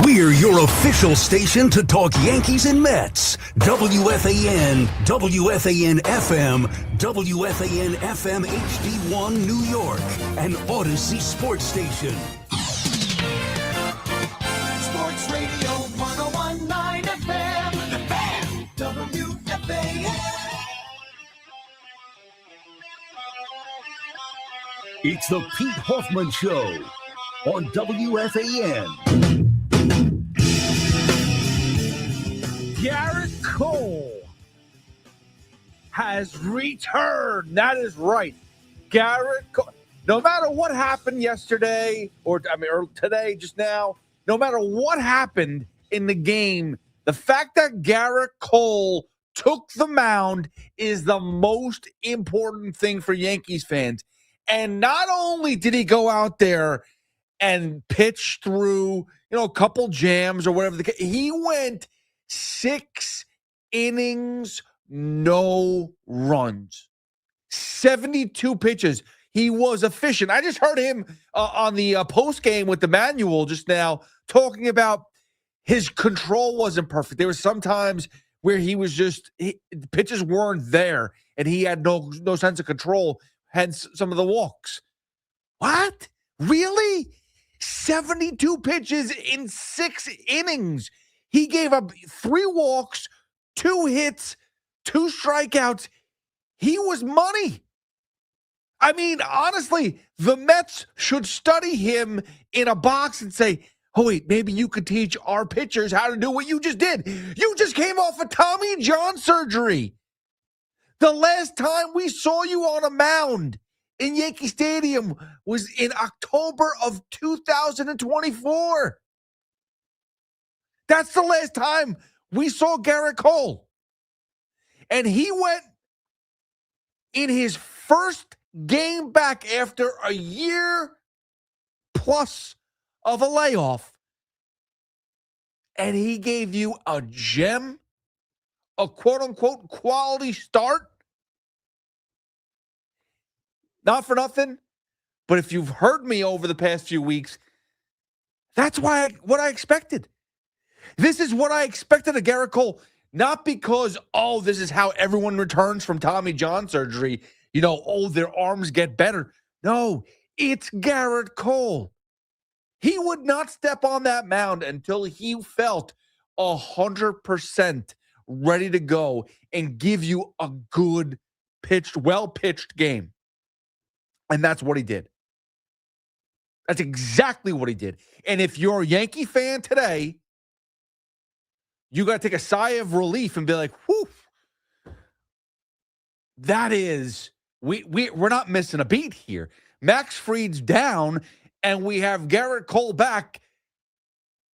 We're your official station to talk Yankees and Mets. WFAN, WFAN FM, WFAN FM HD1 New York, and Odyssey Sports Station. Sports Radio 101.9 FM, The Fan, WFAN. It's the Pete Hoffman Show on WFAN. Gerrit Cole has returned. That is right. Gerrit Cole. No matter what happened yesterday or today, just now, no matter what happened in the game, the fact that Gerrit Cole took the mound is the most important thing for Yankees fans. And not only did he go out there and pitch through, a couple jams or whatever, he went 6 innings, no runs, 72 pitches. He was efficient. I just heard him on the post game with the manual just now talking about his control wasn't perfect. There were some times where he was the pitches weren't there and he had no sense of control, hence some of the walks. What? Really? 72 pitches in 6 innings. He gave up 3 walks, 2 hits, 2 strikeouts. He was money. I mean, honestly, the Mets should study him in a box and say, oh, wait, maybe you could teach our pitchers how to do what you just did. You just came off of Tommy John surgery. The last time we saw you on a mound in Yankee Stadium was in October of 2024. That's the last time we saw Gerrit Cole. And he went in his first game back after a year plus of a layoff. And he gave you a gem, a quote-unquote quality start. Not for nothing, but if you've heard me over the past few weeks, that's what I expected. This is what I expected of Gerrit Cole. Not because, this is how everyone returns from Tommy John surgery. Their arms get better. No, it's Gerrit Cole. He would not step on that mound until he felt 100% ready to go and give you a good well-pitched game. And that's what he did. That's exactly what he did. And if you're a Yankee fan today, you got to take a sigh of relief and be like, whew, that is, we're not missing a beat here. Max Fried's down, and we have Gerrit Cole back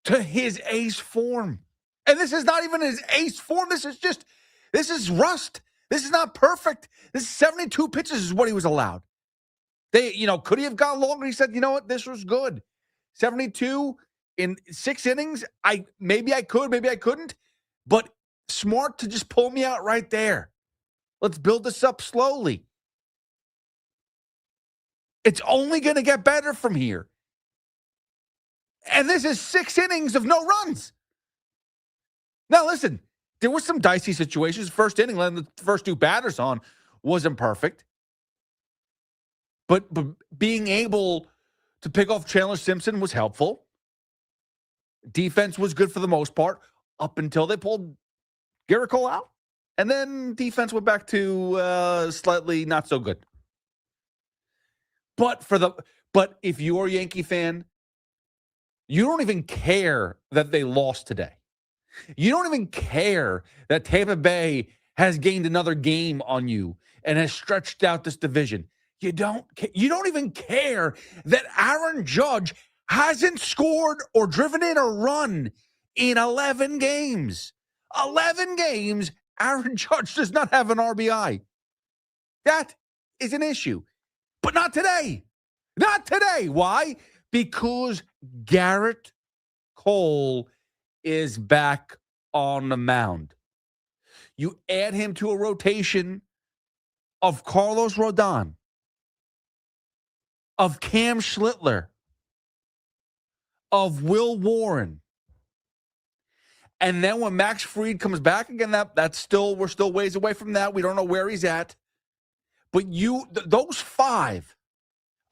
to his ace form. And this is not even his ace form. This is rust. This is not perfect. This is 72 pitches is what he was allowed. Could he have gone longer? He said, you know what, this was good. 72 in 6 innings. Maybe I could, maybe I couldn't. But smart to just pull me out right there. Let's build this up slowly. It's only going to get better from here. And this is 6 innings of no runs. Now, listen, there were some dicey situations. First inning, letting the first 2 batters on wasn't perfect. But being able to pick off Chandler Simpson was helpful. Defense was good for the most part up until they pulled Gerrit Cole out. And then defense went back to slightly not so good. But if you're a Yankee fan, you don't even care that they lost today. You don't even care that Tampa Bay has gained another game on you and has stretched out this division. You don't even care that Aaron Judge hasn't scored or driven in a run in 11 games. 11 games, Aaron Judge does not have an RBI. That is an issue. But not today. Not today. Why? Because Gerrit Cole is back on the mound. You add him to a rotation of Carlos Rodon, of Cam Schlittler, of Will Warren. And then when Max Fried comes back again, we're still ways away from that. We don't know where he's at. But those five,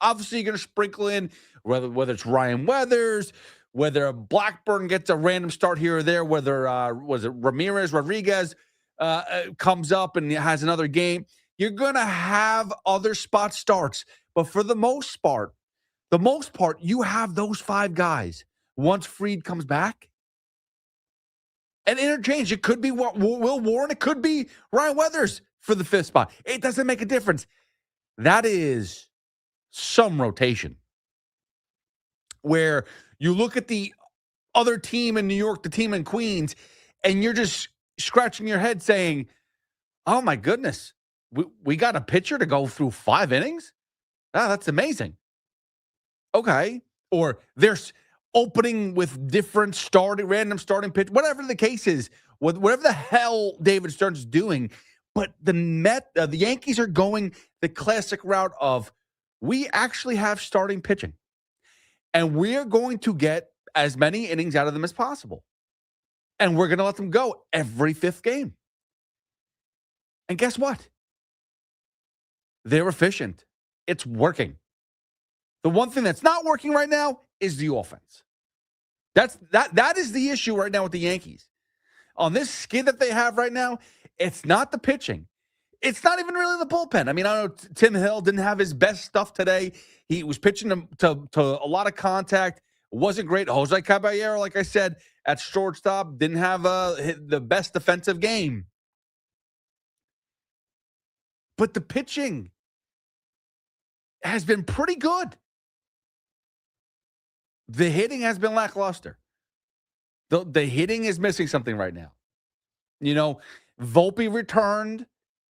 obviously you're going to sprinkle in whether it's Ryan Weathers, whether Blackburn gets a random start here or there, whether Rodriguez comes up and has another game. You're going to have other spot starts. But for the most part, you have those five guys once Fried comes back. And interchange. It could be Will Warren. It could be Ryan Weathers for the fifth spot. It doesn't make a difference. That is some rotation. Where you look at the other team in New York, the team in Queens, and you're just scratching your head saying, oh, my goodness, we got a pitcher to go through 5 innings? Ah, that's amazing. Okay. Or there's opening with different random starting pitch, whatever the case is, whatever the hell David Stern's doing. But the Yankees are going the classic route of we actually have starting pitching. And we're going to get as many innings out of them as possible. And we're going to let them go every 5th game. And guess what? They're efficient. It's working. The one thing that's not working right now is the offense. That is the issue right now with the Yankees. On this skid that they have right now, it's not the pitching. It's not even really the bullpen. I mean, I know Tim Hill didn't have his best stuff today. He was pitching to a lot of contact. It wasn't great. Jose Caballero, like I said, at shortstop, didn't have the best defensive game. But the pitching has been pretty good. The hitting has been lackluster. The hitting is missing something right now. You know, Volpe returned,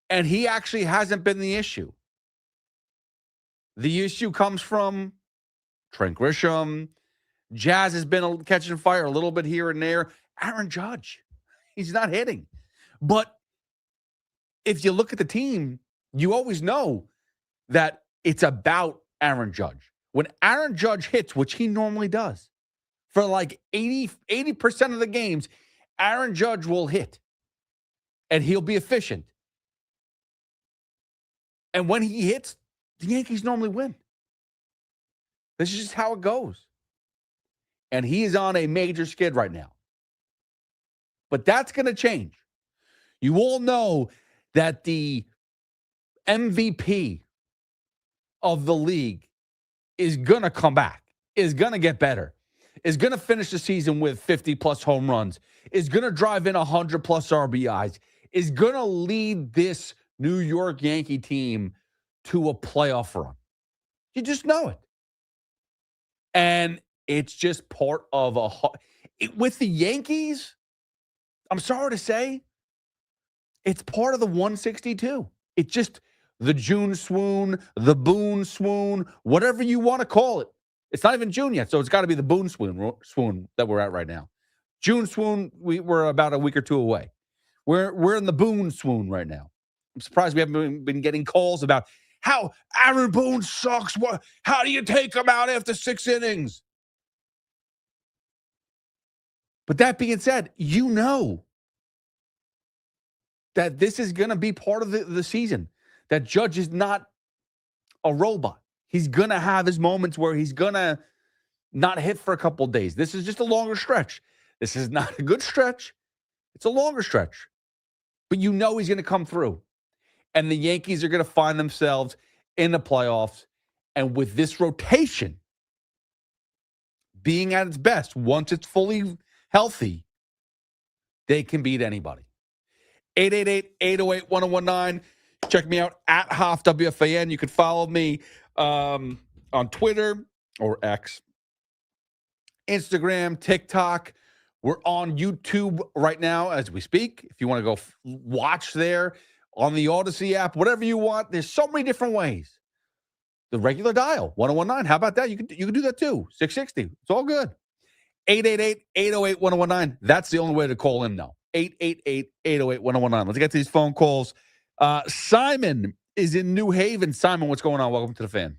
and he actually hasn't been the issue. The issue comes from Trent Grisham. Jazz has been catching fire a little bit here and there. Aaron Judge, he's not hitting. But if you look at the team, you always know that it's about Aaron Judge. When Aaron Judge hits, which he normally does, for like 80% of the games, Aaron Judge will hit. And he'll be efficient. And when he hits, the Yankees normally win. This is just how it goes. And he is on a major skid right now. But that's going to change. You all know that the MVP of the league is going to come back, is going to get better, is going to finish the season with 50-plus home runs, is going to drive in 100-plus RBIs, is going to lead this New York Yankee team to a playoff run. You just know it. And it's just part of with the Yankees, I'm sorry to say, it's part of the 162. It's just the June swoon, the Boone swoon, whatever you want to call it. It's not even June yet, so it's got to be the Boone swoon that we're at right now. June swoon, we're about a week or two away. We're in the Boone swoon right now. I'm surprised we haven't been getting calls about how Aaron Boone sucks. How do you take him out after 6 innings? But that being said, you know that this is going to be part of the season. That Judge is not a robot. He's going to have his moments where he's going to not hit for a couple of days. This is just a longer stretch. This is not a good stretch. It's a longer stretch. But you know he's going to come through. And the Yankees are going to find themselves in the playoffs. And with this rotation being at its best, once it's fully healthy, they can beat anybody. 888-808-1019. Check me out at Hoff WFAN. You can follow me on Twitter or X, Instagram, TikTok. We're on YouTube right now as we speak. If you want to go watch there on the Odyssey app, whatever you want, there's so many different ways. The regular dial, 1019. How about that? You can do that too. 660. It's all good. 888-808-1019. That's the only way to call in now. 888-808-1019. Let's get to these phone calls. Simon is in New Haven. Simon, what's going on? Welcome to the Fan.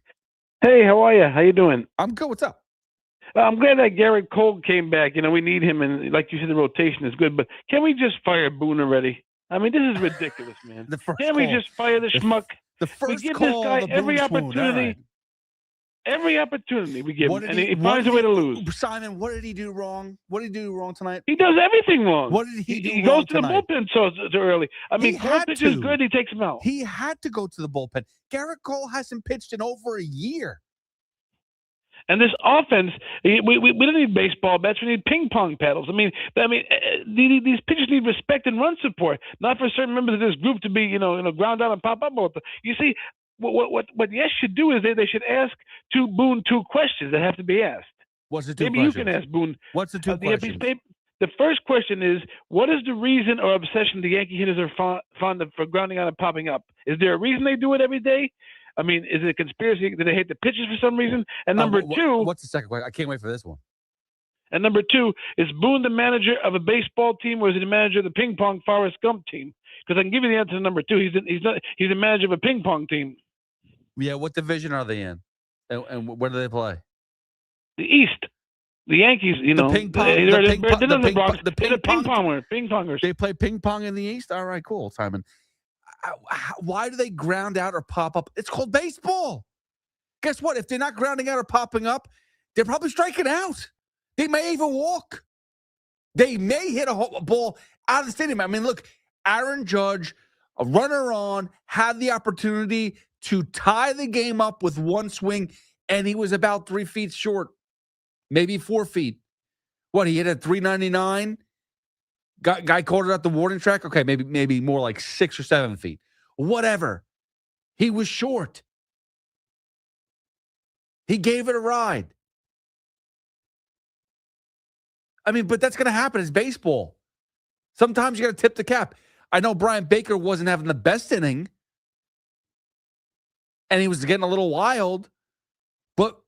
Hey, how are you? How you doing? I'm good. What's up? I'm glad that Gerrit Cole came back. We need him, and like you said, the rotation is good. But can we just fire Boone already? I mean, this is ridiculous, man. The first Can we call. just fire the schmuck? The We first give this call, guy the every Boone Spoon. opportunity. All right. Every opportunity we give him, and he what finds a did way to lose. Simon, what did he do wrong? What did he do wrong tonight? He does everything wrong. What did he do He wrong goes to tonight? the bullpen so early. I mean, He Cole had pitches to. good. He takes him out. He had to go to the bullpen. Gerrit Cole hasn't pitched in over a year. And this offense, we don't need baseball bats. We need ping pong paddles. I mean, these pitchers need respect and run support, not for certain members of this group to be, ground out and pop up. You see, what Yes should do is they should ask Boone 2 questions that have to be asked. What's the 2 Maybe questions? you can ask Boone. What's the 2 questions? The first question is, what is the reason or obsession the Yankee hitters are fond of for grounding out and popping up? Is there a reason they do it every day? I mean, is it a conspiracy? Do they hate the pitchers for some reason? And number two, what's the second question? I can't wait for this one. And number two, is Boone the manager of a baseball team, or is he the manager of the ping pong Forrest Gump team? Because I can give you the answer to number two. He's a manager of a ping pong team. Yeah, what division are they in, and where do they play? The East. The Yankees, the ping pong, they're in the Bronx. The ping pongers. They play ping pong in the East. All right, cool, Simon. Why do they ground out or pop up? It's called baseball. Guess what? If they're not grounding out or popping up, they're probably striking out. They may even walk. They may hit a ball out of the stadium. I mean, look, Aaron Judge, a runner on, had the opportunity to tie the game up with one swing, and he was about 3 feet short, maybe 4 feet. What, he hit at 399? Guy called it at the warning track. Okay, maybe more like 6 or 7 feet. Whatever. He was short. He gave it a ride. I mean, but that's going to happen. It's baseball. Sometimes you got to tip the cap. I know Brian Baker wasn't having the best inning, and he was getting a little wild, but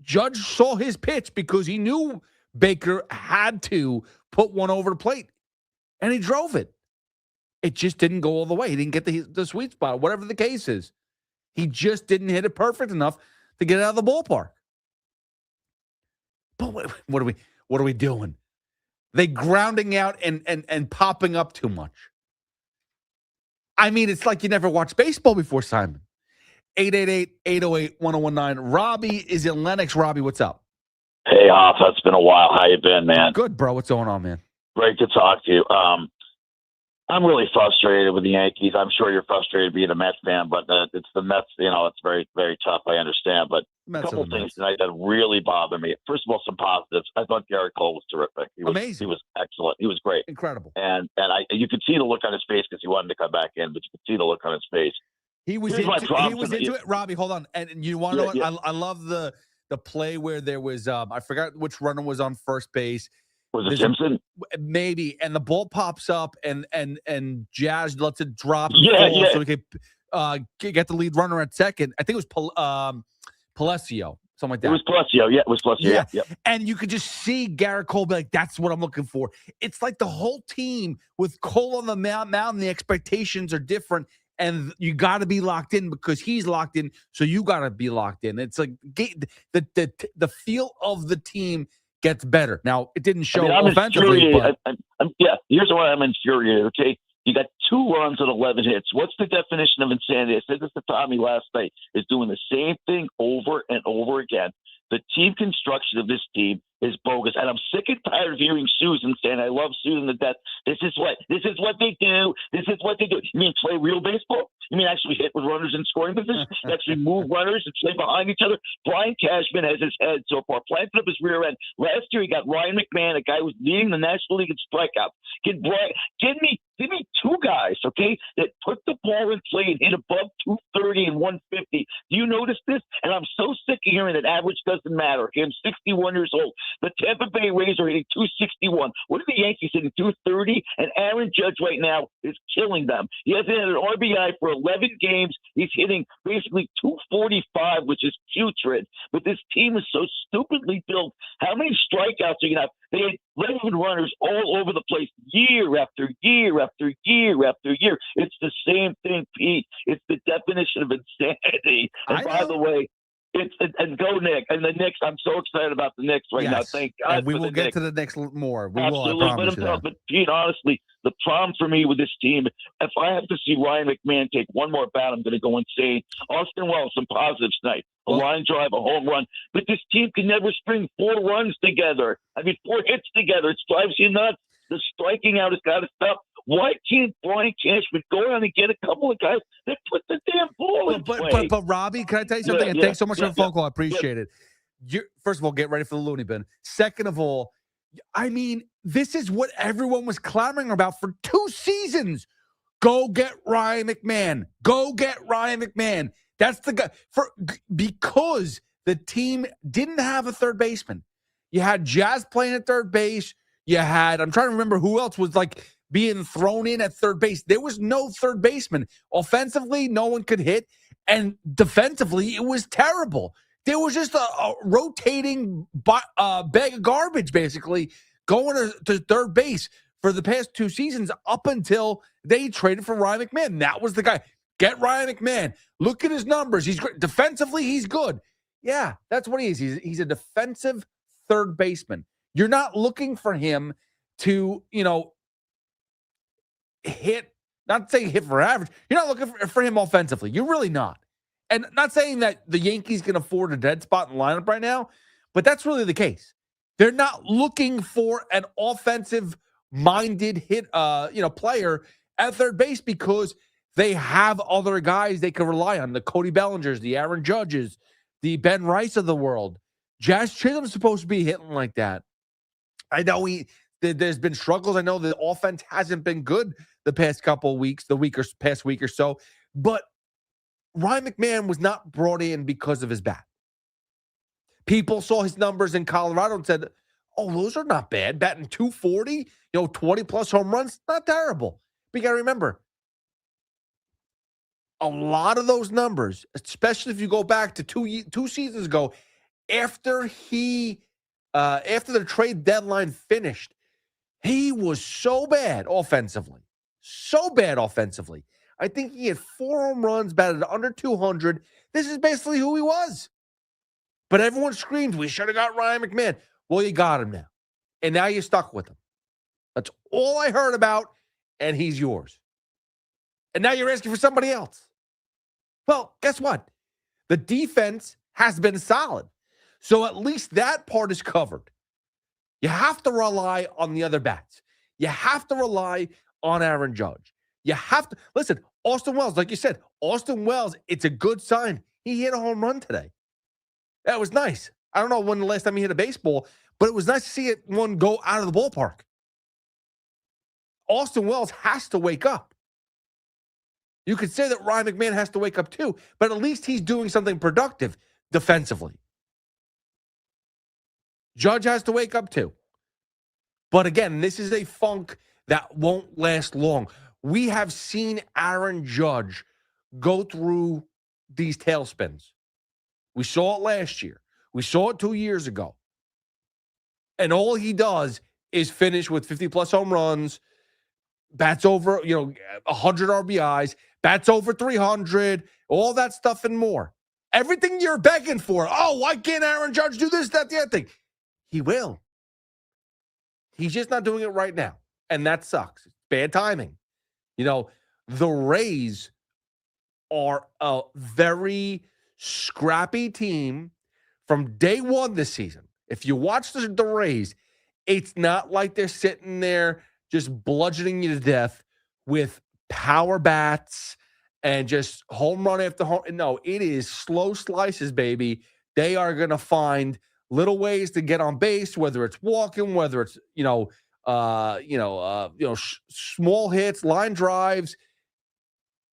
Judge saw his pitch because he knew Baker had to put one over the plate, and he drove it. It just didn't go all the way. He didn't get the sweet spot, whatever the case is. He just didn't hit it perfect enough to get out of the ballpark. But what are we doing? They grounding out and popping up too much. I mean, it's like you never watched baseball before, Simon. 888-808-1019. Robbie is in Lenox. Robbie, what's up? Hey, Hoff. It's been a while. How you been, man? Good, bro. What's going on, man? Great to talk to you. I'm really frustrated with the Yankees. I'm sure you're frustrated being a Mets fan, but it's the Mets. It's very, very tough. I understand. But a couple of things tonight that really bother me. First of all, some positives. I thought Gerrit Cole was terrific. Amazing. He was excellent. He was great. Incredible. And you could see the look on his face because he wanted to come back in, but you could see the look on his face. He was into it. Robbie, hold on. And you want to know what? Yeah. I love the play where there was I forgot which runner was on first base. Was it Simpson? Maybe. And the ball pops up and Jazz lets it drop. Yeah. So we could get the lead runner at second. I think it was Palacio, something like that. It was Palacio. Yeah, it was Palacio. Yeah. Yep. And you could just see Gerrit Cole be like, that's what I'm looking for. It's like the whole team with Cole on the mound, the expectations are different. And you got to be locked in because he's locked in, so you got to be locked in. It's like the feel of the team gets better. Now, it didn't show offensively, but here's why I'm infuriated, okay? You got 2 runs and 11 hits. What's the definition of insanity? I said this to Tommy last night, is doing the same thing over and over again. The team construction of this team is bogus, and I'm sick and tired of hearing Susan saying, I love Susan to death. This is what they do. This is what they do. You mean play real baseball? You mean actually hit with runners in scoring position? Actually move runners and play behind each other? Brian Cashman has his head so far planted up his rear end. Last year he got Ryan McMahon, a guy who was leading the National League in strikeouts. Give me 2 guys, okay, that put the ball in play and hit above 230 and 150. Do you notice this? And I'm so sick of hearing that average doesn't matter. Okay, I'm 61 years old. The Tampa Bay Rays are hitting 261. What are the Yankees hitting? 230? And Aaron Judge right now is killing them. He hasn't had an RBI for 11 games. He's hitting basically 245, which is putrid. But this team is so stupidly built. How many strikeouts are you going to have? They had 11 runners all over the place year after year after year after year. It's the same thing, Pete. It's the definition of insanity. And by the way, And go Knicks. And the Knicks, I'm so excited about the Knicks right now. Yes. Thank God. And we for will the get Knicks. to the Knicks more. We will, Absolutely. I promise you that. But Pete, honestly, the problem for me with this team, if I have to see Ryan McMahon take one more bat, I'm going to go insane. Austin Wells, some positives tonight. A line drive, a home run. But this team can never string 4 runs together. 4 hits together. It drives you nuts. The striking out has got to stop. Why can't Brian Cashman go out and get a couple of guys that put the damn ball in play? But Robbie, can I tell you something? And thanks so much for the phone call. I appreciate it. First of all, get ready for the loony bin. Second of all, this is what everyone was clamoring about for 2 seasons. Go get Ryan McMahon. Go get Ryan McMahon. That's the guy. Because the team didn't have a third baseman. You had Jazz playing at third base. You had, I'm trying to remember who else was being thrown in at third base. There was no third baseman. Offensively, no one could hit. And defensively, it was terrible. There was just a rotating bag of garbage, basically, going to third base for the past 2 seasons up until they traded for Ryan McMahon. That was the guy. Get Ryan McMahon. Look at his numbers. He's great. Defensively, he's good. Yeah, that's what he is. He's a defensive third baseman. You're not looking for him to, hit, not saying hit for average. You're not looking for him offensively. You're really not. And not saying that the Yankees can afford a dead spot in the lineup right now, but that's really the case. They're not looking for an offensive-minded player at third base because they have other guys they can rely on. The Cody Bellingers, the Aaron Judges, the Ben Rice of the world. Jazz Chisholm's supposed to be hitting like that. I know there's been struggles. I know the offense hasn't been good the past couple of weeks, past week or so. But Ryan McMahon was not brought in because of his bat. People saw his numbers in Colorado and said, oh, those are not bad. Batting 240, 20-plus home runs, not terrible. But you got to remember, a lot of those numbers, especially if you go back to two seasons ago, after the trade deadline finished, he was so bad offensively. I think he had 4 home runs, batted under 200. This is basically who he was. But everyone screamed, we should have got Ryan McMahon. Well, you got him now. And now you're stuck with him. That's all I heard about, and he's yours. And now you're asking for somebody else. Well, guess what? The defense has been solid. So at least that part is covered. You have to rely on the other bats. You have to rely on Aaron Judge. You have to – listen, Austin Wells, like you said, it's a good sign. He hit a home run today. That was nice. I don't know when the last time he hit a baseball, but it was nice to see one go out of the ballpark. Austin Wells has to wake up. You could say that Ryan McMahon has to wake up too, but at least he's doing something productive defensively. Judge has to wake up too. But again, this is a funk that won't last long. We have seen Aaron Judge go through these tailspins. We saw it last year. We saw it 2 years ago. And all he does is finish with 50-plus home runs, bats over, 100 RBIs, bats over 300, all that stuff and more. Everything you're begging for. Oh, why can't Aaron Judge do this, that, the other thing? He will. He's just not doing it right now. And that sucks. It's bad timing. The Rays are a very scrappy team from day one this season. If you watch the Rays, it's not like they're sitting there just bludgeoning you to death with power bats and just home run after home. No, it is slow slices, baby. They are going to find little ways to get on base, whether it's walking, whether it's, small hits, line drives,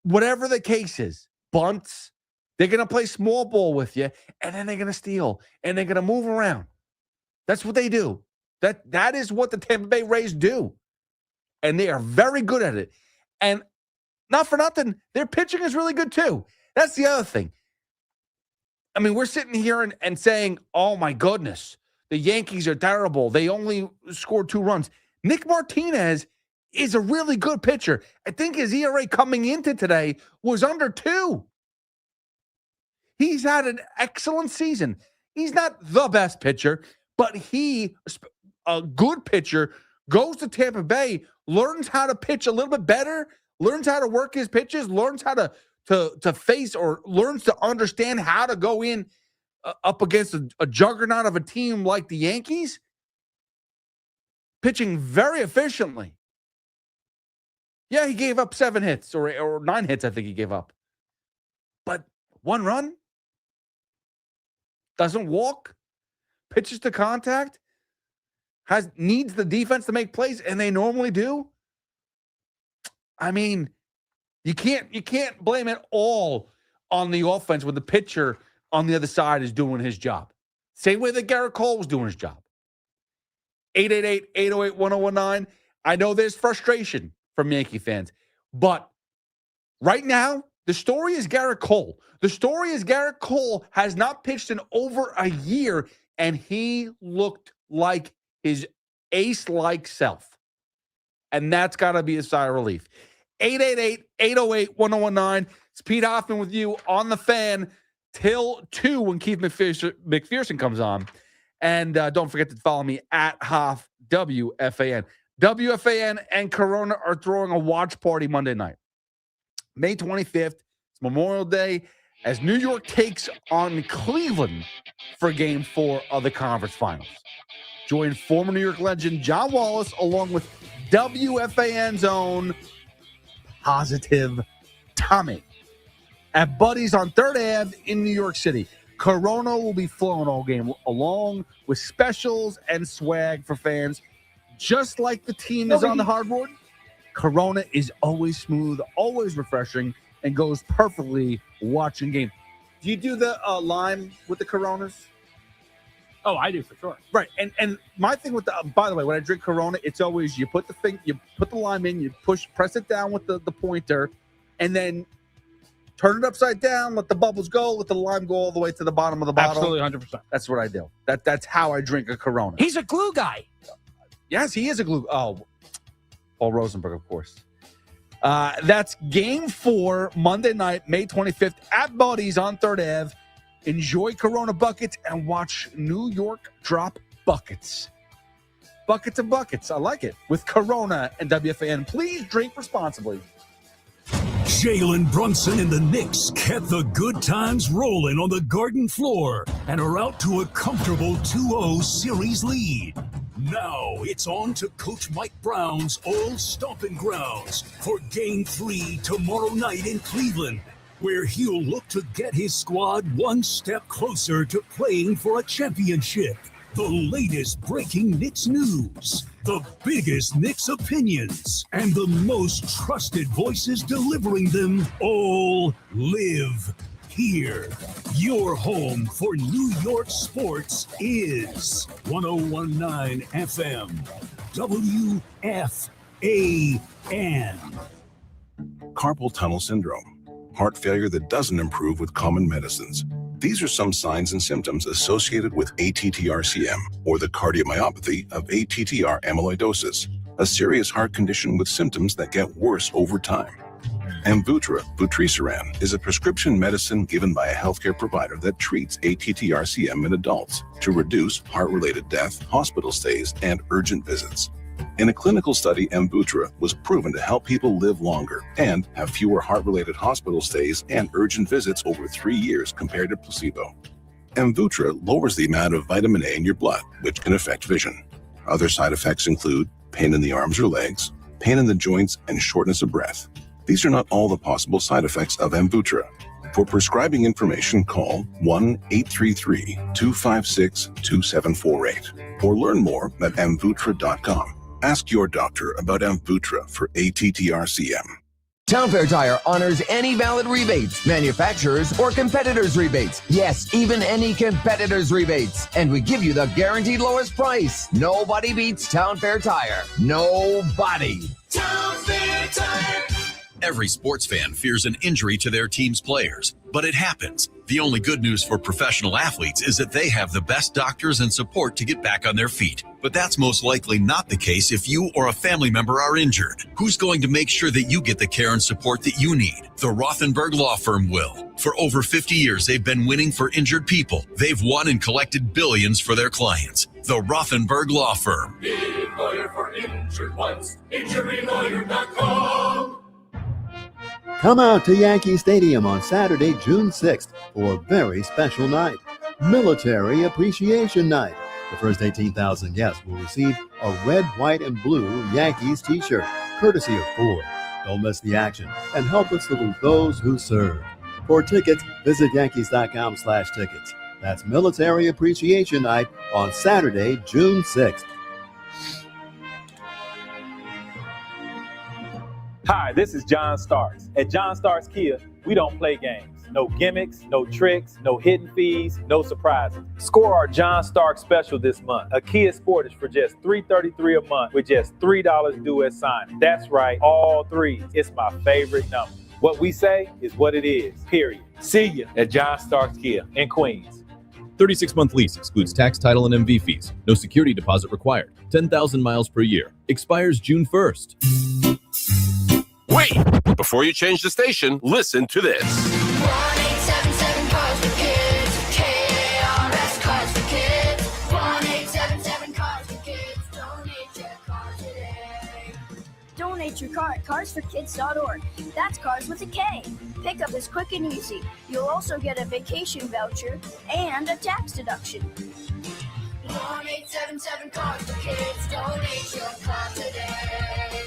whatever the case is, bunts. They're going to play small ball with you, and then they're going to steal, and they're going to move around. That's what they do. That is what the Tampa Bay Rays do, and they are very good at it. And not for nothing, their pitching is really good too. That's the other thing. I mean, we're sitting here and saying, oh, my goodness, the Yankees are terrible. They only scored 2 runs. Nick Martinez is a really good pitcher. I think his ERA coming into today was under 2. He's had an excellent season. He's not the best pitcher, but a good pitcher, goes to Tampa Bay, learns how to pitch a little bit better, learns how to work his pitches, learns how to face or learns to understand how to go in up against a juggernaut of a team like the Yankees, pitching very efficiently. Yeah, he gave up 7 hits or 9 hits, I think he gave up. But 1 run, doesn't walk, pitches to contact, needs the defense to make plays, and they normally do. I mean, you can't blame it all on the offense when the pitcher on the other side is doing his job. Same way that Gerrit Cole was doing his job. 888-808-1019. I know there's frustration from Yankee fans, but right now, the story is Gerrit Cole. The story is Gerrit Cole has not pitched in over a year, and he looked like his ace-like self. And that's got to be a sigh of relief. 888-808-1019. It's Pete Hoffman with you on the fan till 2 when Keith McPherson comes on. And don't forget to follow me at Hoff WFAN. WFAN and Corona are throwing a watch party Monday night. May 25th, it's Memorial Day, as New York takes on Cleveland for Game 4 of the conference finals. Join former New York legend John Wallace along with WFAN's own Positive Tommy at Buddy's on 3rd Ave in New York City. Corona will be flowing all game along with specials and swag for fans. Just like the team is on the hardwood, Corona is always smooth, always refreshing, and goes perfectly watching game. Do you do the lime with the Coronas? Oh, I do for sure. Right, and my thing with by the way, when I drink Corona, it's always you put the lime in, you press it down with the pointer, and then turn it upside down, let the bubbles go, let the lime go all the way to the bottom of the bottle. Absolutely, 100%. That's what I do. That's how I drink a Corona. He's a glue guy. Yes, he is a glue. Oh, Paul Rosenberg, of course. That's Game 4, Monday night, May 25th, at Buddy's on 3rd Ave. Enjoy Corona buckets and watch New York drop buckets. Buckets and buckets. I like it. With Corona and WFAN. Please drink responsibly. Jalen Brunson and the Knicks kept the good times rolling on the Garden floor and are out to a comfortable 2-0 series lead. Now it's on to Coach Mike Brown's old stomping grounds for Game 3 tomorrow night in Cleveland, where he'll look to get his squad one step closer to playing for a championship. The latest breaking Knicks news, the biggest Knicks opinions, and the most trusted voices delivering them all live here. Your home for New York sports is 101.9 FM, WFAN. Carpal tunnel syndrome, heart failure that doesn't improve with common medicines. These are some signs and symptoms associated with ATTR-CM, or the cardiomyopathy of ATTR amyloidosis, a serious heart condition with symptoms that get worse over time. Amvuttra, vutrisiran, is a prescription medicine given by a healthcare provider that treats ATTR-CM in adults to reduce heart-related death, hospital stays, and urgent visits. In a clinical study, Amvuttra was proven to help people live longer and have fewer heart-related hospital stays and urgent visits over 3 years compared to placebo. Amvuttra lowers the amount of vitamin A in your blood, which can affect vision. Other side effects include pain in the arms or legs, pain in the joints, and shortness of breath. These are not all the possible side effects of Amvuttra. For prescribing information, call 1-833-256-2748 or learn more at amvuttra.com. Ask your doctor about Amvuttra for ATTR-CM. Town Fair Tire honors any valid rebates, manufacturers or competitors' rebates. Yes, even any competitors' rebates. And we give you the guaranteed lowest price. Nobody beats Town Fair Tire. Nobody. Town Fair Tire. Every sports fan fears an injury to their team's players, but it happens. The only good news for professional athletes is that they have the best doctors and support to get back on their feet. But that's most likely not the case if you or a family member are injured. Who's going to make sure that you get the care and support that you need? The Rothenberg Law Firm will. For over 50 years, they've been winning for injured people. They've won and collected billions for their clients. The Rothenberg Law Firm. Big lawyer for injured ones. InjuryLawyer.com. Come out to Yankee Stadium on Saturday, June 6th for a very special night, Military Appreciation Night. The first 18,000 guests will receive a red, white, and blue Yankees t-shirt, courtesy of Ford. Don't miss the action and help us salute those who serve. For tickets, visit Yankees.com/tickets. That's Military Appreciation Night on Saturday, June 6th. Hi, this is John Starks. At John Starks Kia, we don't play games. No gimmicks, no tricks, no hidden fees, no surprises. Score our John Starks special this month. A Kia Sportage for just $333 a month with just $3 due at signing. That's right, all threes. It's my favorite number. What we say is what it is, period. See you at John Starks Kia in Queens. 36-month lease excludes tax, title, and MV fees. No security deposit required. 10,000 miles per year. Expires June 1st. Wait! Before you change the station, listen to this. 1-877 Cars for Kids. KRS Cars for Kids. 1-877 Cars for Kids. Donate your car today. Donate your car at carsforkids.org. That's cars with a K. Pickup is quick and easy. You'll also get a vacation voucher and a tax deduction. 1-877 Cars for Kids. Donate your car today.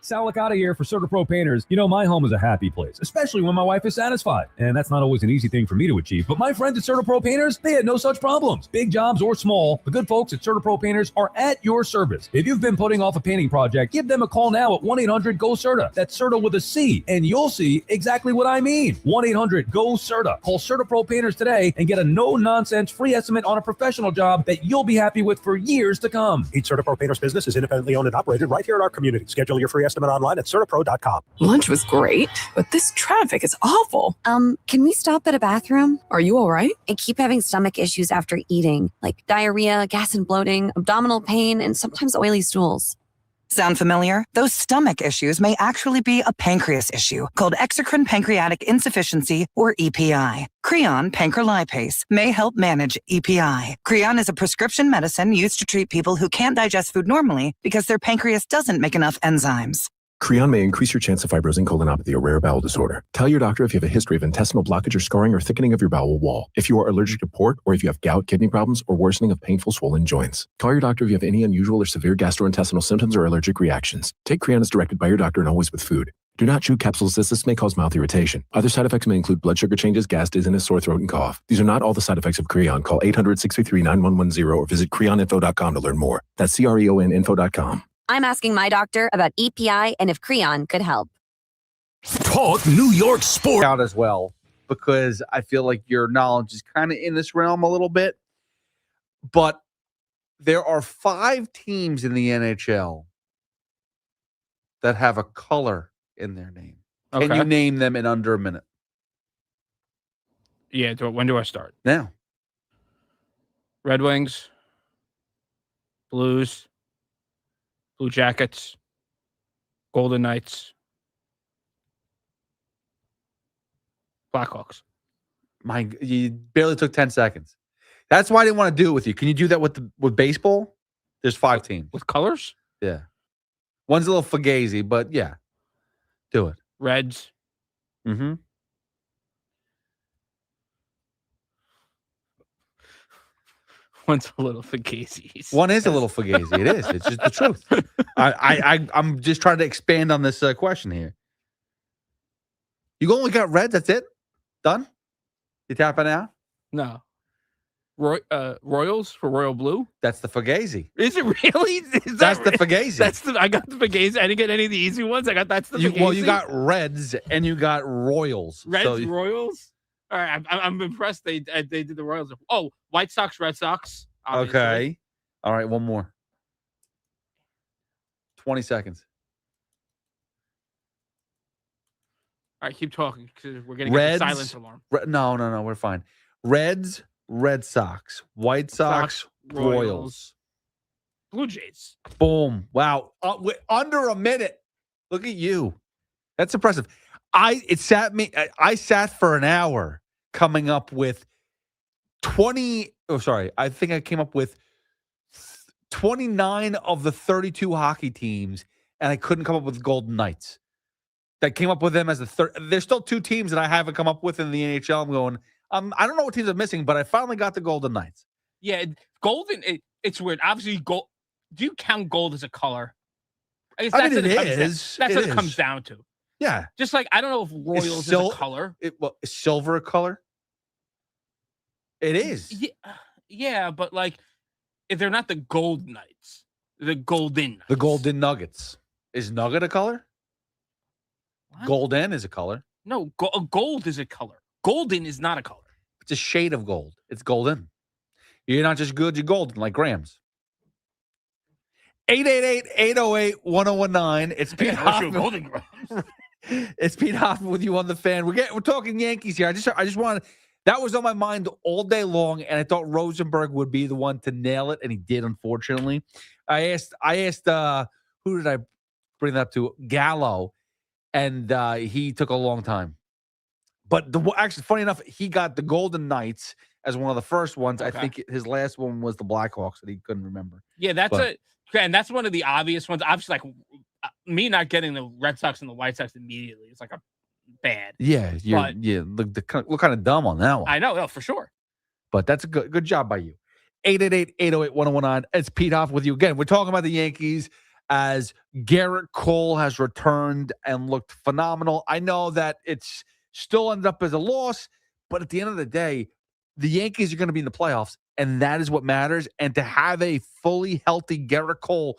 Sal Licata here for CertaPro Painters. You know, my home is a happy place, especially when my wife is satisfied. And that's not always an easy thing for me to achieve. But my friends at CertaPro Painters, they had no such problems. Big jobs or small, the good folks at CertaPro Painters are at your service. If you've been putting off a painting project, give them a call now at 1-800-GO-CERTA. That's CERTA with a C, and you'll see exactly what I mean. 1-800-GO-CERTA. Call CertaPro Painters today and get a no-nonsense free estimate on a professional job that you'll be happy with for years to come. Each CertaPro Painters business is independently owned and operated right here in our community. Schedule your free estimate online at CertaPro.com. Lunch was great, but this traffic is awful. Can we stop at a bathroom? Are you all right? I keep having stomach issues after eating, like diarrhea, gas and bloating, abdominal pain, and sometimes oily stools. Sound familiar? Those stomach issues may actually be a pancreas issue called exocrine pancreatic insufficiency, or EPI. Creon pancrelipase may help manage EPI. Creon is a prescription medicine used to treat people who can't digest food normally because their pancreas doesn't make enough enzymes. Creon may increase your chance of fibrosing colonopathy, a rare bowel disorder. Tell your doctor if you have a history of intestinal blockage or scarring or thickening of your bowel wall, if you are allergic to pork, or if you have gout, kidney problems, or worsening of painful swollen joints. Call your doctor if you have any unusual or severe gastrointestinal symptoms or allergic reactions. Take Creon as directed by your doctor and always with food. Do not chew capsules as this may cause mouth irritation. Other side effects may include blood sugar changes, gas, dizziness, sore throat, and cough. These are not all the side effects of Creon. Call 800-633-9110 or visit creoninfo.com to learn more. That's CREONinfo.com. I'm asking my doctor about EPI and if Creon could help. Talk New York sports out as well, because I feel like your knowledge is kind of in this realm a little bit. But there are 5 teams in the NHL that have a color in their name. Can Okay. you name them in under a minute? Yeah. When do I start? Now. Red Wings, Blues, Blue Jackets, Golden Knights, Blackhawks. You barely took 10 seconds. That's why I didn't want to do it with you. Can you do that with baseball? There's 5 teams. With colors? Yeah. One's a little fugazi, but yeah. Do it. Reds. Mm-hmm. One's a little fugazi. One is a little fugazi. It is. It's just the truth. I'm just trying to expand on this question here. You only got Reds. That's it. Done. You tapping out? No. Royals for Royal Blue? That's the fugazi. Is it really? That's the fugazi. I got the fugazi. I didn't get any of the easy ones. That's the fugazi. Well, you got Reds and you got Royals. Reds, Royals? All right, I'm impressed they did the Royals. Oh, White Sox, Red Sox. Obviously. Okay. All right, one more. 20 seconds. All right, keep talking because we're getting Reds. a silence alarm. No, we're fine. Reds, Red Sox, White Sox, Royals. Blue Jays. Boom. Wow. Under a minute. Look at you. That's impressive. I sat for an hour coming up with 20. Oh, sorry. I think I came up with 29 of the 32 hockey teams, and I couldn't come up with Golden Knights. I came up with them as the third. There's still two teams that I haven't come up with in the NHL. I'm going, I don't know what teams are missing, but I finally got the Golden Knights. Yeah, golden. It's weird. Obviously, gold. Do you count gold as a color? I guess that's what it comes down to. Yeah. Just like I don't know if Royals is a color. Is silver a color? It is. Yeah, but like if they're not the Gold Knights, the Golden Knights. The Golden Nuggets. Is Nugget a color? What? Golden is a color. No, gold is a color. Golden is not a color. It's a shade of gold. It's golden. You're not just good, you're golden, like Grams. 888-808-1019. It's Pete Hoffman. It's Pete Hoffman with you on the fan. We're talking Yankees here. I just wanted that was on my mind all day long, and I thought Rosenberg would be the one to nail it, and he did, unfortunately. I asked who did I bring that up to? Gallo, and he took a long time. But actually, funny enough, he got the Golden Knights as one of the first ones. Okay. I think his last one was the Blackhawks that he couldn't remember. Yeah, and that's one of the obvious ones. Obviously, like me not getting the Red Sox and the White Sox immediately. It's like a bad. Yeah, look kind of dumb on that one. I know, for sure. But that's a good job by you. 888-808-1019. It's Pete Hoff with you again. We're talking about the Yankees as Gerrit Cole has returned and looked phenomenal. I know that it's still ended up as a loss, but at the end of the day, the Yankees are going to be in the playoffs, and that is what matters. And to have a fully healthy Gerrit Cole,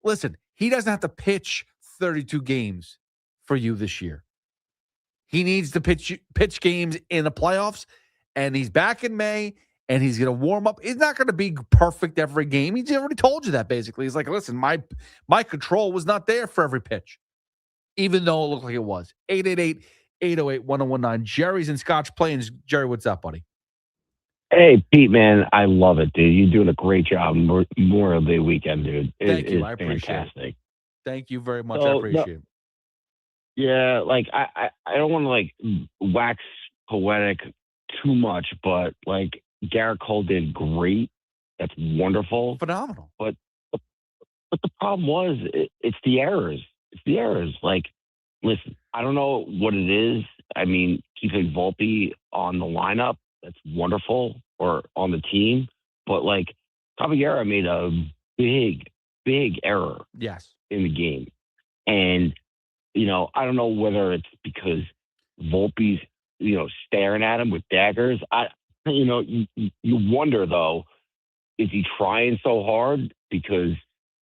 listen, he doesn't have to pitch 32 games for you this year. He needs to pitch games in the playoffs, and he's back in May, and he's going to warm up. He's not going to be perfect every game. He's already told you that, basically. He's like, listen, my control was not there for every pitch, even though it looked like it was. 888-808-1019. Jerry's in Scotch Plains. Jerry, what's up, buddy? Hey, Pete, man, I love it, dude. You're doing a great job. Memorial Day weekend, dude. Thank you. I appreciate it. Thank you very much. I appreciate it. Yeah, like I don't want to like wax poetic too much, but like Gerrit Cole did great. That's wonderful. Phenomenal. But the problem was it's the errors. It's the errors. Like, listen, I don't know what it is. I mean, keeping Volpe on the lineup, that's wonderful, or on the team. But like Caballero made a big error. Yes. In the game. And, you know, I don't know whether it's because Volpe's, staring at him with daggers. You wonder, though, is he trying so hard because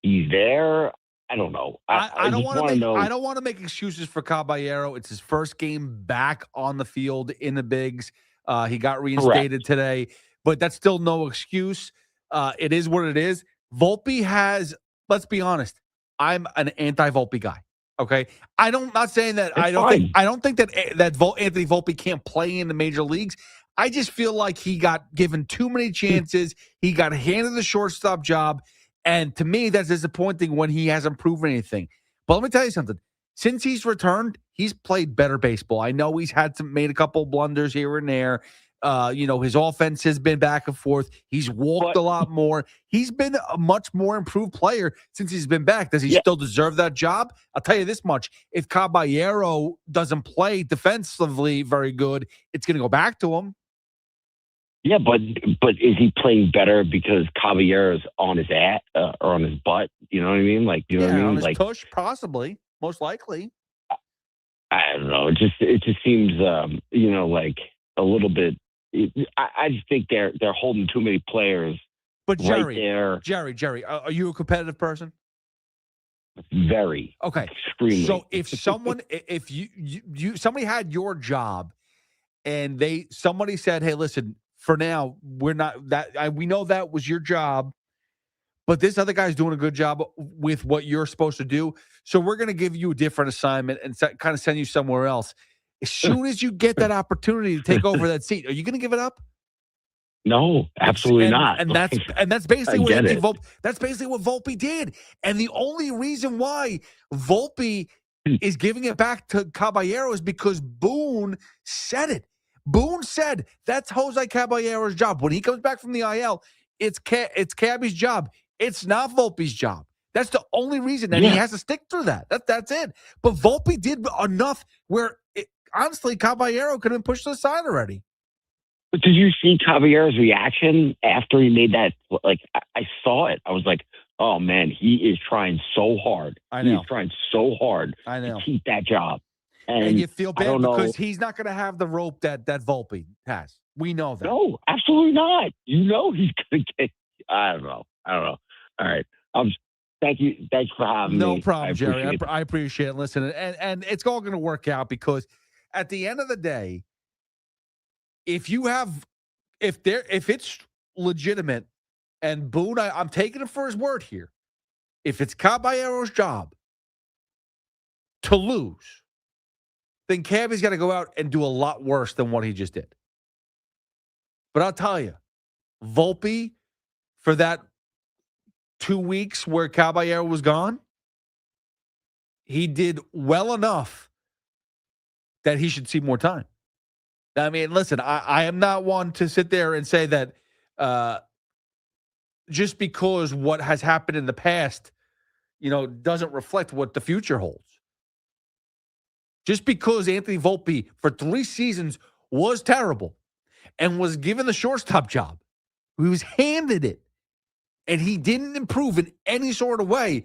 he's there? I don't know. I don't want to make excuses for Caballero. It's his first game back on the field in the bigs. He got reinstated today, but that's still no excuse. It is what it is. Volpe has, let's be honest, I'm an anti-Volpe guy. Okay, not saying that I don't think that Anthony Volpe can't play in the major leagues. I just feel like he got given too many chances. He got handed the shortstop job, and to me, that's disappointing when he hasn't proven anything. But let me tell you something. Since he's returned, he's played better baseball. I know he's made a couple blunders here and there. His offense has been back and forth. He's walked a lot more. He's been a much more improved player since he's been back. Does he still deserve that job? I'll tell you this much. If Caballero doesn't play defensively very good, it's going to go back to him. Yeah, but is he playing better because Caballero's on his ass or on his butt? You know what I mean? Like, what I mean? On his like tush, possibly, most likely. I don't know. It just seems, like a little bit. I just think they're holding too many players. But Jerry, right there. Jerry, are you a competitive person? Very. Okay. Extremely. So if somebody had your job, and somebody said, "Hey, listen, for now, we're not that. We know that was your job, but this other guy's doing a good job with what you're supposed to do. So we're going to give you a different assignment and kind of send you somewhere else." As soon as you get that opportunity to take over that seat, are you going to give it up? No, absolutely not. And that's basically I what get it. that's basically what Volpe did. And the only reason why Volpe is giving it back to Caballero is because Boone said it. Boone said that's Jose Caballero's job. When he comes back from the IL, it's Cabby's job. It's not Volpe's job. That's the only reason, and he has to stick through that. That's it. But Volpe did enough where, honestly, Caballero could have been pushed to the side already. But did you see Caballero's reaction after he made that? Like, I saw it. I was like, oh, man, he is trying so hard. I know. He's trying so hard to keep that job. And you feel bad because he's not going to have the rope that Volpe has. We know that. No, absolutely not. You know he's going to get – I don't know. All right. Thank you. Thanks for having me. No problem, Jerry. I appreciate it. Listen, and it's all going to work out because at the end of the day, if it's legitimate, and Boone, I'm taking him for his word here. If it's Caballero's job to lose, then Cabby's got to go out and do a lot worse than what he just did. But I'll tell you, Volpe, for that 2 weeks where Caballero was gone, he did well enough that he should see more time. I mean, listen, I am not one to sit there and say that just because what has happened in the past, doesn't reflect what the future holds. Just because Anthony Volpe for 3 seasons was terrible and was given the shortstop job, he was handed it, and he didn't improve in any sort of way,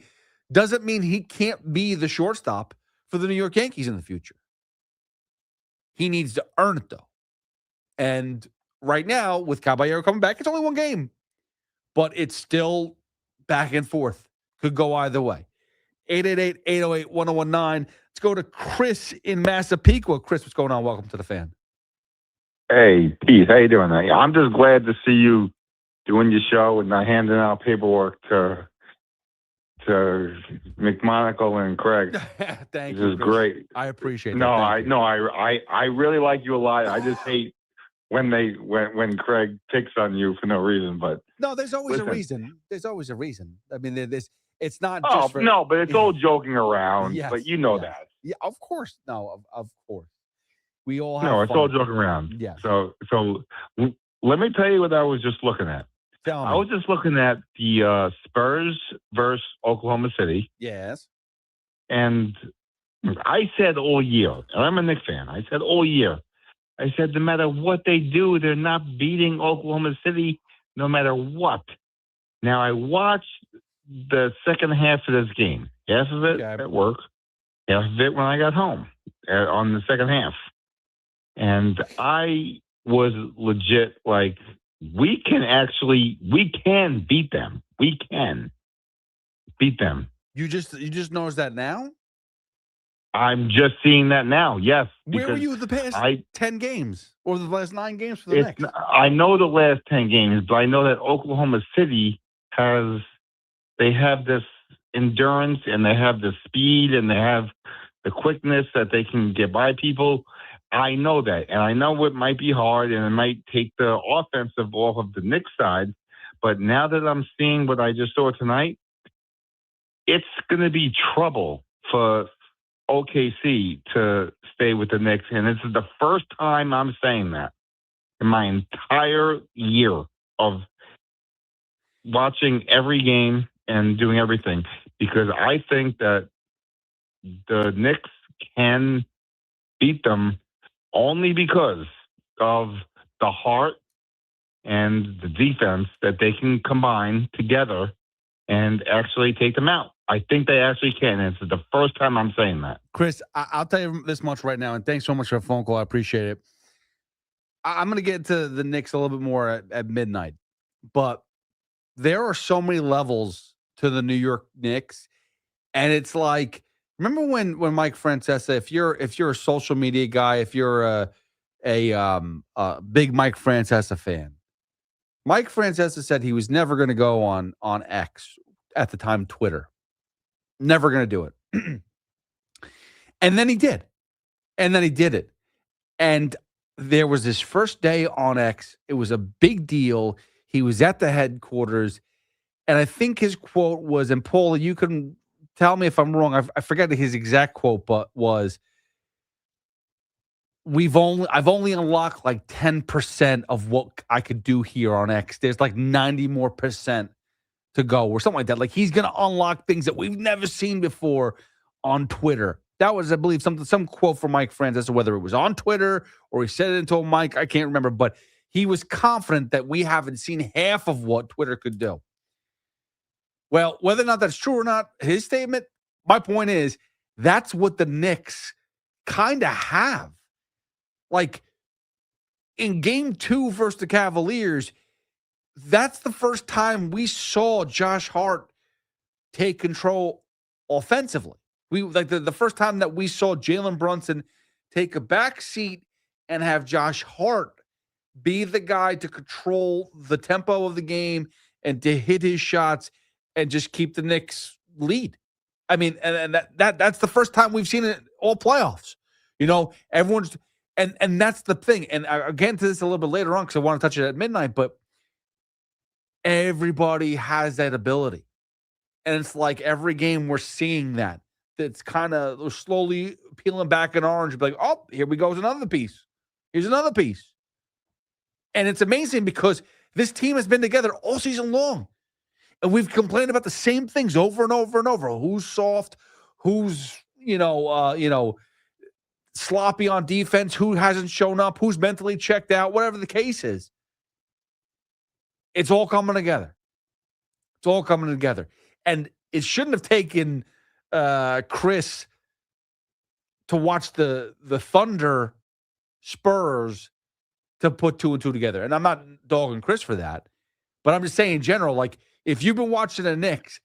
doesn't mean he can't be the shortstop for the New York Yankees in the future. He needs to earn it, though. And right now, with Caballero coming back, it's only 1 game. But it's still back and forth. Could go either way. 888-808-1019. Let's go to Chris in Massapequa. Chris, what's going on? Welcome to the Fan. Hey, Pete. How you doing? I'm just glad to see you doing your show and not handing out paperwork to McMonagle and Craig. Thank This you. is great. I appreciate it. I really like you a lot. I just hate when Craig picks on you for no reason. But no, there's always a reason. There's always a reason. I mean, it's not. Oh just for, no, but it's all joking around. Yes, but you know that. Yeah, of course. No, of course. We all have. No, it's fun. all joking around. Yes. So let me tell you what I was just looking at. Tell me. I was just looking at the Spurs versus Oklahoma City. Yes. And I said all year, and I'm a Knicks fan, I said all year, I said no matter what they do, they're not beating Oklahoma City no matter what. Now, I watched the second half of this game. Half of it at work, half of it when I got home on the second half. And I was legit like, we can beat them. We can beat them. You just noticed that now? I'm just seeing that now. Yes. Where were you the past 10 games or the last 9 games for the Knicks? I know the last 10 games, but I know that Oklahoma City have this endurance and they have the speed and they have the quickness that they can get by people. I know that. And I know it might be hard and it might take the offensive off of the Knicks side. But now that I'm seeing what I just saw tonight, it's going to be trouble for OKC to stay with the Knicks. And this is the first time I'm saying that in my entire year of watching every game and doing everything, because I think that the Knicks can beat them only because of the heart and the defense that they can combine together and actually take them out. I think they actually can. And it's the first time I'm saying that. Chris, I'll tell you this much right now, and thanks so much for the phone call. I appreciate it. I'm going to get to the Knicks a little bit more at midnight, but there are so many levels to the New York Knicks, and it's like, remember when Mike Francesa, if you're a social media guy, if you're a big Mike Francesa fan, Mike Francesa said he was never going to go on X, at the time Twitter. Never going to do it. And then he did. And then he did it. And there was this first day on X. It was a big deal. He was at the headquarters. And I think his quote was, and Paul, you can tell me if I'm wrong. I forget his exact quote, but was, I've only unlocked like 10% of what I could do here on X. There's like 90 more percent to go or something like that. Like he's going to unlock things that we've never seen before on Twitter. That was, I believe, some quote from Mike Franz as to whether it was on Twitter or he said it into a mic. I can't remember, but he was confident that we haven't seen half of what Twitter could do. Well, whether or not that's true or not, his statement, my point is, that's what the Knicks kind of have. Like, in Game 2 versus the Cavaliers, that's the first time we saw Josh Hart take control offensively. We like the first time that we saw Jalen Brunson take a back seat and have Josh Hart be the guy to control the tempo of the game and to hit his shots and just keep the Knicks lead. I mean, and that's the first time we've seen it all playoffs. You know, everyone's and that's the thing. And I'll get into this a little bit later on because I want to touch it at midnight, but everybody has that ability. And it's like every game we're seeing that. It's kind of slowly peeling back an orange. Like, oh, here we go. Here's another piece. Here's another piece. And it's amazing because this team has been together all season long. And we've complained about the same things over and over and over. Who's soft, who's, sloppy on defense, who hasn't shown up, who's mentally checked out, whatever the case is. It's all coming together. It's all coming together. And it shouldn't have taken Chris to watch the Thunder Spurs to put 2 and 2 together. And I'm not dogging Chris for that, but I'm just saying in general, like, if you've been watching the Knicks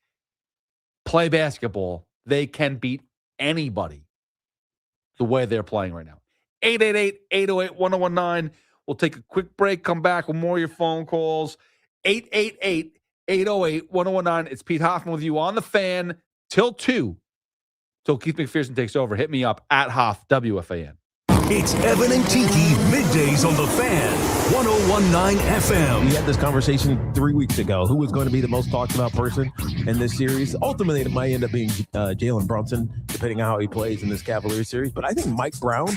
play basketball, they can beat anybody the way they're playing right now. 888-808-1019. We'll take a quick break, come back with more of your phone calls. 888-808-1019. It's Pete Hoffman with you on the Fan till 2. Till Keith McPherson takes over. Hit me up at Hoff, WFAN. It's Evan and Tiki, middays on the Fan, 101.9 FM. We had this conversation 3 weeks ago. Who was going to be the most talked about person in this series? Ultimately, it might end up being Jalen Brunson, depending on how he plays in this Cavaliers series. But I think Mike Brown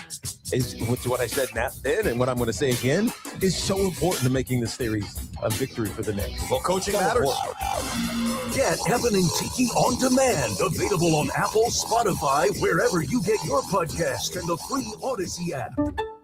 is, what I said then and what I'm going to say again, is so important to making this series a victory for the Knicks. Well, coaching matters. Get Evan and Tiki on demand. Available on Apple, Spotify, wherever you get your podcast, and the free Odyssey app.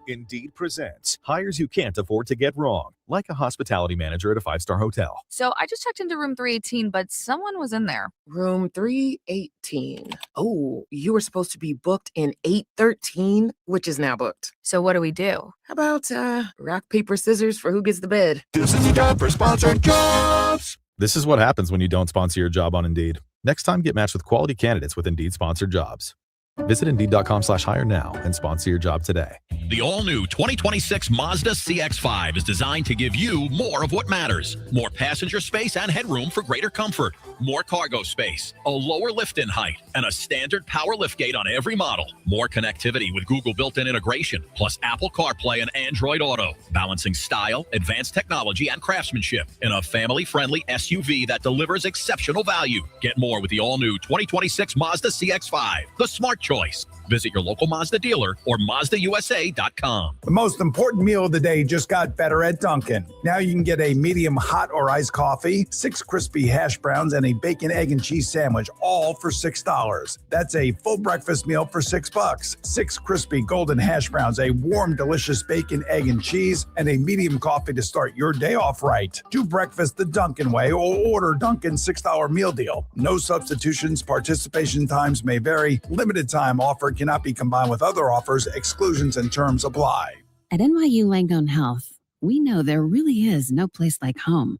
Indeed presents hires you can't afford to get wrong, like a hospitality manager at a 5-star hotel. So I just checked into room 318, but someone was in there. Room 318. Oh, you were supposed to be booked in 813, which is now booked. So what do we do? How about rock, paper, scissors for who gets the bed? This is the job for sponsored jobs. This is what happens when you don't sponsor your job on Indeed. Next time, get matched with quality candidates with Indeed sponsored jobs. Visit Indeed.com/hire now and sponsor your job today. The all-new 2026 Mazda CX-5 is designed to give you more of what matters. More passenger space and headroom for greater comfort. More cargo space, a lower lift-in height, and a standard power liftgate on every model. More connectivity with Google built-in integration, plus Apple CarPlay and Android Auto. Balancing style, advanced technology, and craftsmanship in a family-friendly SUV that delivers exceptional value. Get more with the all-new 2026 Mazda CX-5, the smart choice. Visit your local Mazda dealer or MazdaUSA.com. The most important meal of the day just got better at Dunkin'. Now you can get a medium hot or iced coffee, 6 crispy hash browns, and a bacon, egg, and cheese sandwich, all for $6. That's a full breakfast meal for $6. 6 crispy golden hash browns, a warm, delicious bacon, egg, and cheese, and a medium coffee to start your day off right. Do breakfast the Dunkin' way or order Dunkin's $6 meal deal. No substitutions, participation times may vary. Limited time offer cannot be combined with other offers. Exclusions and terms apply. At NYU Langone Health, we know there really is no place like home.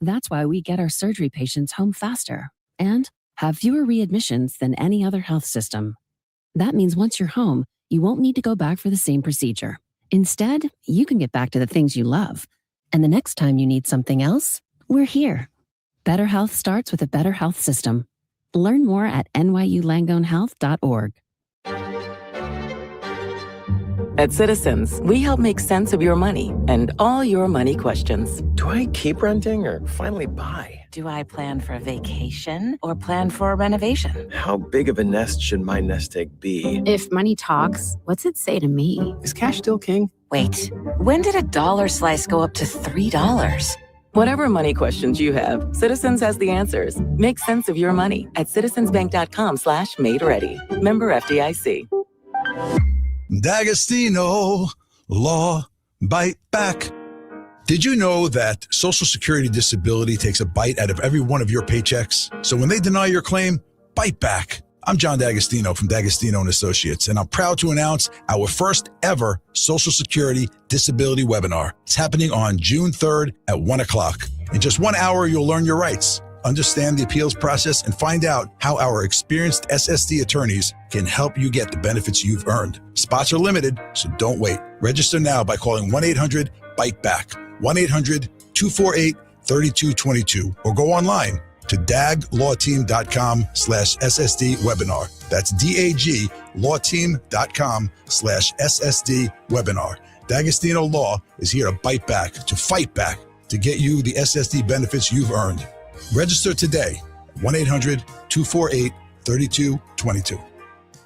That's why we get our surgery patients home faster and have fewer readmissions than any other health system. That means once you're home, you won't need to go back for the same procedure. Instead, you can get back to the things you love. And the next time you need something else, we're here. Better health starts with a better health system. Learn more at nyulangonehealth.org. At Citizens, we help make sense of your money and all your money questions. Do I keep renting or finally buy? Do I plan for a vacation or plan for a renovation? How big of a nest should my nest egg be? If money talks, what's it say to me? Is cash still king? Wait, when did a dollar slice go up to $3? Whatever money questions you have, Citizens has the answers. Make sense of your money at citizensbank.com/made-ready. Member FDIC. D'Agostino Law Bite Back. Did you know that Social Security disability takes a bite out of every one of your paychecks? So when they deny your claim, bite back. I'm John D'Agostino from D'Agostino and Associates, and I'm proud to announce our first ever Social Security disability webinar. It's happening on June 3rd at 1 o'clock. In just 1 hour, you'll learn your rights, understand the appeals process, and find out how our experienced SSD attorneys can help you get the benefits you've earned. Spots are limited, so don't wait. Register now by calling 1-800-BITE-BACK, 1-800-248-3222, or go online to daglawteam.com/SSD webinar. That's daglawteam.com/SSD webinar. D'Agostino Law is here to bite back, to fight back, to get you the SSD benefits you've earned. Register today, 1-800-248-3222.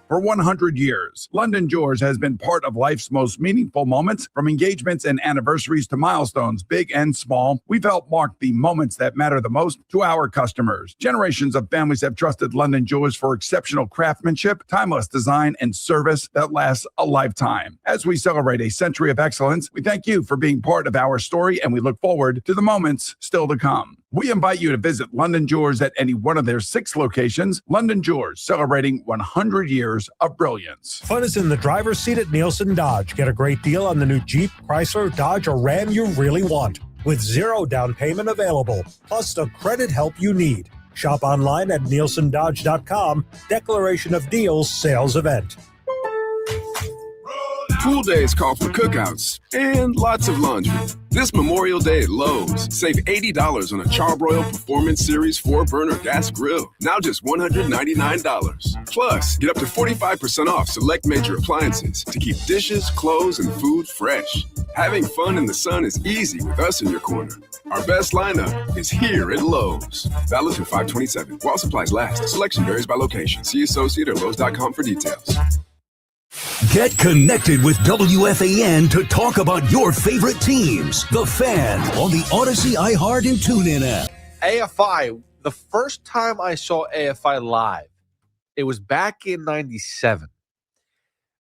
For 100 years, London Jewelers has been part of life's most meaningful moments, from engagements and anniversaries to milestones, big and small. We've helped mark the moments that matter the most to our customers. Generations of families have trusted London Jewelers for exceptional craftsmanship, timeless design, and service that lasts a lifetime. As we celebrate a century of excellence, we thank you for being part of our story, and we look forward to the moments still to come. We invite you to visit London Jewelers at any one of their 6 locations. London Jewelers, celebrating 100 years of brilliance. Fun is in the driver's seat at Nielsen Dodge. Get a great deal on the new Jeep, Chrysler, Dodge, or Ram you really want, with 0 down payment available, plus the credit help you need. Shop online at nielsendodge.com. Declaration of Deals sales event. Pool days call for cookouts and lots of laundry. This Memorial Day at Lowe's, save $80 on a Charbroil Performance Series 4-burner gas grill, now just $199. Plus, get up to 45% off select major appliances to keep dishes, clothes, and food fresh. Having fun in the sun is easy with us in your corner. Our best lineup is here at Lowe's. Valid through 5/27. While supplies last. Selection varies by location. See associate or Lowe's.com for details. Get connected with WFAN to talk about your favorite teams. The Fan on the Odyssey, iHeart, and TuneIn app. AFI, the first time I saw AFI live, it was back in 97.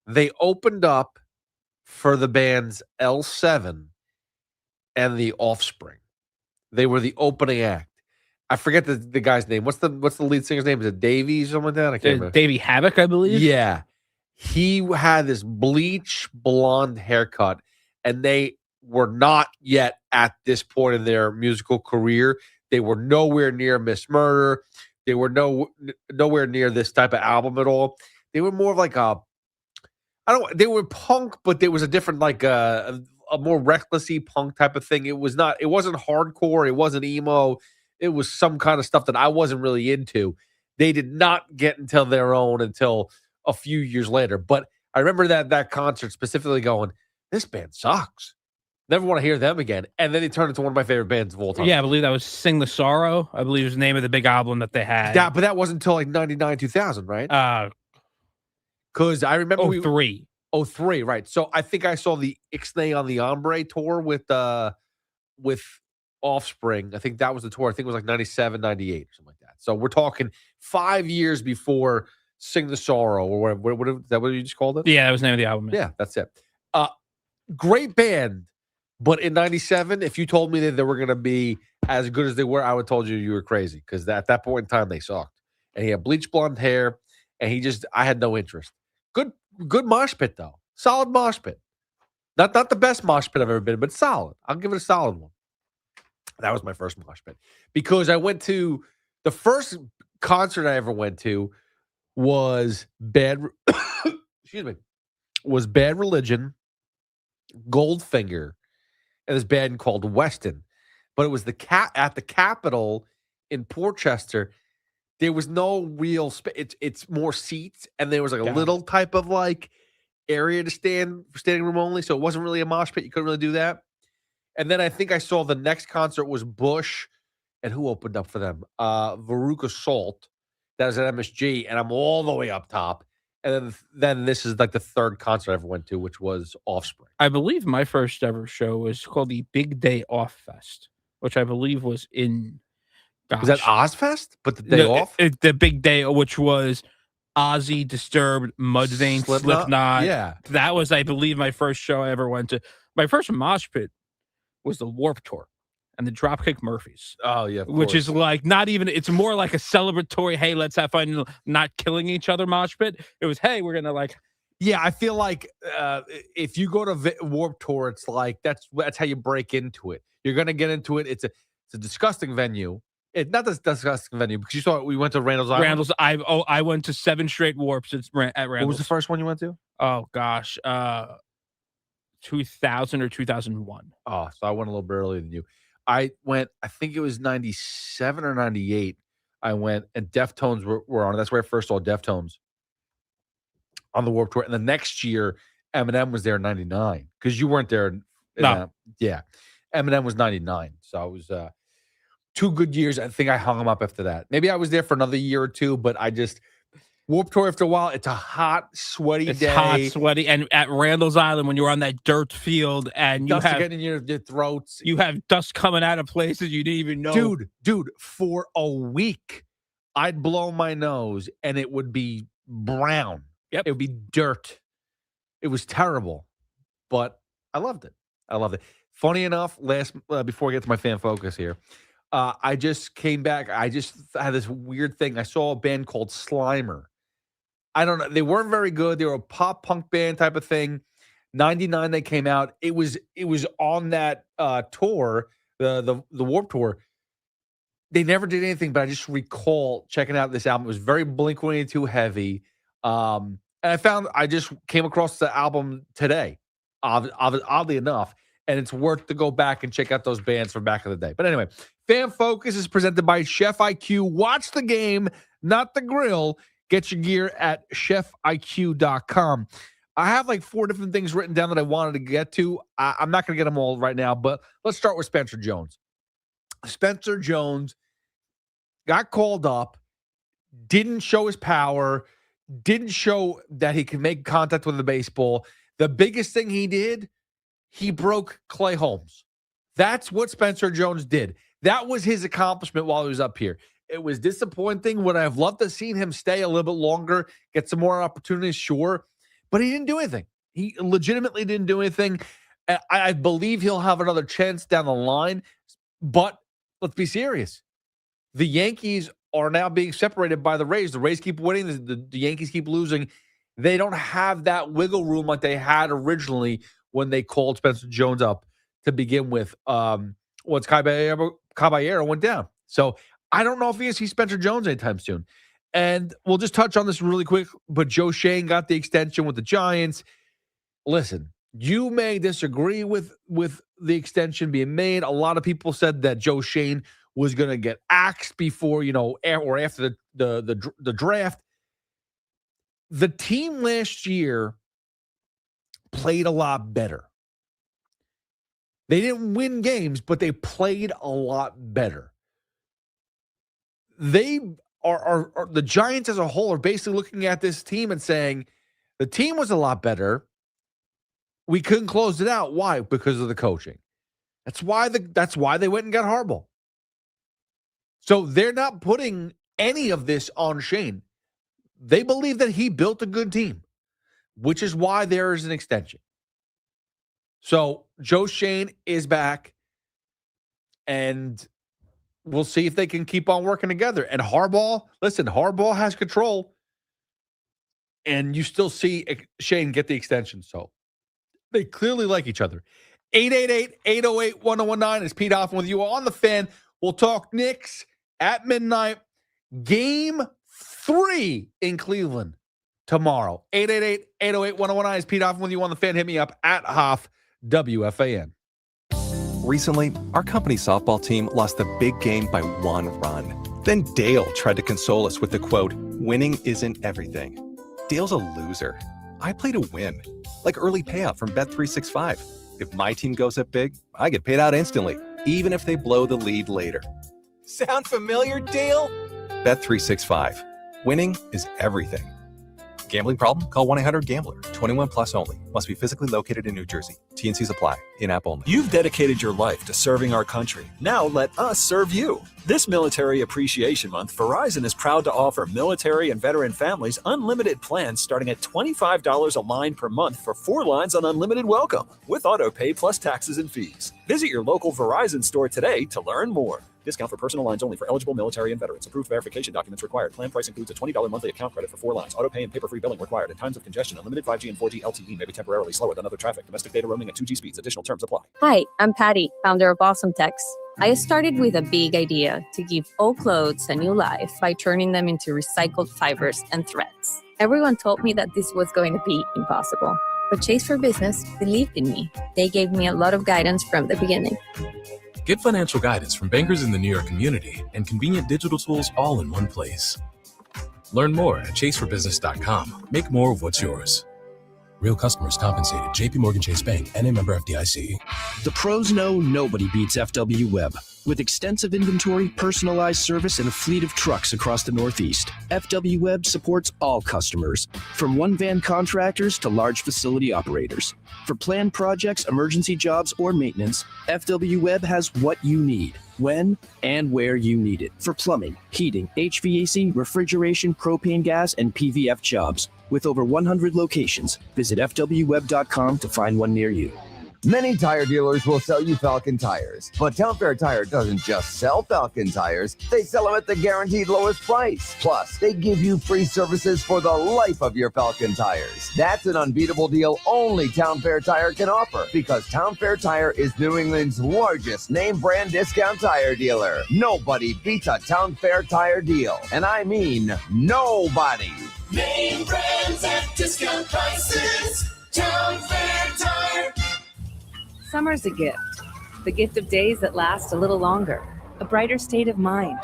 They opened up for the bands L7 and The Offspring. They were the opening act. I forget the guy's name. What's the lead singer's name? Is it Davey or something like that? I can't remember. Davey Havoc, I believe. Yeah. He had this bleach blonde haircut, and they were not yet at this point in their musical career. They were nowhere near Miss Murder. They were nowhere near this type of album at all. They were more of like they were punk, but there was a different, like a more recklessy punk type of thing. It wasn't hardcore. It wasn't emo. It was some kind of stuff that I wasn't really into. They did not get until their own until a few years later. But I remember that concert specifically going, this band sucks. Never want to hear them again. And then they turned into one of my favorite bands of all time. Yeah, I believe that was Sing the Sorrow. I believe was the name of the big album that they had. But that wasn't until like 99, 2000, right? Because I remember 03. 03, right. So I think I saw the Ixnay on the Ombre tour with Offspring. I think that was the tour. I think it was like 97, 98 or something like that. So we're talking 5 years before Sing the Sorrow, or what is that what you just called it? Yeah, that was the name of the album. Yeah, that's it. Great band. But in 97, if you told me that they were going to be as good as they were, I would have told you were crazy, because at that point in time, they sucked. And he had bleach blonde hair, and I had no interest. Good mosh pit, though. Solid mosh pit. Not the best mosh pit I've ever been, but solid. I'll give it a solid one. That was my first mosh pit. Because I went to, the first concert I ever went to was Bad Religion, Goldfinger, and this band called Weston. But it was at the Capitol in Portchester. There was no real space. It's more seats, and there was like a little type of like area to stand for standing room only, so it wasn't really a mosh pit. You couldn't really do that. And then I think I saw the next concert was Bush, and who opened up for them? Veruca Salt. That was at MSG, and I'm all the way up top. And then this is like the third concert I ever went to, which was Offspring. I believe my first ever show was called the Big Day Off Fest, which I believe was in. Was that Ozfest? But the day off? The Big Day, which was Ozzy, Disturbed, Mudvayne, Slipknot. Yeah. That was, I believe, my first show I ever went to. My first mosh pit was the Warped Tour and the Dropkick Murphys. Oh, yeah. Which is like not even, it's more like a celebratory, hey, let's have fun, not killing each other mosh pit. It was, hey, we're going to like. Yeah, I feel like if you go to Warped Tour, it's like that's how you break into it. You're going to get into it. It's a disgusting venue. It's not this disgusting venue because you saw we went to Randall's Island. I went to 7 straight warps at Randall's. What was the first one you went to? Oh gosh, 2000 or 2001. Oh, so I went a little bit earlier than you. I went. I think it was 97 or 98. I went and Deftones were on it. That's where I first saw Deftones on the Warped Tour. And the next year, Eminem was there in 99 because you weren't there. Yeah, Eminem was 99. So it was 2 good years. I think I hung him up after that. Maybe I was there for another year or 2, but I just Warped Tour after a while. It's a hot, sweaty day. Hot, sweaty, and at Randall's Island when you're on that dirt field and dust getting in your throats. You have dust coming out of places you didn't even know. Dude, for a week, I'd blow my nose and it would be brown. Yep, it would be dirt. It was terrible, but I loved it. Funny enough, before I get to my fan focus here. I just came back. I just had this weird thing. I saw a band called Slimer. I don't know. They weren't very good. They were a pop punk band type of thing. 99 they came out. It was on that tour, the Warped Tour. They never did anything, but I just recall checking out this album. It was very Blink-182 heavy. And I just came across the album today, oddly enough. And it's worth to go back and check out those bands from back in the day. But anyway, Fan Focus is presented by Chef IQ. Watch the game, not the grill. Get your gear at chefiq.com. I have like 4 different things written down that I wanted to get to. I'm not going to get them all right now, but let's start with Spencer Jones. Spencer Jones got called up, didn't show his power, didn't show that he can make contact with the baseball. The biggest thing he did, he broke Clay Holmes. That's what Spencer Jones did. That was his accomplishment while he was up here. It was disappointing. Would I have loved to have seen him stay a little bit longer, get some more opportunities? Sure. But he didn't do anything. He legitimately didn't do anything. I believe he'll have another chance down the line. But let's be serious. The Yankees are now being separated by the Rays. The Rays keep winning. The Yankees keep losing. They don't have that wiggle room like they had originally when they called Spencer Jones up to begin with. Once Caballero went down. So I don't know if he sees Spencer Jones anytime soon. And we'll just touch on this really quick, but Joe Shane got the extension with the Giants. Listen, you may disagree with the extension being made. A lot of people said that Joe Shane was going to get axed before, or after the draft. The team last year played a lot better. They didn't win games, but they played a lot better. They are the Giants as a whole are basically looking at this team and saying, the team was a lot better. We couldn't close it out. Why? Because of the coaching. That's why they went and got Harbaugh. So they're not putting any of this on Shane. They believe that he built a good team, which is why there is an extension. So Joe Shane is back, and we'll see if they can keep on working together. And Harbaugh has control, and you still see Shane get the extension. So they clearly like each other. 888-808-1019 is Pete Hoffman with you on the Fan. We'll talk Knicks at midnight. Game 3 in Cleveland tomorrow. 888-808-1019 is Pete Hoffman with you on the Fan. Hit me up at Hoff WFAN. Recently, our company softball team lost a big game by 1 run. Then Dale tried to console us with the quote, "Winning isn't everything." Dale's a loser. I play to win, like early payout from Bet365. If my team goes up big, I get paid out instantly, even if they blow the lead later. Sound familiar, Dale? Bet365. Winning is everything. Gambling problem? Call 1-800-GAMBLER. 21 plus only. Must be physically located in New Jersey. T&Cs apply. In-app only. You've dedicated your life to serving our country. Now let us serve you. This Military Appreciation Month, Verizon is proud to offer military and veteran families unlimited plans starting at $25 a line per month for 4 lines on Unlimited Welcome with auto pay plus taxes and fees. Visit your local Verizon store today to learn more. Discount for personal lines only for eligible military and veterans. Approved verification documents required. Plan price includes a $20 monthly account credit for 4 lines. Auto pay and paper-free billing required. In times of congestion, unlimited 5G and 4G LTE may be temporarily slower than other traffic. Domestic data roaming at 2G speeds. Additional terms apply. Hi, I'm Patty, founder of Awesome Tex. I started with a big idea to give old clothes a new life by turning them into recycled fibers and threads. Everyone told me that this was going to be impossible, but Chase for Business believed in me. They gave me a lot of guidance from the beginning. Get financial guidance from bankers in the New York community and convenient digital tools all in one place. Learn more at chaseforbusiness.com. Make more of what's yours. Real customers compensated. JPMorgan Chase Bank, N.A. member FDIC. The pros know nobody beats FW Web. With extensive inventory, personalized service, and a fleet of trucks across the Northeast, FW Web supports all customers, from one-van contractors to large facility operators. For planned projects, emergency jobs, or maintenance, FW Web has what you need, when and where you need it. For plumbing, heating, HVAC, refrigeration, propane gas, and PVF jobs. With over 100 locations, visit FWWeb.com to find one near you. Many tire dealers will sell you Falcon tires, but Town Fair Tire doesn't just sell Falcon tires, they sell them at the guaranteed lowest price. Plus, they give you free services for the life of your Falcon tires. That's an unbeatable deal only Town Fair Tire can offer, because Town Fair Tire is New England's largest name brand discount tire dealer. Nobody beats a Town Fair Tire deal, and I mean nobody. Name brands at discount prices. Town Fair Tire. Summer's a gift. The gift of days that last a little longer. A brighter state of mind.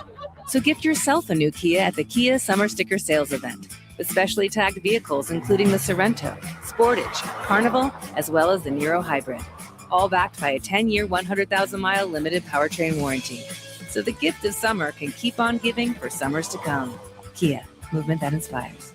So gift yourself a new Kia at the Kia Summer Sticker Sales Event. With specially tagged vehicles including the Sorrento, Sportage, Carnival, as well as the Niro Hybrid. All backed by a 10-year, 100,000-mile limited powertrain warranty. So the gift of summer can keep on giving for summers to come. Kia. Movement that inspires.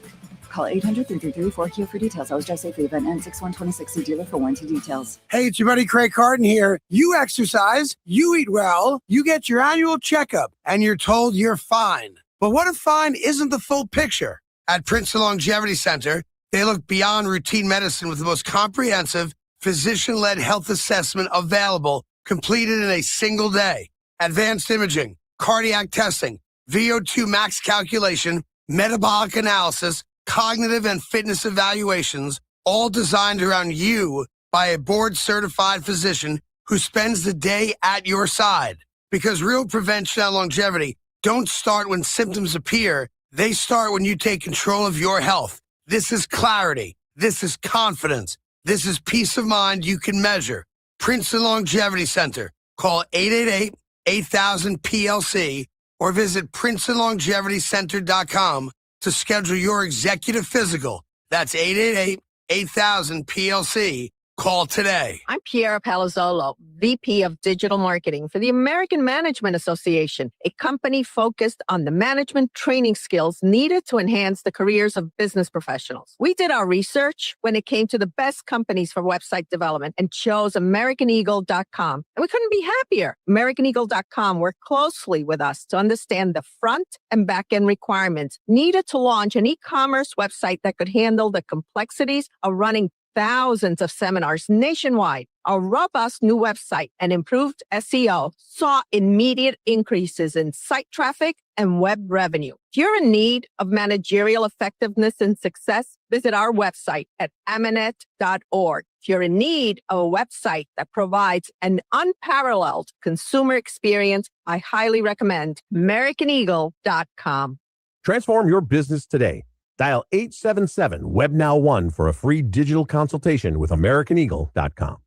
Call 800-333-4KIA for details. Always drive safely. Event ends 6/1/26. See dealer for warranty details. Hey, it's your buddy Craig Carden here. You exercise, you eat well, you get your annual checkup, and you're told you're fine. But what if fine isn't the full picture? At Princeton Longevity Center, they look beyond routine medicine with the most comprehensive, physician-led health assessment available, completed in a single day. Advanced imaging, cardiac testing, VO2 max calculation, metabolic analysis, cognitive and fitness evaluations, all designed around you by a board-certified physician who spends the day at your side. Because real prevention and longevity don't start when symptoms appear. They start when you take control of your health. This is clarity. This is confidence. This is peace of mind you can measure. Princeton Longevity Center. Call 888-8000-PLC or visit PrincetonLongevityCenter.com to schedule your executive physical. That's 888-8000-PLC. Call today. I'm Piera Palazzolo, VP of Digital Marketing for the American Management Association, a company focused on the management training skills needed to enhance the careers of business professionals. We did our research when it came to the best companies for website development and chose AmericanEagle.com. And we couldn't be happier. AmericanEagle.com worked closely with us to understand the front and back end requirements needed to launch an e-commerce website that could handle the complexities of running thousands of seminars nationwide. Our robust new website and improved SEO saw immediate increases in site traffic and web revenue. If you're in need of managerial effectiveness and success, visit our website at amanet.org. If you're in need of a website that provides an unparalleled consumer experience, I highly recommend AmericanEagle.com. Transform your business today. Dial 877-WebNow1 for a free digital consultation with AmericanEagle.com.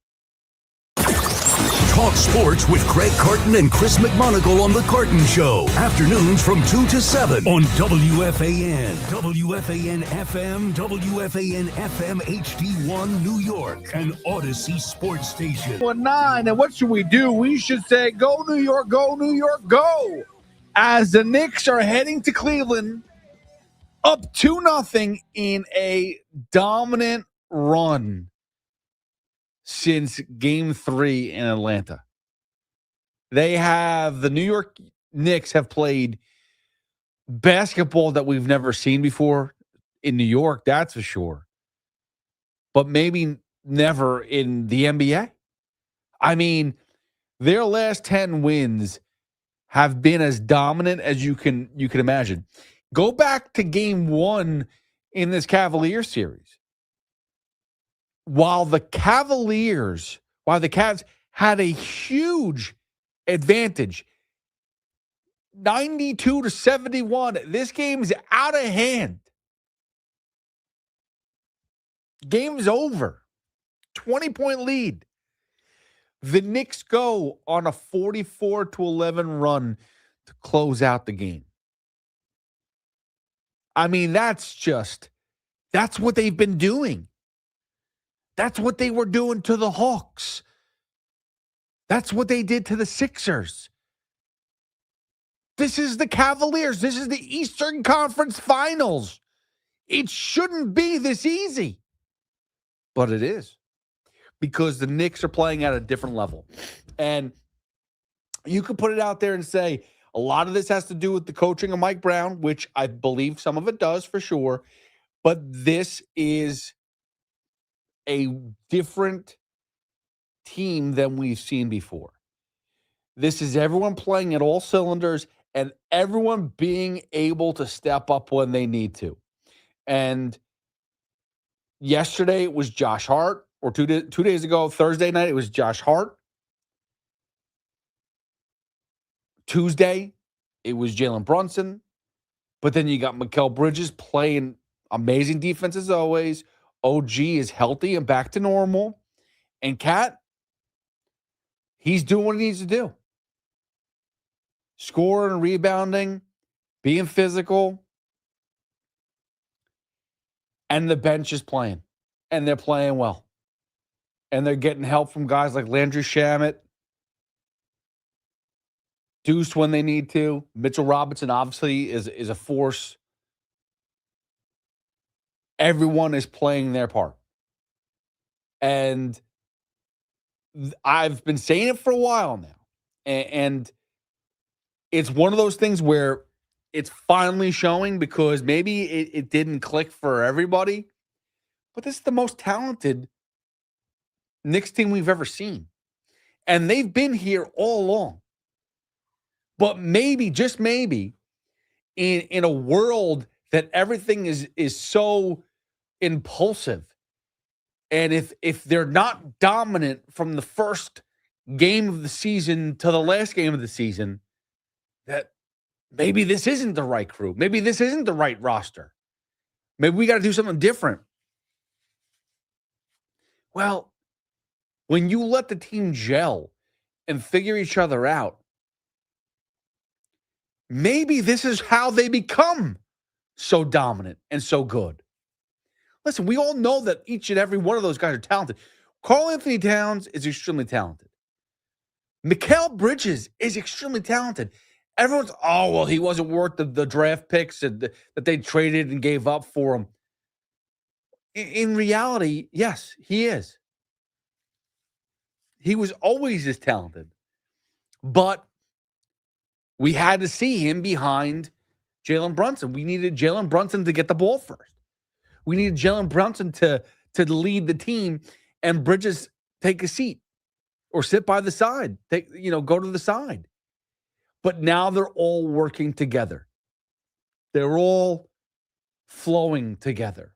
Talk sports with Craig Carton and Chris McMonagle on The Carton Show. Afternoons from 2 to 7 on WFAN, WFAN FM, WFAN FM HD1 New York, and Odyssey Sports Station. 9, and what should we do? We should say, go New York, go New York, go! As the Knicks are heading to Cleveland, up 2-0 in a dominant run since Game 3 in Atlanta. The New York Knicks have played basketball that we've never seen before in New York, that's for sure. But maybe never in the NBA. I mean, their last 10 wins have been as dominant as you can imagine. Go back to Game 1 in this Cavaliers series. While the Cavs had a huge advantage, 92-71, this game's out of hand. Game's over. 20-point lead. The Knicks go on a 44-11 run to close out the game. I mean, that's what they've been doing. That's what they were doing to the Hawks. That's what they did to the Sixers. This is the Cavaliers. This is the Eastern Conference Finals. It shouldn't be this easy. But it is. Because the Knicks are playing at a different level. And you could put it out there and say, a lot of this has to do with the coaching of Mike Brown, which I believe some of it does for sure. But this is a different team than we've seen before. This is everyone playing at all cylinders and everyone being able to step up when they need to. And yesterday it was Josh Hart, or 2 days ago, Thursday night, it was Josh Hart. Tuesday, it was Jalen Brunson. But then you got Mikal Bridges playing amazing defense as always. OG is healthy and back to normal. And Cat, he's doing what he needs to do. Scoring, rebounding, being physical. And the bench is playing. And they're playing well. And they're getting help from guys like Landry Shamet. Deuce when they need to. Mitchell Robinson obviously is a force. Everyone is playing their part. And I've been saying it for a while now. And it's one of those things where it's finally showing because maybe it didn't click for everybody. But this is the most talented Knicks team we've ever seen. And they've been here all along. But maybe, just maybe, in a world that everything is so impulsive, and if they're not dominant from the first game of the season to the last game of the season, that maybe this isn't the right crew. Maybe this isn't the right roster. Maybe we got to do something different. Well, when you let the team gel and figure each other out, maybe this is how they become so dominant and so good. Listen, we all know that each and every one of those guys are talented. Karl-Anthony Towns is extremely talented. Mikal Bridges is extremely talented. Everyone's, oh, well, he wasn't worth the draft picks that they traded and gave up for him. In reality, yes, he is. He was always as talented. But we had to see him behind Jalen Brunson. We needed Jalen Brunson to get the ball first. We needed Jalen Brunson to lead the team and Bridges take a seat or sit by the side. Go to the side. But now they're all working together. They're all flowing together.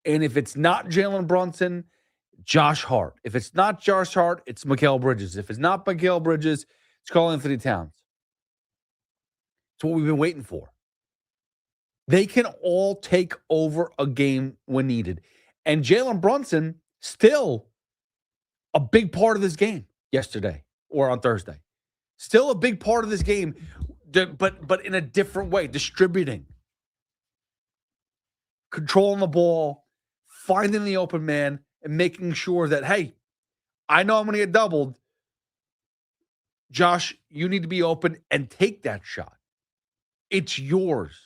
And if it's not Jalen Brunson, Josh Hart. If it's not Josh Hart, it's Mikal Bridges. If it's not Mikal Bridges, it's Karl-Anthony Towns. It's what we've been waiting for. They can all take over a game when needed. And Jalen Brunson, still a big part of this game. yesterday or on Thursday. Still a big part of this game, but in a different way, distributing, controlling the ball, finding the open man, and making sure that, hey, I know I'm going to get doubled. Josh, you need to be open and take that shot. It's yours.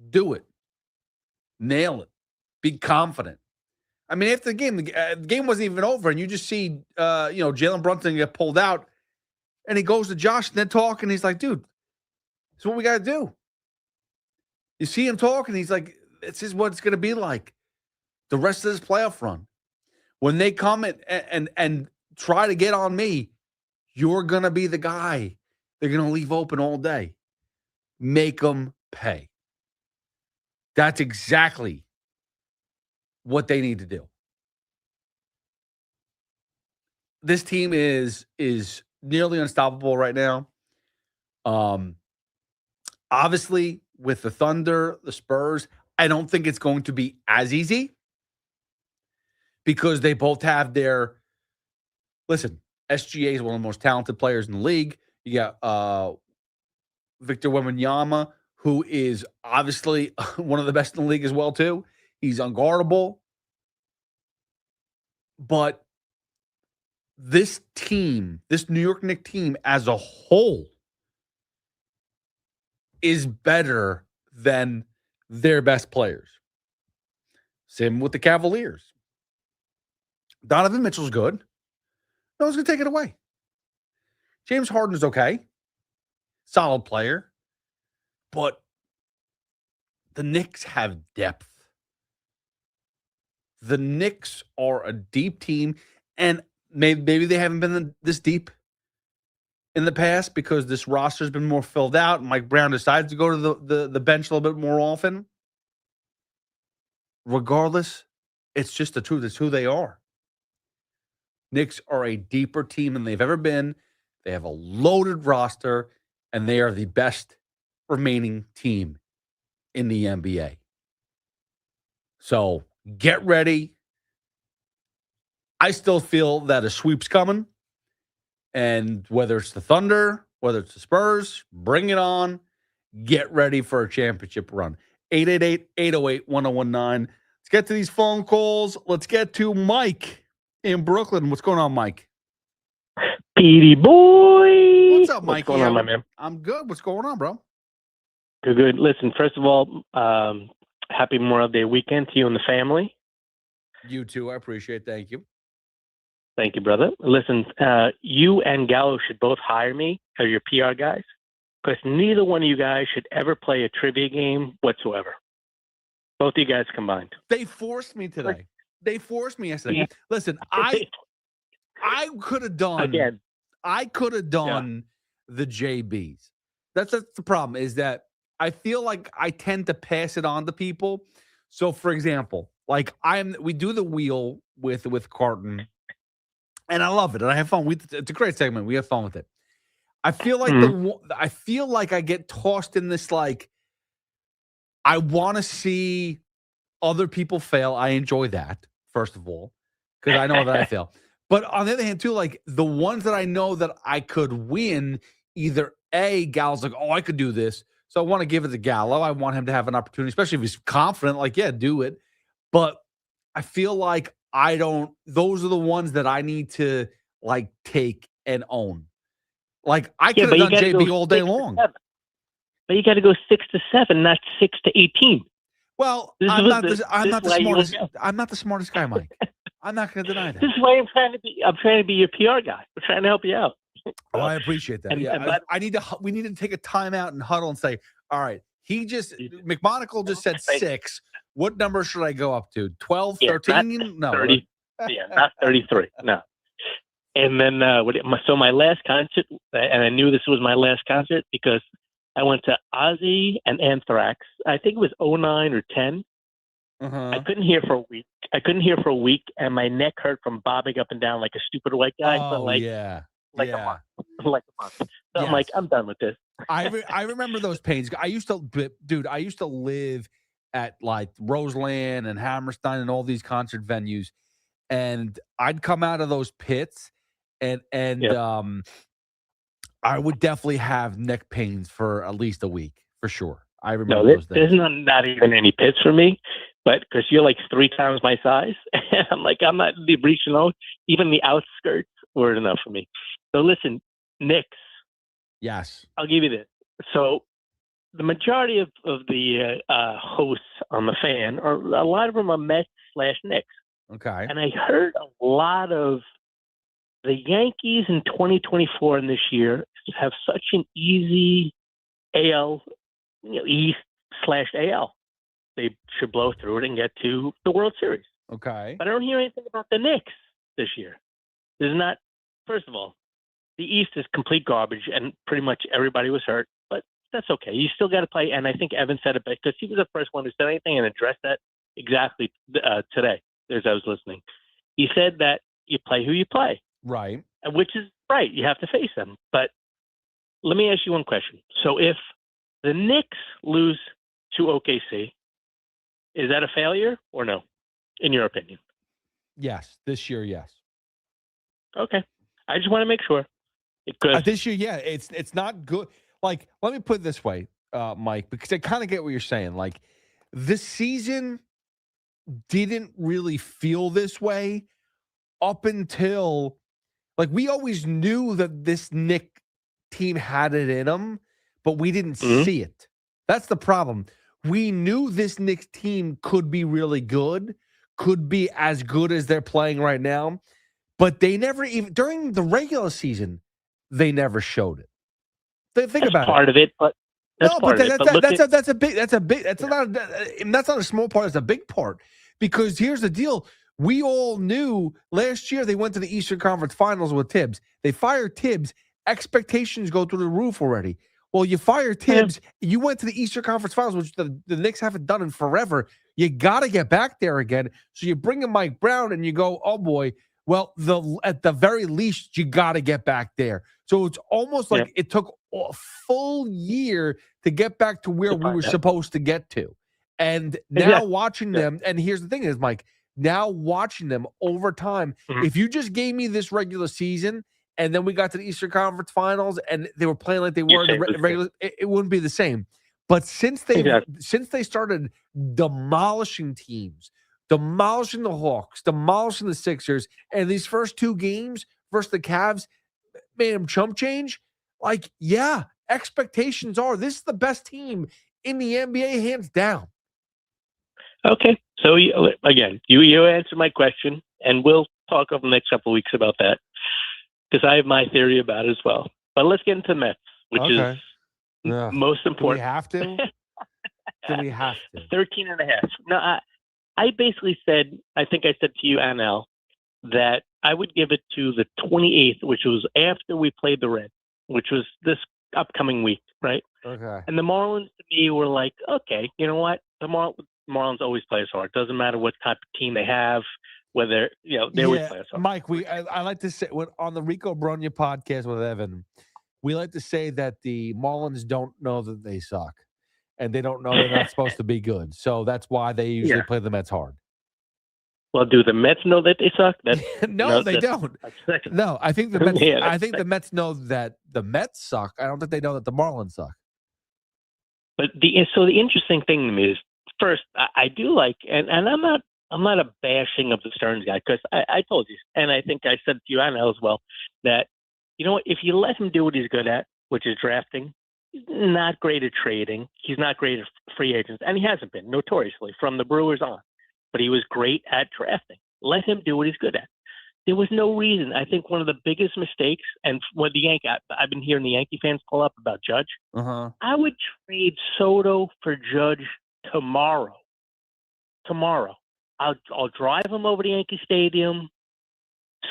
Do it. Nail it. Be confident. I mean, after the game wasn't even over, and you just see, Jalen Brunson get pulled out, and he goes to Josh and then talk, and he's like, dude, this is what we got to do. You see him talk, and he's like, this is what it's going to be like the rest of this playoff run. When they come and try to get on me, you're going to be the guy they're going to leave open all day. Make them pay. That's exactly what they need to do. This team is nearly unstoppable right now. Obviously, with the Thunder, the Spurs, I don't think it's going to be as easy because they both have their – listen, SGA is one of the most talented players in the league. You got Victor Wembanyama, who is obviously one of the best in the league as well, too. He's unguardable. But this team, this New York Knicks team as a whole is better than their best players. Same with the Cavaliers. Donovan Mitchell's good. No one's going to take it away. James Harden's okay. Solid player. But the Knicks have depth. The Knicks are a deep team, and maybe they haven't been this deep in the past because this roster's been more filled out. Mike Brown decides to go to the bench a little bit more often. Regardless, it's just the truth. It's who they are. Knicks are a deeper team than they've ever been. They have a loaded roster, and they are the best remaining team in the NBA. So get ready. I still feel that a sweep's coming. And whether it's the Thunder, whether it's the Spurs, bring it on. Get ready for a championship run. 888-808-1019. Let's get to these phone calls. Let's get to Mike in Brooklyn. What's going on, Mike? Petey boy. What's up, Mike? What's going on, my man? I'm good. What's going on, bro? Good. Listen, first of all, happy Memorial Day weekend to you and the family. You too. I appreciate it. Thank you. Thank you, brother. Listen, you and Gallo should both hire me as your PR guys because neither one of you guys should ever play a trivia game whatsoever. Both of you guys combined. They forced me today. They forced me yesterday. Yeah. Listen, I could have done Again. I could have done the JBs. That's the problem is that I feel like I tend to pass it on to people. So, for example, like we do the wheel with Carton, and I love it, and I have fun. It's a great segment. We have fun with it. I feel like I feel like I get tossed in this like I want to see other people fail. I enjoy that, first of all, because I know that I fail. But on the other hand, too, like the ones that I know that I could win, either Gal's like, oh, I could do this. So I want to give it to Gallo. I want him to have an opportunity, especially if he's confident, like, yeah, do it. But I feel like those are the ones that I need to like take and own. Like I could have done JB all day long. But you got to go 6 to 7, not 6 to 18. Well, I'm not the smartest guy, Mike. I'm not going to deny that. This is why I'm trying to be your PR guy. I'm trying to help you out. Oh, I appreciate that. We need to take a timeout and huddle and say, all right, McMonagle just said 6. What number should I go up to? 12, 13? No. 30. Yeah, not 33. No. And then, so my last concert, and I knew this was my last concert because I went to Ozzy and Anthrax. I think it was 09 or 10. I couldn't hear for a week. And my neck hurt from bobbing up and down like a stupid white guy. Oh, a month. So I'm like, I'm done with this. I remember those pains. I used to live at like Roseland and Hammerstein and all these concert venues. And I'd come out of those pits And Yep. I would definitely have neck pains for at least a week for sure. I No, remember those there's days. not even any pits for me, but because you're like 3 times my size, and I'm not reaching out. Even the outskirts were enough for me. So listen, Knicks, Yes. I'll give you this. So the majority of the hosts on the fan, or a lot of them are Mets/Knicks. Okay. And I heard a lot of the Yankees in 2024 and this year have such an easy AL, East/AL. They should blow through it and get to the World Series. Okay. But I don't hear anything about the Knicks this year. There's not. First of all, the East is complete garbage, and pretty much everybody was hurt. But that's okay. You still got to play. And I think Evan said it best because he was the first one who said anything and addressed that exactly today as I was listening. He said that you play who you play. Right. Which is right. You have to face them. But let me ask you one question. So if the Knicks lose to OKC, is that a failure or no, in your opinion? Yes. This year, yes. Okay. I just want to make sure. Because This year, yeah, it's not good. Like, let me put it this way, Mike, because I kind of get what you're saying. Like, this season didn't really feel this way up until, like, we always knew that this Knick team had it in them, but we didn't see it. That's the problem. We knew this Knicks team could be really good, could be as good as they're playing right now, but they never even, during the regular season, they never showed it. Think that's about part it. of it, but that's No, part but of it. But look at, that's not a small part. It's a big part, because here's the deal. We all knew last year they went to the Eastern Conference Finals with Tibbs. They fired Tibbs. Expectations go through the roof already. Well, you fire Tibbs. You went to the Eastern Conference Finals, which the Knicks haven't done in forever. You got to get back there again. So you bring in Mike Brown and you go, oh boy. Well, at the very least, you got to get back there. So it's almost like it took a full year to get back to where we were supposed to get to. And now watching them, and here's the thing is, Mike, now watching them over time, if you just gave me this regular season and then we got to the Eastern Conference Finals and they were playing like they were in the regular, it wouldn't be the same. But since they started demolishing teams, demolishing the Hawks, demolishing the Sixers, and these first 2 games versus the Cavs made them chump change. Like, yeah, expectations are this is the best team in the NBA, hands down. okay. So again, you answered my question, and we'll talk over the next couple of weeks about that because I have my theory about it as well. But let's get into the Mets, which is most important. Do we have to? Do we have to? 13 and a half. No, I basically said, I think I said to you, Anel, that I would give it to the 28th, which was after we played the Reds, which was this upcoming week, right? Okay. And the Marlins, to me, were like, okay, you know what? The Marlins always play us hard. Doesn't matter what type of team they have, whether, they always play us hard. Mike, I like to say, on the Rico Bronya podcast with Evan, we like to say that the Marlins don't know that they suck. And they don't know they're not supposed to be good. So that's why they usually play the Mets hard. Well, do the Mets know that they suck? No, they don't. No, I think the Mets. I think the second. Mets know that the Mets suck. I don't think they know that the Marlins suck. But the interesting thing to me is, first, I do like, and I'm not a bashing of the Stearns guy, because I told you, and I think I said to you, Anna, as well, that, you know what, if you let him do what he's good at, which is drafting, he's not great at trading. He's not great at free agents, and he hasn't been, notoriously, from the Brewers on. But he was great at drafting. Let him do what he's good at. There was no reason. I think one of the biggest mistakes, and what I've been hearing the Yankee fans call up about Judge. I would trade Soto for Judge tomorrow. I'll drive him over to Yankee Stadium.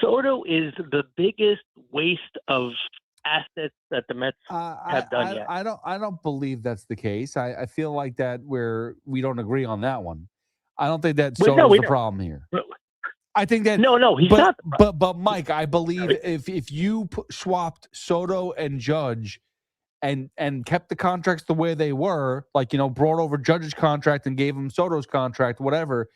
Soto is the biggest waste of assets that the Mets have done yet. I don't believe that's the case. I feel like that we don't agree on that one. I don't think that Soto's the problem here. I think that he's not. But Mike, I believe if you swapped Soto and Judge, and kept the contracts the way they were, like, brought over Judge's contract and gave him Soto's contract, whatever,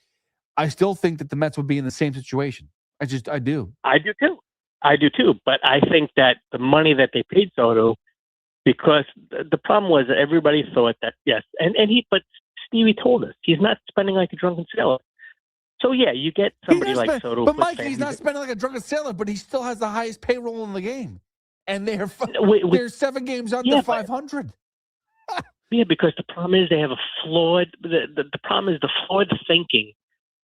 I still think that the Mets would be in the same situation. I do. I do too. I do too, but I think that the money that they paid Soto, because the problem was that everybody thought that, yes, but Stevie told us he's not spending like a drunken sailor. So yeah, you get somebody like Soto. But Mike, he's not spending like a drunken sailor, but he still has the highest payroll in the game, and they're 7 games under 500. Yeah, because the problem is they have a flawed. The problem is the flawed thinking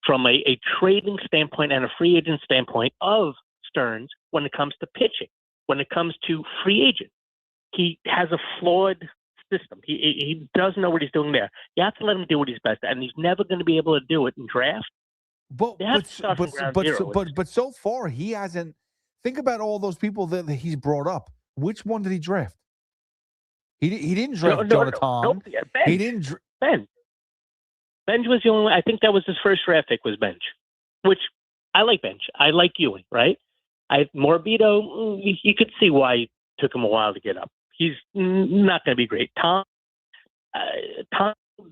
from a trading standpoint and a free agent standpoint of Stearns when it comes to pitching, when it comes to free agent. He has a flawed system. He doesn't know what he's doing there. You have to let him do what he's best at, and he's never going to be able to do it in draft. But so far he hasn't. Think about all those people that he's brought up. Which one did he draft? He didn't draft Jonathan. He didn't. Benj was the only one. I think that was his first draft pick was Benj, which I like Benj. I like Ewing, right? Morbido, you could see why it took him a while to get up. He's not going to be great. Tom,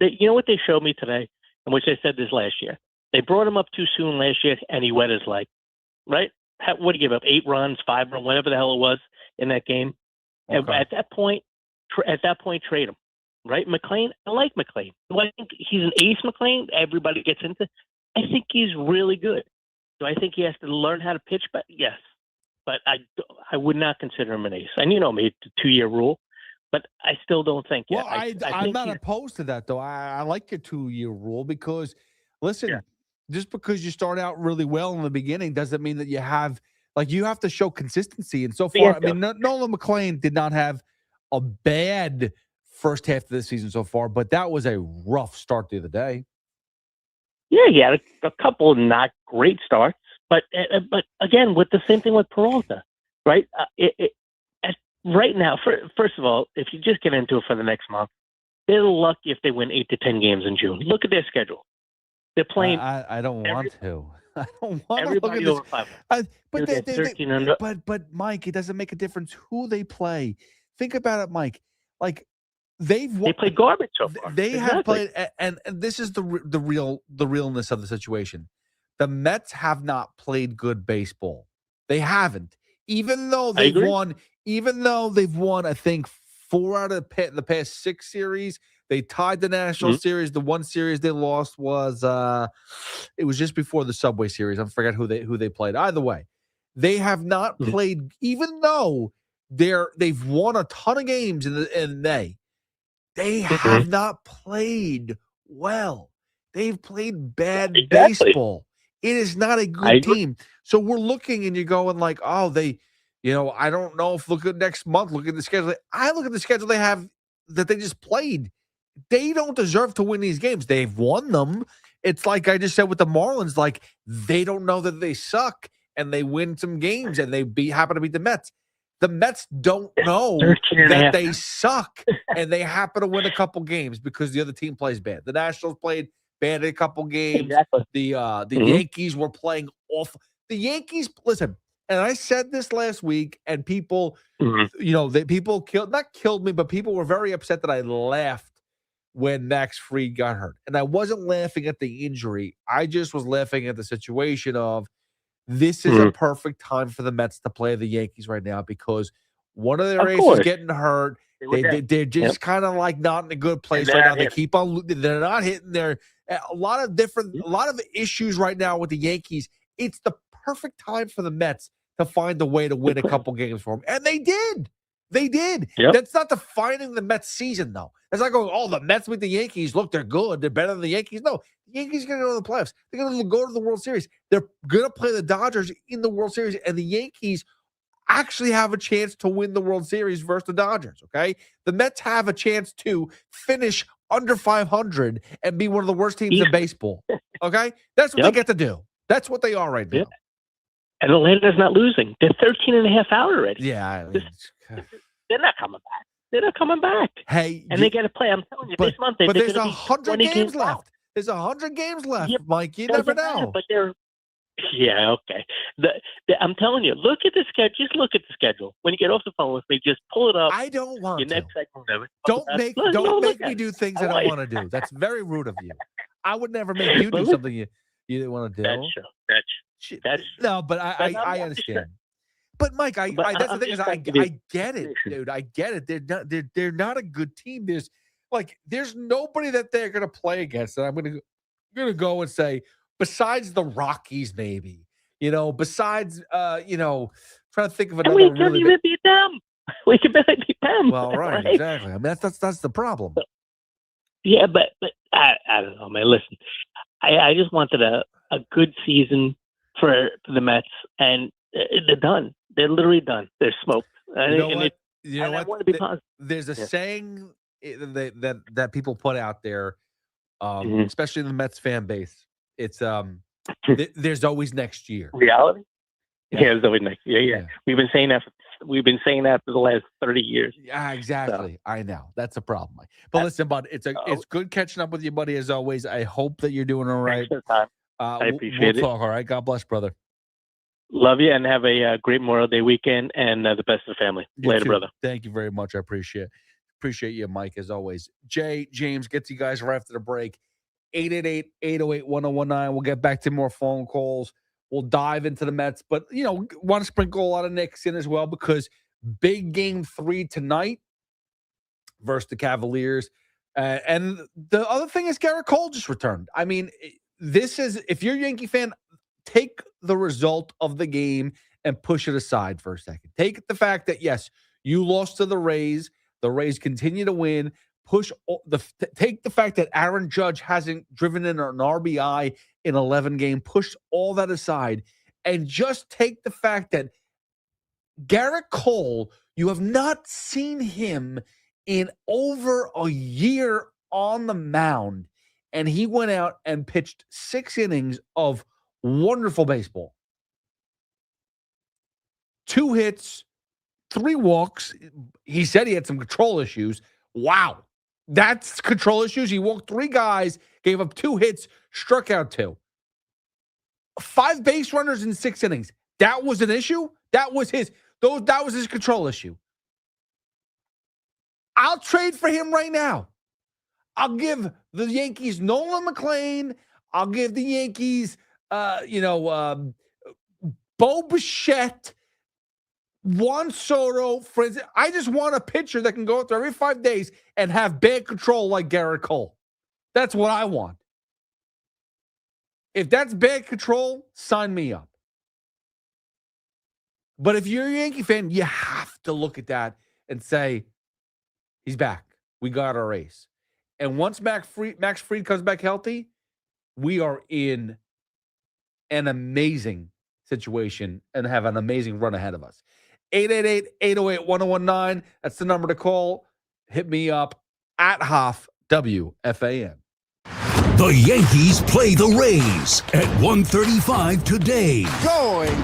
you know what they showed me today, and which I said this last year. They brought him up too soon last year, and he wet his leg, right? What did he give up? 8 runs, 5 runs, whatever the hell it was in that game. Okay. And at that point, trade him, right? McLean, I like McLean. Do I think he's an ace, McLean? Everybody gets into. I think he's really good. Do I think he has to learn how to pitch? But yes, but I would not consider him an ace. And you know me, the 2-year rule. But I still don't think. Well, I'm not opposed to that though. I like your 2-year rule because, listen, just because you start out really well in the beginning doesn't mean that you have to show consistency. And so far, Nolan McLean did not have a bad first half of the season so far, but that was a rough start the other day. Yeah, he had a couple of not great starts, but again, with the same thing with Peralta, right? Right now, first of all, if you just get into it for the next month, they're lucky if they win 8 to 10 games in June. Look at their schedule. They're playing. I don't want to. I don't want to look at over 500. But Mike, it doesn't make a difference who they play. Think about it, Mike. Like they play garbage so far. They have played, and this is the realness of the situation. The Mets have not played good baseball. They haven't, even though they've won. Even though they've won, I think 4 out of the past 6 series. They tied the National Series. The one series they lost was it was just before the Subway Series. I forgot who they played. Either way, they have not played, even though they've won a ton of games in May. They have not played well. They've played bad baseball. It is not a good team. So we're looking and you're going like, oh, I don't know if look at next month, look at the schedule. I look at the schedule they have that they just played. They don't deserve to win these games. They've won them. It's like I just said with the Marlins, like they don't know that they suck and they win some games and they happen to beat the Mets. The Mets don't know that they suck and they happen to win a couple games because the other team plays bad. The Nationals played bad in a couple games. Exactly. The Yankees were playing awful. The Yankees, listen, and I said this last week, and people, people killed me, but people were very upset that I laughed when Max Fried got hurt. And I wasn't laughing at the injury. I just was laughing at the situation of this is a perfect time for the Mets to play the Yankees right now because one of their aces is getting hurt. They're just kind of like not in a good place right now. They keep on, they're not hitting their, a lot of issues right now with the Yankees. It's the perfect time for the Mets to find a way to win a couple games for them. And they did. They did. Yep. That's not defining the Mets season, though. It's not going, the Mets with the Yankees. Look, they're good. They're better than the Yankees. No, the Yankees are going to go to the playoffs. They're going to go to the World Series. They're going to play the Dodgers in the World Series, and the Yankees actually have a chance to win the World Series versus the Dodgers, okay? The Mets have a chance to finish under 500 and be one of the worst teams in baseball, okay? That's what they get to do. That's what they are right now. And Atlanta's not losing. They're 13 and a half out already. Yeah. They're not coming back. They're not coming back. Hey, and they got to play. I'm telling you, this month. But there's 100 games left. There's 100 games left, Mike. You never know. But okay. I'm telling you, look at the schedule. Just look at the schedule. When you get off the phone with me, just pull it up. I don't want your to. Next segment, don't make me do things I don't want to do. That's very rude of you. I would never make you do something you didn't want to do. That's true. No, but I understand. But Mike, that's the thing is, I get it, Listen. dude. I get it. They're not a good team. There's nobody that they're gonna play against. And I'm gonna go and say, besides the Rockies, maybe. Besides trying to think of another. And we can even beat them. We can barely beat them. Well, right, exactly. I mean, that's the problem. Yeah, but I don't know, man. Listen, I just wanted a good season for the Mets, and they're done. They're literally done. They're smoked. You know what? I want to be positive. There's a saying that people put out there, especially in the Mets fan base. It's there's always next year. Reality. Yeah. Yeah, there's always next year. Yeah. We've been saying that. We've been saying that for the last 30 years. Yeah, exactly. So. I know that's a problem, Mike. But listen, bud, it's good catching up with you, buddy. As always, I hope that you're doing all right. Thanks for the time. I appreciate it. Talk, all right. God bless, brother. Love you, and have a great Memorial Day weekend, and the best of the family. Later, brother. Thank you very much. I appreciate you, Mike, as always. Jay, James, get to you guys right after the break. 888-808-1019. We'll get back to more phone calls. We'll dive into the Mets, but, want to sprinkle a lot of Knicks in as well because big game 3 tonight versus the Cavaliers. And the other thing is Gerrit Cole just returned. I mean, if you're a Yankee fan, take the result of the game and push it aside for a second. Take the fact that, yes, you lost to the Rays. The Rays continue to win. Take the fact that Aaron Judge hasn't driven in an RBI in 11 games. Push all that aside and just take the fact that Gerrit Cole, you have not seen him in over a year on the mound, and he went out and pitched 6 innings of wonderful baseball. 2 hits, 3 walks. He said he had some control issues. Wow. That's control issues. He walked 3 guys, gave up 2 hits, struck out 2. 5 base runners in 6 innings. That was an issue? That was his control issue. I'll trade for him right now. I'll give the Yankees Nolan McLean. I'll give the Yankees Bo Bichette, Juan Soto, friends. I just want a pitcher that can go out there every 5 days and have bad control like Gerrit Cole. That's what I want. If that's bad control, sign me up. But if you're a Yankee fan, you have to look at that and say, he's back. We got our ace. And once Max Fried comes back healthy, we are in an amazing situation and have an amazing run ahead of us. 888-808-1019. That's the number to call. Hit me up at Hoff, WFAN. The Yankees play the Rays at 1:35 today. Going,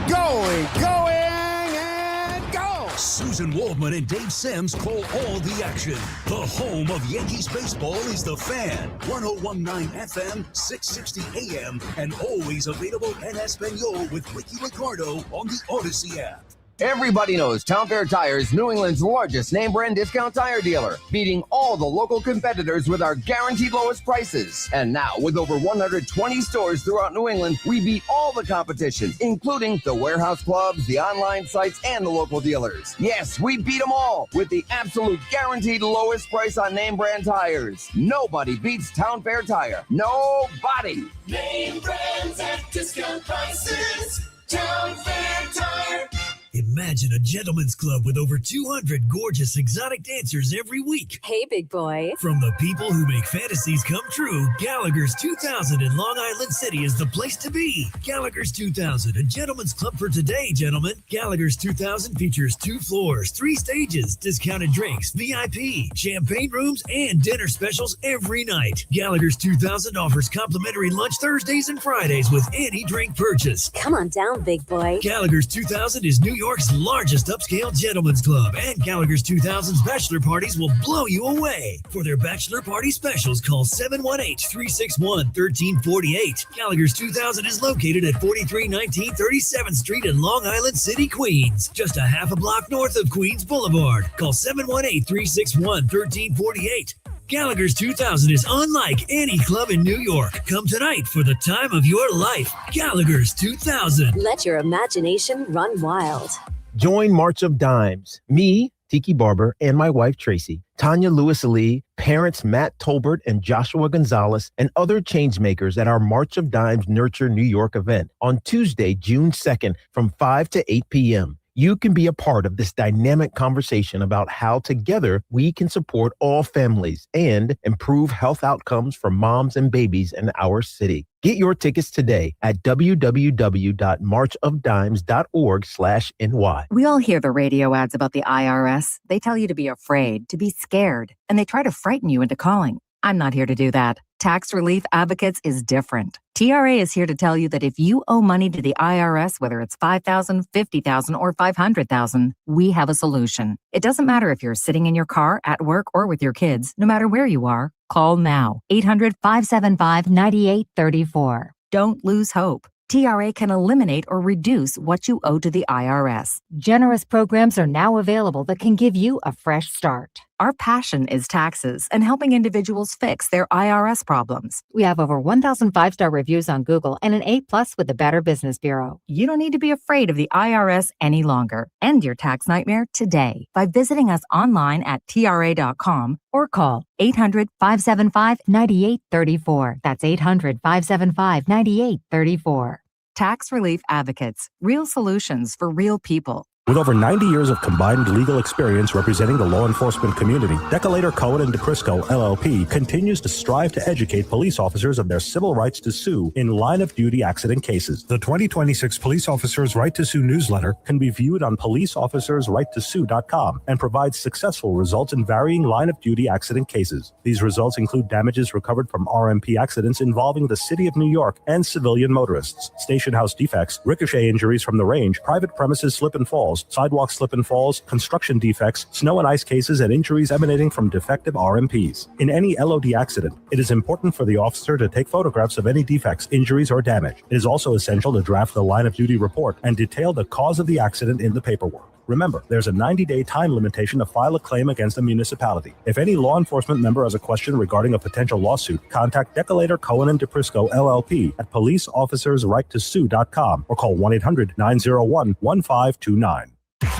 and go! Susan Waldman and Dave Sims call all the action. The home of Yankees baseball is The Fan. 101.9 FM, 660 AM, and always available en Espanol with Ricky Ricardo on the Odyssey app. Everybody knows Town Fair Tire is New England's largest name brand discount tire dealer, beating all the local competitors with our guaranteed lowest prices. And now, with over 120 stores throughout New England, we beat all the competition, including the warehouse clubs, the online sites, and the local dealers. Yes, we beat them all with the absolute guaranteed lowest price on name brand tires. Nobody beats Town Fair Tire. Nobody. Name brands at discount prices. Town Fair Tire. Imagine a gentleman's club with over 200 gorgeous exotic dancers every week. Hey, big boy. From the people who make fantasies come true, Gallagher's 2000 in Long Island City is the place to be. Gallagher's 2000, a gentleman's club for today, gentlemen. Gallagher's 2000 features 2 floors, 3 stages, discounted drinks, VIP, champagne rooms, and dinner specials every night. Gallagher's 2000 offers complimentary lunch Thursdays and Fridays with any drink purchase. Come on down, big boy. Gallagher's 2000 is New York's largest upscale gentleman's club, and Gallagher's 2000's bachelor parties will blow you away. For their bachelor party specials, call 718-361-1348. Gallagher's 2000 is located at 4319 37th Street in Long Island City, Queens, just a half a block north of Queens Boulevard. Call 718-361-1348. Gallagher's 2000 is unlike any club in New York. Come tonight for the time of your life. Gallagher's 2000. Let your imagination run wild. Join March of Dimes. Me, Tiki Barber, and my wife, Tracy, Tanya Lewis-Ali, parents Matt Tolbert and Joshua Gonzalez, and other changemakers at our March of Dimes Nurture New York event on Tuesday, June 2nd from 5 to 8 p.m. You can be a part of this dynamic conversation about how together we can support all families and improve health outcomes for moms and babies in our city. Get your tickets today at www.marchofdimes.org/NY. We all hear the radio ads about the IRS. They tell you to be afraid, to be scared, and they try to frighten you into calling. I'm not here to do that. Tax Relief Advocates is different. TRA is here to tell you that if you owe money to the IRS, whether it's $5,000, $50,000, or $500,000, we have a solution. It doesn't matter if you're sitting in your car, at work, or with your kids. No matter where you are, call now. 800-575-9834. Don't lose hope. TRA can eliminate or reduce what you owe to the IRS. Generous programs are now available that can give you a fresh start. Our passion is taxes and helping individuals fix their IRS problems. We have over 1,000 5-star reviews on Google and an A+ with the Better Business Bureau. You don't need to be afraid of the IRS any longer. End your tax nightmare today by visiting us online at TRA.com or call 800-575-9834. That's 800-575-9834. Tax Relief Advocates. Real solutions for real people. With over 90 years of combined legal experience representing the law enforcement community, Decolator Cohen and DePrisco, LLP, continues to strive to educate police officers of their civil rights to sue in line-of-duty accident cases. The 2026 Police Officers' Right to Sue newsletter can be viewed on policeofficersrighttosue.com and provides successful results in varying line-of-duty accident cases. These results include damages recovered from RMP accidents involving the City of New York and civilian motorists, station house defects, ricochet injuries from the range, private premises slip and falls, sidewalk slip and falls, construction defects, snow and ice cases, and injuries emanating from defective RMPs. In any LOD accident, it is important for the officer to take photographs of any defects, injuries, or damage. It is also essential to draft the line-of-duty report and detail the cause of the accident in the paperwork. Remember, there's a 90-day time limitation to file a claim against a municipality. If any law enforcement member has a question regarding a potential lawsuit, contact Decolator Cohen and DePrisco, LLP at policeofficersrighttosue.com or call 1-800-901-1529.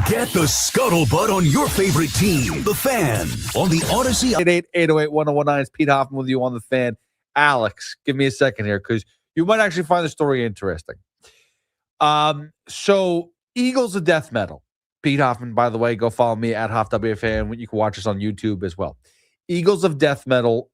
Get the scuttlebutt on your favorite team, the Fan, on the Odyssey. 888-808-1019. It's Pete Hoffman with you on the Fan. Alex, give me a second here because you might actually find the story interesting. So Eagles of Death Metal. Pete Hoffman, by the way, go follow me at HoffWFAN. You can watch us on YouTube as well. Eagles of Death Metal,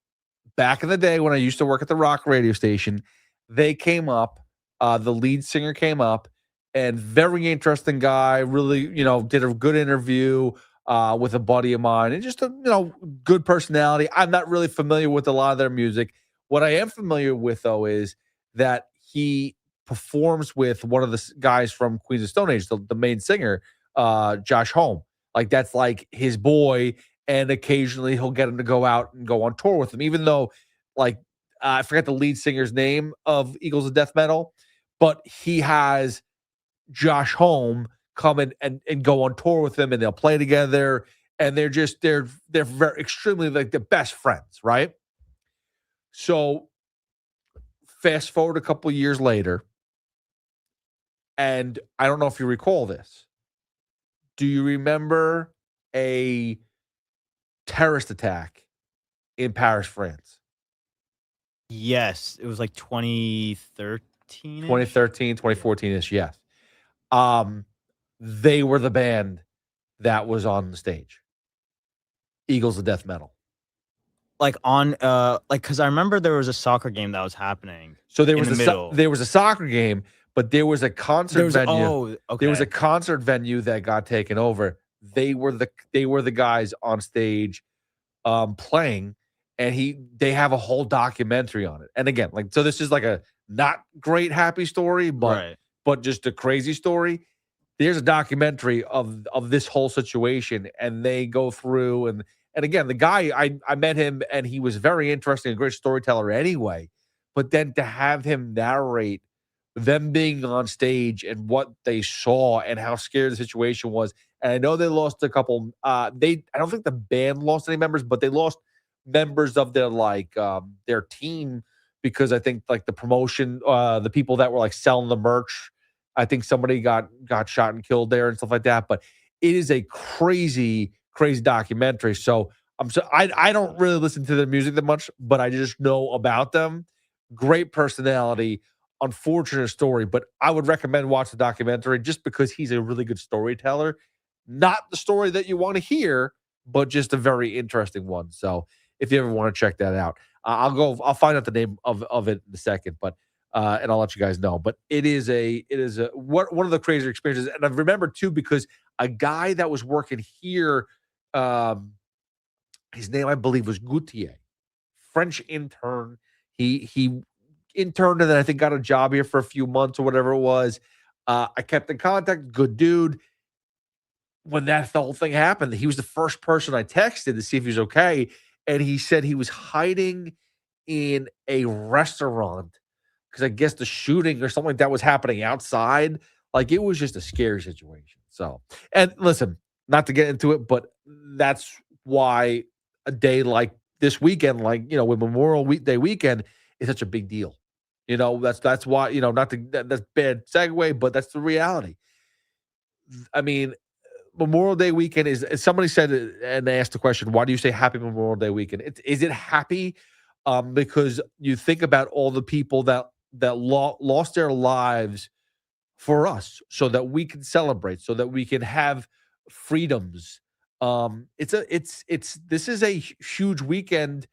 back in the day when I used to work at the rock radio station, they came up, the lead singer came up, and very interesting guy, really, did a good interview with a buddy of mine, and just a, good personality. I'm not really familiar with a lot of their music. What I am familiar with, though, is that he performs with one of the guys from Queens of Stone Age, the main singer, Josh Homme. Like, that's like his boy, and occasionally he'll get him to go out and go on tour with him, even though, I forget the lead singer's name of Eagles of Death Metal, but he has Josh Homme come in and go on tour with him, and they'll play together, and they're very extremely like the best friends, right? So fast forward a couple of years later, and I don't know if you recall this. Do you remember a terrorist attack in Paris, France? Yes, it was like 2013. 2013, 2014-ish, yes. They were the band that was on the stage. Eagles of Death Metal. Because I remember there was a soccer game that was happening. So there was a soccer game, but there was a concert venue. Oh, okay. There was a concert venue that got taken over. They were the guys on stage playing, and they have a whole documentary on it. And again, so this is like a not great happy story, but just a crazy story. There's a documentary of this whole situation, and they go through and again, the guy I met him, and he was very interesting, a great storyteller anyway. But then to have him narrate them being on stage and what they saw and how scary the situation was. And I know they lost a couple. I don't think the band lost any members, but they lost members of their team, because I think the promotion, the people that were selling the merch, I think somebody got shot and killed there and stuff like that. But it is a crazy, crazy documentary. So I don't really listen to their music that much, but I just know about them. Great personality, unfortunate story, but I would recommend watch the documentary just because he's a really good storyteller. Not the story that you want to hear, but just a very interesting one. So if you ever want to check that out, I'll find out the name of it in a second, but and I'll let you guys know. But it is one of the crazier experiences. And I remember too, because a guy that was working here, his name I believe was Gautier, French intern. He interned and then I think got a job here for a few months or whatever it was. I kept in contact, good dude. When that whole thing happened, he was the first person I texted to see if he was okay. And he said he was hiding in a restaurant because I guess the shooting or something like that was happening outside. Like it was just a scary situation. So, and listen, not to get into it, but that's why a day like this weekend, like, with Memorial Day weekend is such a big deal. That's why, that's bad segue, but that's the reality. I mean, Memorial Day weekend is somebody said and they asked the question, why do you say happy Memorial Day weekend? Is it happy? Because you think about all the people that lost their lives for us so that we can celebrate, so that we can have freedoms. This is a huge weekend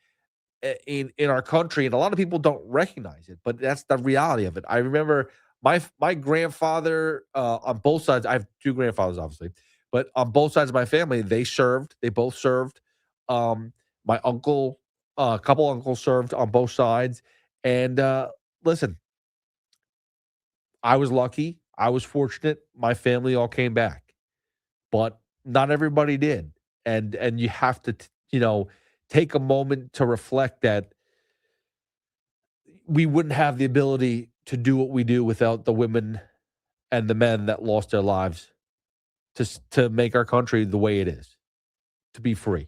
in our country, and a lot of people don't recognize it, but that's the reality of it. I remember my grandfather on both sides. I have two grandfathers, obviously. But on both sides of my family, they served. They both served. My uncle, a couple uncles served on both sides. And listen, I was lucky. I was fortunate. My family all came back, but not everybody did. And you have to, take a moment to reflect that we wouldn't have the ability to do what we do without the women and the men that lost their lives to make our country the way it is, to be free.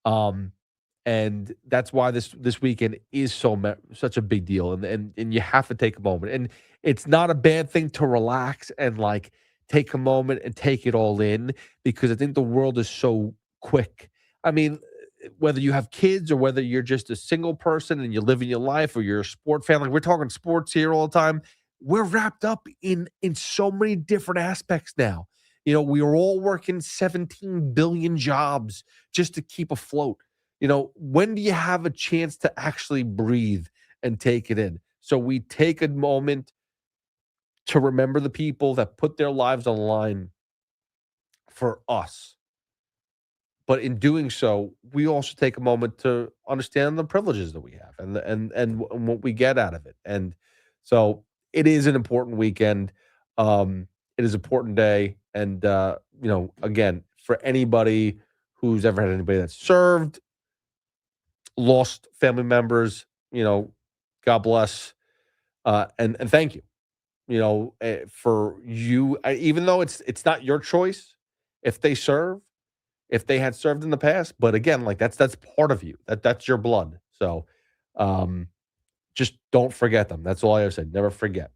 And that's why this weekend is such a big deal. And you have to take a moment. And it's not a bad thing to relax and like take a moment and take it all in, because I think the world is so quick. I mean, whether you have kids or whether you're just a single person and you're living your life, or you're a sport fan, like we're talking sports here all the time, we're wrapped up in so many different aspects now. We are all working 17 billion jobs just to keep afloat. When do you have a chance to actually breathe and take it in? So we take a moment to remember the people that put their lives on the line for us. But in doing so, we also take a moment to understand the privileges that we have and what we get out of it. And so it is an important weekend. It is an important day. And, again, for anybody who's ever had anybody that served, lost family members, God bless. And thank you, for you, even though it's not your choice if they serve, if they had served in the past. But again, like that's part of you. That's your blood. So just don't forget them. That's all I ever said. Never forget.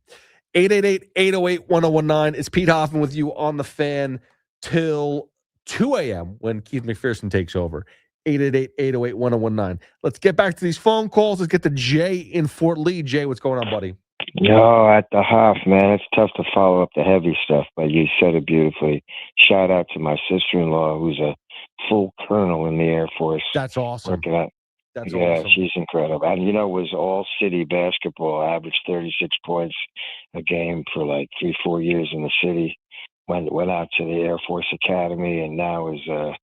888-808-1019. It's Pete Hoffman with you on the Fan till 2 a.m. when Keith McPherson takes over. 888-808-1019. Let's get back to these phone calls. Let's get to Jay in Fort Lee. Jay, what's going on, buddy? Yo, at the Hoff, man, it's tough to follow up the heavy stuff, but you said it beautifully. Shout out to my sister-in-law, who's a full colonel in the Air Force. That's awesome. Working out. That's yeah, awesome. She's incredible. And, it was all-city basketball, averaged 36 points a game for like 3-4 years in the city. Went out to the Air Force Academy, and now is a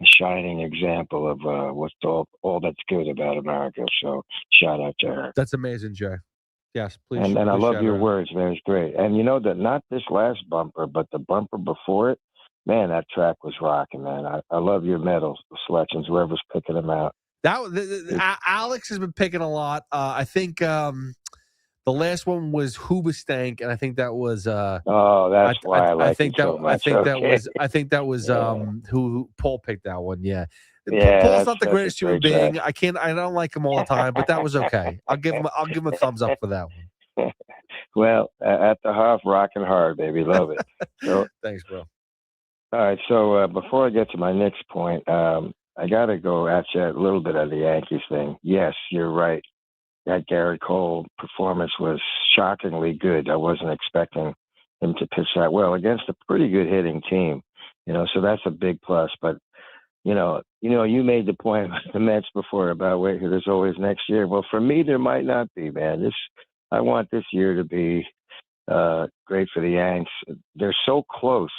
shining example of what's all that's good about America. So shout out to her. That's amazing, Jay. Yes, please. And I please love shout your her out. words, man. It's great. And that not this last bumper, but the bumper before it, man, that track was rocking, man. I love your medal selections, whoever's picking them out. Alex has been picking a lot. I think the last one was Hoobastank, and I think that was. That's why I like it so much. I think that was who Paul picked that one. Yeah. Yeah, Paul's not the that's greatest a human great being. track. I don't like him all the time, but that was okay. I'll give him a thumbs up for that one. Well, at the Hoff, rocking hard, baby. Love it. So, Thanks, bro. all right. So before I get to my next point, I got to go at you a little bit of the Yankees thing. Yes, you're right. That Gerrit Cole performance was shockingly good. I wasn't expecting him to pitch that well against a pretty good hitting team. So that's a big plus. But you made the point about the Mets before about wait, there's always next year. Well, for me, there might not be, man. I want this year to be great for the Yanks. They're so close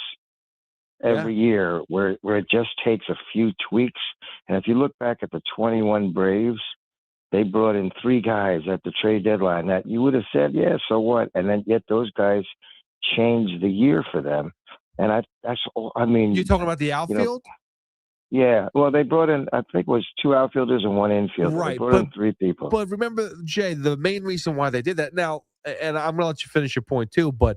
every year where it just takes a few tweaks. And if you look back at the 21 Braves, they brought in 3 guys at the trade deadline that you would have said, yeah, so what? And then yet those guys changed the year for them. And that's all. I mean, You talking about the outfield? Yeah. Well, they brought in, I think it was 2 outfielders and 1 infielder. Right, They brought in 3 people. But remember, Jay, the main reason why they did that now, and I'm going to let you finish your point too, but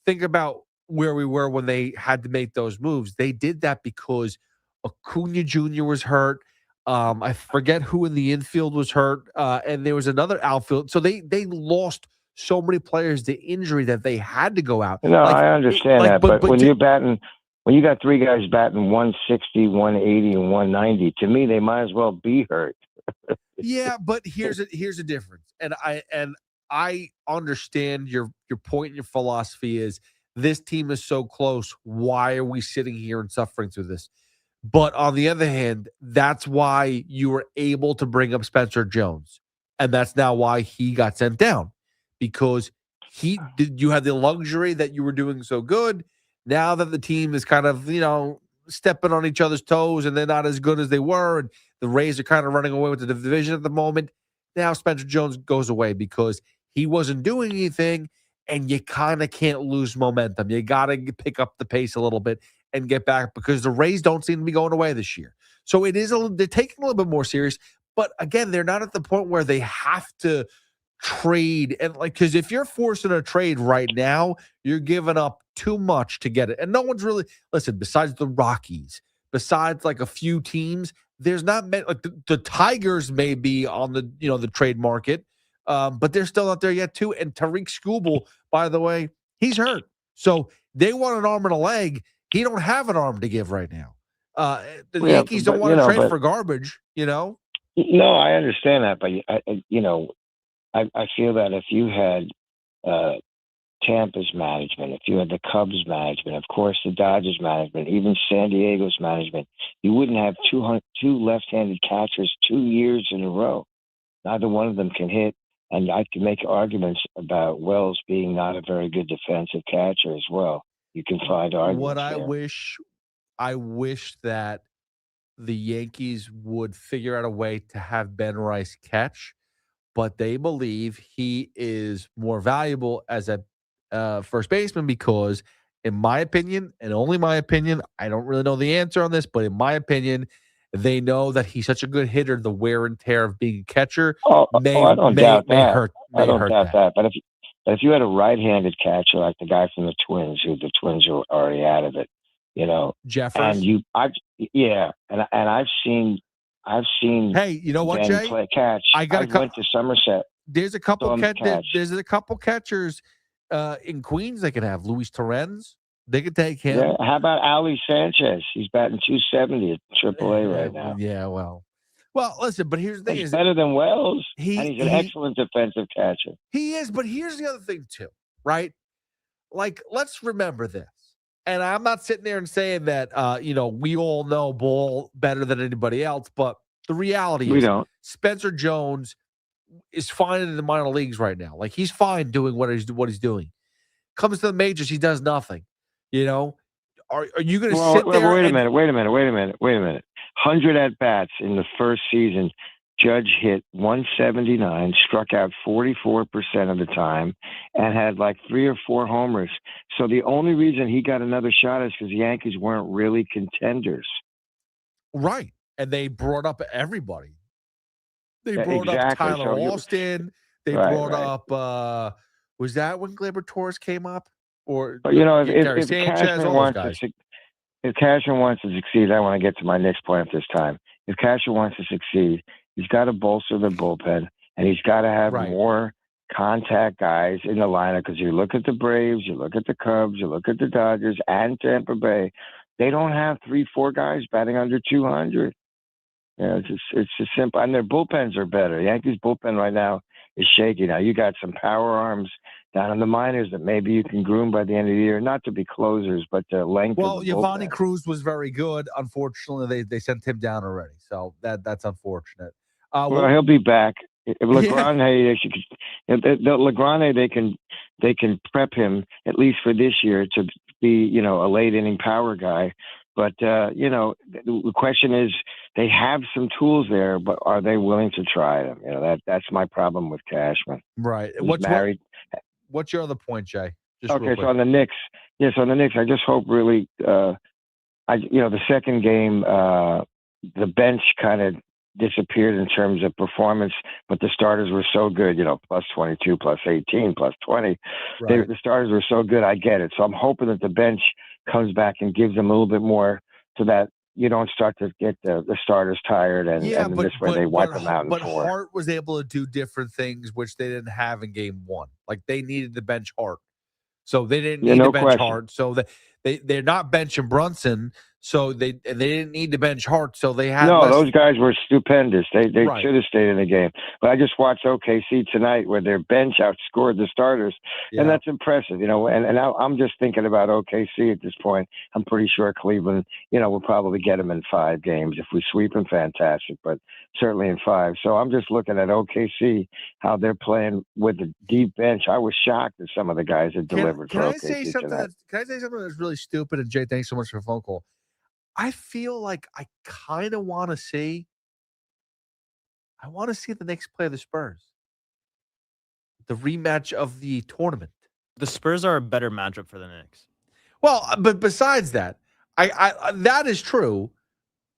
think about where we were when they had to make those moves. They did that because Acuna Jr. was hurt. I forget who in the infield was hurt, and there was another outfield. So they lost so many players to injury that they had to go out. No, I understand that, but when you're batting, when you got 3 guys batting 160, 180, and 190, to me they might as well be hurt. Yeah, but here's a difference, and I understand your point and your philosophy is this team is so close. Why are we sitting here and suffering through this? But on the other hand, that's why you were able to bring up Spencer Jones, and that's now why he got sent down because you had the luxury that you were doing so good. Now that the team is kind of stepping on each other's toes and they're not as good as they were, and the Rays are kind of running away with the division at the moment. Now Spencer Jones goes away because he wasn't doing anything, and you kind of can't lose momentum. You got to pick up the pace a little bit and get back because the Rays don't seem to be going away this year. So they're taking a little bit more serious. But again, they're not at the point where they have to trade because if you're forcing a trade right now, you're giving up too much to get it. And no one's really besides the Rockies, besides like a few teams, there's not many, like the Tigers may be on the the trade market, but they're still not there yet too. And Tariq Skubal, by the way, he's hurt. So they want an arm and a leg. He don't have an arm to give right now. The Yankees don't want to trade for garbage, No, I understand that, but I feel that if you had Tampa's management, if you had the Cubs management, of course the Dodgers management, even San Diego's management, you wouldn't have 2 left-handed catchers 2 years in a row. Neither one of them can hit, and I can make arguments about Wells being not a very good defensive catcher as well. You can find arguments. What I there. wish that the Yankees would figure out a way to have Ben Rice catch, but they believe he is more valuable as a first baseman because, in my opinion, and only my opinion, I don't really know the answer on this, but in my opinion, they know that he's such a good hitter, the wear and tear of being a catcher I don't doubt that. I don't doubt that. But if you had a right-handed catcher like the guy from the Twins, who the Twins are already out of it, Jeffers, and I've seen. Hey, you know what, Ben Jay? play catch. I went to Somerset. There's a couple catch. There's a couple catchers in Queens they can have. Luis Torrens, they could take him. Yeah. How about Ali Sanchez? He's batting 270 at AAA right now. Yeah, well, listen, but here's the thing: he's better than Wells, and he's an excellent defensive catcher. He is, but here's the other thing too, right? Like, let's remember this. And I'm not sitting there and saying that, we all know ball better than anybody else. But the reality is Spencer Jones is fine in the minor leagues right now. Like, he's fine doing what he's doing. Comes to the majors, he does nothing. Are you going to sit there? Wait a minute. 100 at-bats in the first season. Judge hit 179, struck out 44% of the time, and had like 3 or 4 homers. So the only reason he got another shot is because the Yankees weren't really contenders. Right. And they brought up everybody. They brought up Tyler Austin. They brought up, was that when Gleyber Torres came up? Or if Sanchez, Cashman wants to succeed, I want to get to my next point at this time. If Cashman wants to succeed, he's got to bolster the bullpen, and he's got to have more contact guys in the lineup, because you look at the Braves, you look at the Cubs, you look at the Dodgers and Tampa Bay, they don't have 3-4 guys batting under 200. It's just simple. And their bullpens are better. Yankees bullpen right now is shaky. Now you got some power arms down in the minors that maybe you can groom by the end of the year, not to be closers, but the length Well, of the Giovanni bullpen. Cruz was very good. Unfortunately, they sent him down already, so that's unfortunate. Well, he'll be back. If Legrand, they can prep him at least for this year to be, a late inning power guy. But the question is, they have some tools there, but are they willing to try them? That's my problem with Cashman. Right. He's married. What's your other point, Jay? Just real Okay, quick. so on the Knicks, I just hope really, the second game, the bench kind of disappeared in terms of performance, but the starters were so good, plus 22, plus 18, plus 20. Right. The starters were so good, I get it. So I'm hoping that the bench comes back and gives them a little bit more so that you don't start to get the starters tired and this way they wipe them out in But four. Hart was able to do different things, which they didn't have in game one. Like, they needed to bench Hart. So they didn't need to bench question. Hart. So they're not benching Brunson. So they didn't need to bench Hart. So they had those guys were stupendous. They Right. should have stayed in the game. But I just watched OKC tonight where their bench outscored the starters, and that's impressive. And I'm just thinking about OKC at this point. I'm pretty sure Cleveland, will probably get them in 5 games. If we sweep them, fantastic, but certainly in 5. So I'm just looking at OKC, how they're playing with the deep bench. I was shocked at some of the guys that delivered Can for I OKC say something? tonight. Can I say something that's really stupid? And Jay, thanks so much for the phone call. I feel like I kind of want to see. I want to see the Knicks play the Spurs. The rematch of the tournament. The Spurs are a better matchup for the Knicks. Well, but besides that, I that is true.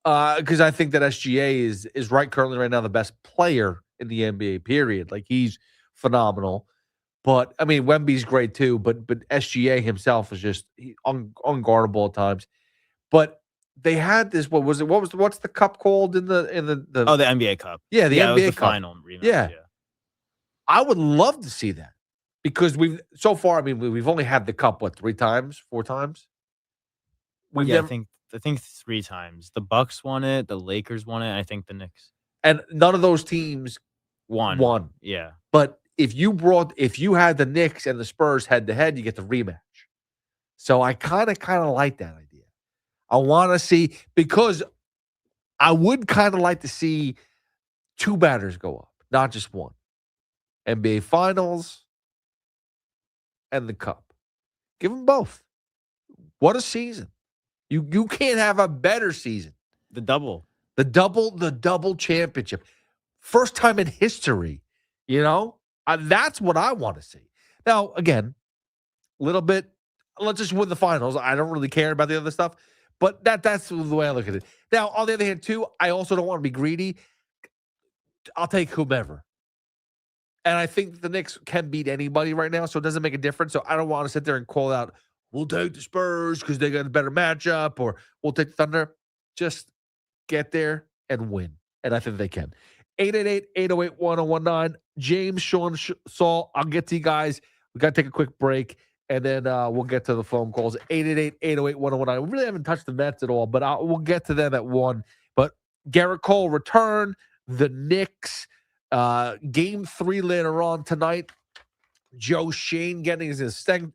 Because I think that SGA is currently right now the best player in the NBA. Period. Like, he's phenomenal. But I mean, Wemby's great too. But SGA himself is just unguardable at times. But they had this. What's the cup called in the the NBA Cup. Yeah, the NBA it was the Cup. final rematch. Yeah. I would love to see that, because we've only had the cup 3 times, 4 times. I think 3 times. The Bucks won it, the Lakers won it, I think the Knicks. And none of those teams won. Yeah. But if you had the Knicks and the Spurs head to head, you get the rematch. So I kind of like that idea. I want to see, because I would kind of like to see 2 batters go up, not just one. NBA Finals and the Cup. Give them both. What a season. You can't have a better season. The double championship. First time in history, that's what I want to see. Now, again, little bit, let's just win the finals. I don't really care about the other stuff, but that's the way I look at it. Now, on the other hand, too, I also don't want to be greedy. I'll take whomever. And I think the Knicks can beat anybody right now, so it doesn't make a difference. So I don't want to sit there and call out, we'll take the Spurs because they got a better matchup, or we'll take the Thunder. Just get there and win. And I think they can. 888-808-1019. James, Sean, Saul, I'll get to you guys. We got to take a quick break, and then we'll get to the phone calls. 888-808-1019. We really haven't touched the Mets at all, but we'll get to them at 1. But Gerrit Cole return. The Knicks, game 3 later on tonight. Joe Shane getting his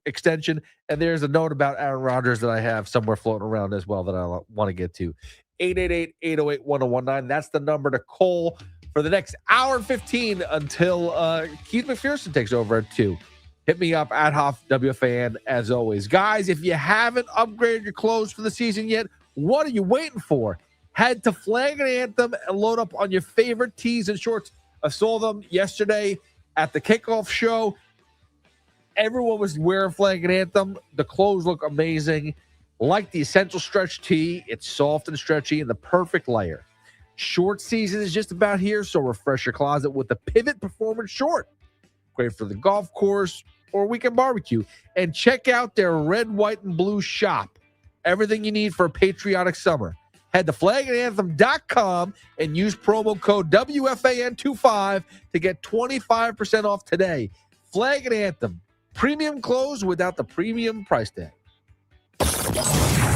extension. And there's a note about Aaron Rodgers that I have somewhere floating around as well that I want to get to. 888-808-1019. That's the number to call for the next hour and 15 until Keith McPherson takes over at 2. Hit me up at Hoff WFAN as always. Guys, if you haven't upgraded your clothes for the season yet, what are you waiting for? Head to Flag and Anthem and load up on your favorite tees and shorts. I saw them yesterday at the kickoff show. Everyone was wearing Flag and Anthem. The clothes look amazing. Like the Essential Stretch tee, it's soft and stretchy and the perfect layer. Short season is just about here, so refresh your closet with the Pivot Performance Short. Great for the golf course or weekend barbecue. And check out their red, white, and blue shop. Everything you need for a patriotic summer. Head to flagandanthem.com and use promo code WFAN25 to get 25% off today. Flag and anthem. Premium clothes without the premium price tag.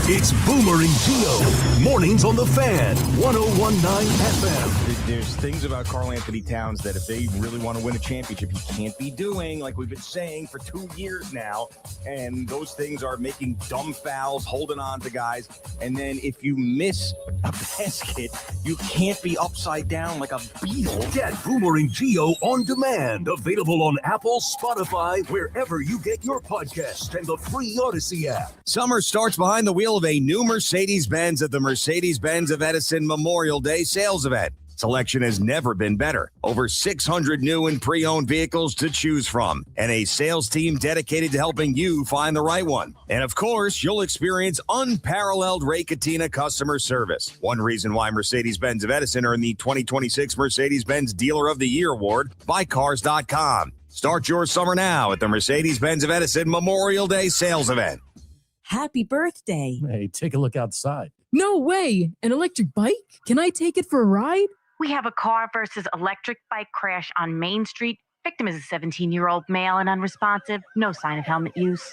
It's Boomer and Gio. Mornings on the Fan, 101.9 FM. There's things about Karl Anthony Towns that if they really want to win a championship, he can't be doing, like we've been saying for 2 years now. And those things are making dumb fouls, holding on to guys. And then if you miss a basket, you can't be upside down like a beetle. Get Boomer and Gio on demand. Available on Apple, Spotify, wherever you get your podcast, and the free Odyssey app. Summer starts behind the wheel of a new Mercedes-Benz at the Mercedes-Benz of Edison Memorial Day sales event. Selection has never been better. Over 600 new and pre-owned vehicles to choose from, and a sales team dedicated to helping you find the right one. And of course, you'll experience unparalleled Ray Cattina customer service. One reason why Mercedes-Benz of Edison earned the 2026 Mercedes-Benz Dealer of the Year award by Cars.com. Start your summer now at the Mercedes-Benz of Edison Memorial Day sales event. Happy birthday. Hey, take a look outside. No way. An electric bike? Can I take it for a ride? We have a car versus electric bike crash on Main Street. Victim is a 17-year-old male and unresponsive. No sign of helmet use.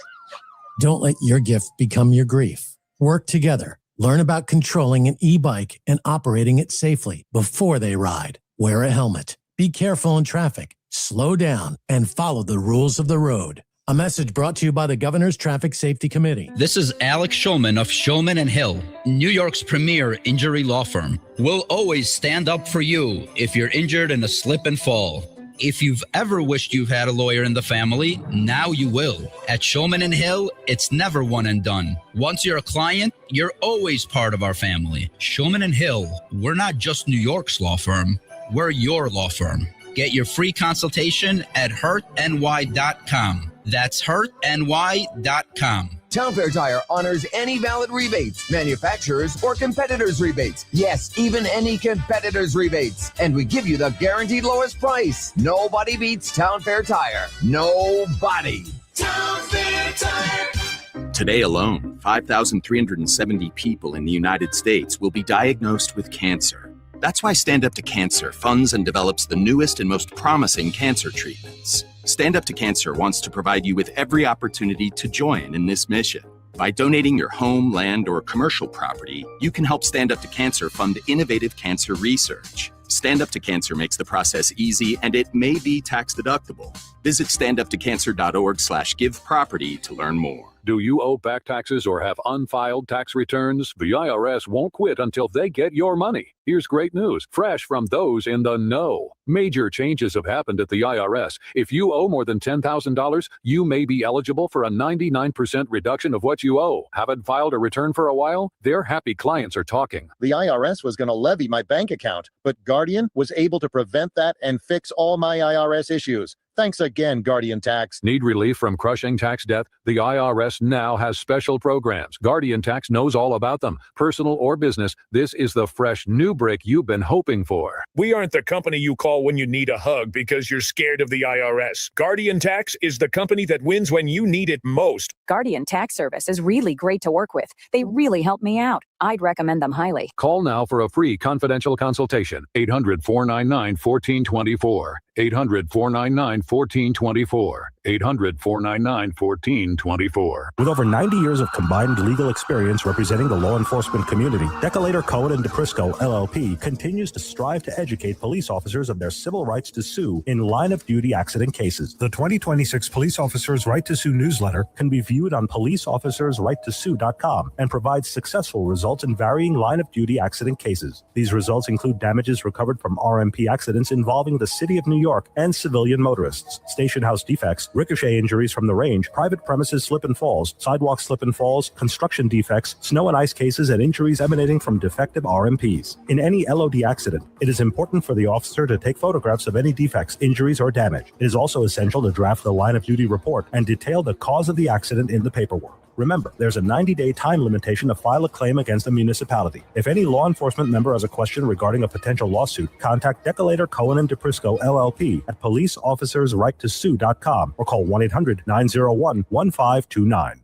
Don't let your gift become your grief. Work together. Learn about controlling an e-bike and operating it safely before they ride. Wear a helmet. Be careful in traffic. Slow down and follow the rules of the road. A message brought to you by the Governor's Traffic Safety Committee. This is Alex Shulman of Shulman & Hill, New York's premier injury law firm. We'll always stand up for you if you're injured in a slip and fall. If you've ever wished you've had a lawyer in the family, now you will. At Shulman & Hill, it's never one and done. Once you're a client, you're always part of our family. Shulman & Hill, we're not just New York's law firm, we're your law firm. Get your free consultation at hurtny.com. That's hurtny.com. Town Fair Tire honors any valid rebates, manufacturers or competitors' rebates. Yes, even any competitors' rebates. And we give you the guaranteed lowest price. Nobody beats Town Fair Tire. Nobody. Town Fair Tire. Today alone, 5,370 people in the United States will be diagnosed with cancer. That's why Stand Up to Cancer funds and develops the newest and most promising cancer treatments. Stand Up to Cancer wants to provide you with every opportunity to join in this mission. By donating your home, land, or commercial property, you can help Stand Up to Cancer fund innovative cancer research. Stand Up to Cancer makes the process easy, and it may be tax deductible. Visit standuptocancer.org/giveproperty to learn more. Do you owe back taxes or have unfiled tax returns? The IRS won't quit until they get your money. Here's great news, fresh from those in the know. Major changes have happened at the IRS. If you owe more than $10,000, you may be eligible for a 99% reduction of what you owe. Haven't filed a return for a while? Their happy clients are talking. The IRS was going to levy my bank account, but Guardian was able to prevent that and fix all my IRS issues. Thanks again, Guardian Tax. Need relief from crushing tax debt? The IRS now has special programs. Guardian Tax knows all about them. Personal or business, this is the fresh new break you've been hoping for. We aren't the company you call when you need a hug because you're scared of the IRS. Guardian Tax is the company that wins when you need it most. Guardian Tax Service is really great to work with. They really helped me out. I'd recommend them highly. Call now for a free confidential consultation. 800-499-1424. 800-499-1424. 800-499-1424. With over 90 years of combined legal experience representing the law enforcement community, Decolator Cohen and DePrisco LLP continues to strive to educate police officers of their civil rights to sue in line-of-duty accident cases. The 2026 Police Officers' Right to Sue newsletter can be viewed on policeofficersrighttosue.com and provides successful results in varying line-of-duty accident cases. These results include damages recovered from RMP accidents involving the City of New York and civilian motorists, station house defects, ricochet injuries from the range, private premises slip and falls, sidewalk slip and falls, construction defects, snow and ice cases, and injuries emanating from defective RMPs. In any LOD accident, it is important for the officer to take photographs of any defects, injuries, or damage. It is also essential to draft the line-of-duty report and detail the cause of the accident in the paperwork. Remember, there's a 90-day time limitation to file a claim against a municipality. If any law enforcement member has a question regarding a potential lawsuit, contact Decolator Cohen and DePrisco LLP at policeofficersrighttosue.com or call 1-800-901-1529.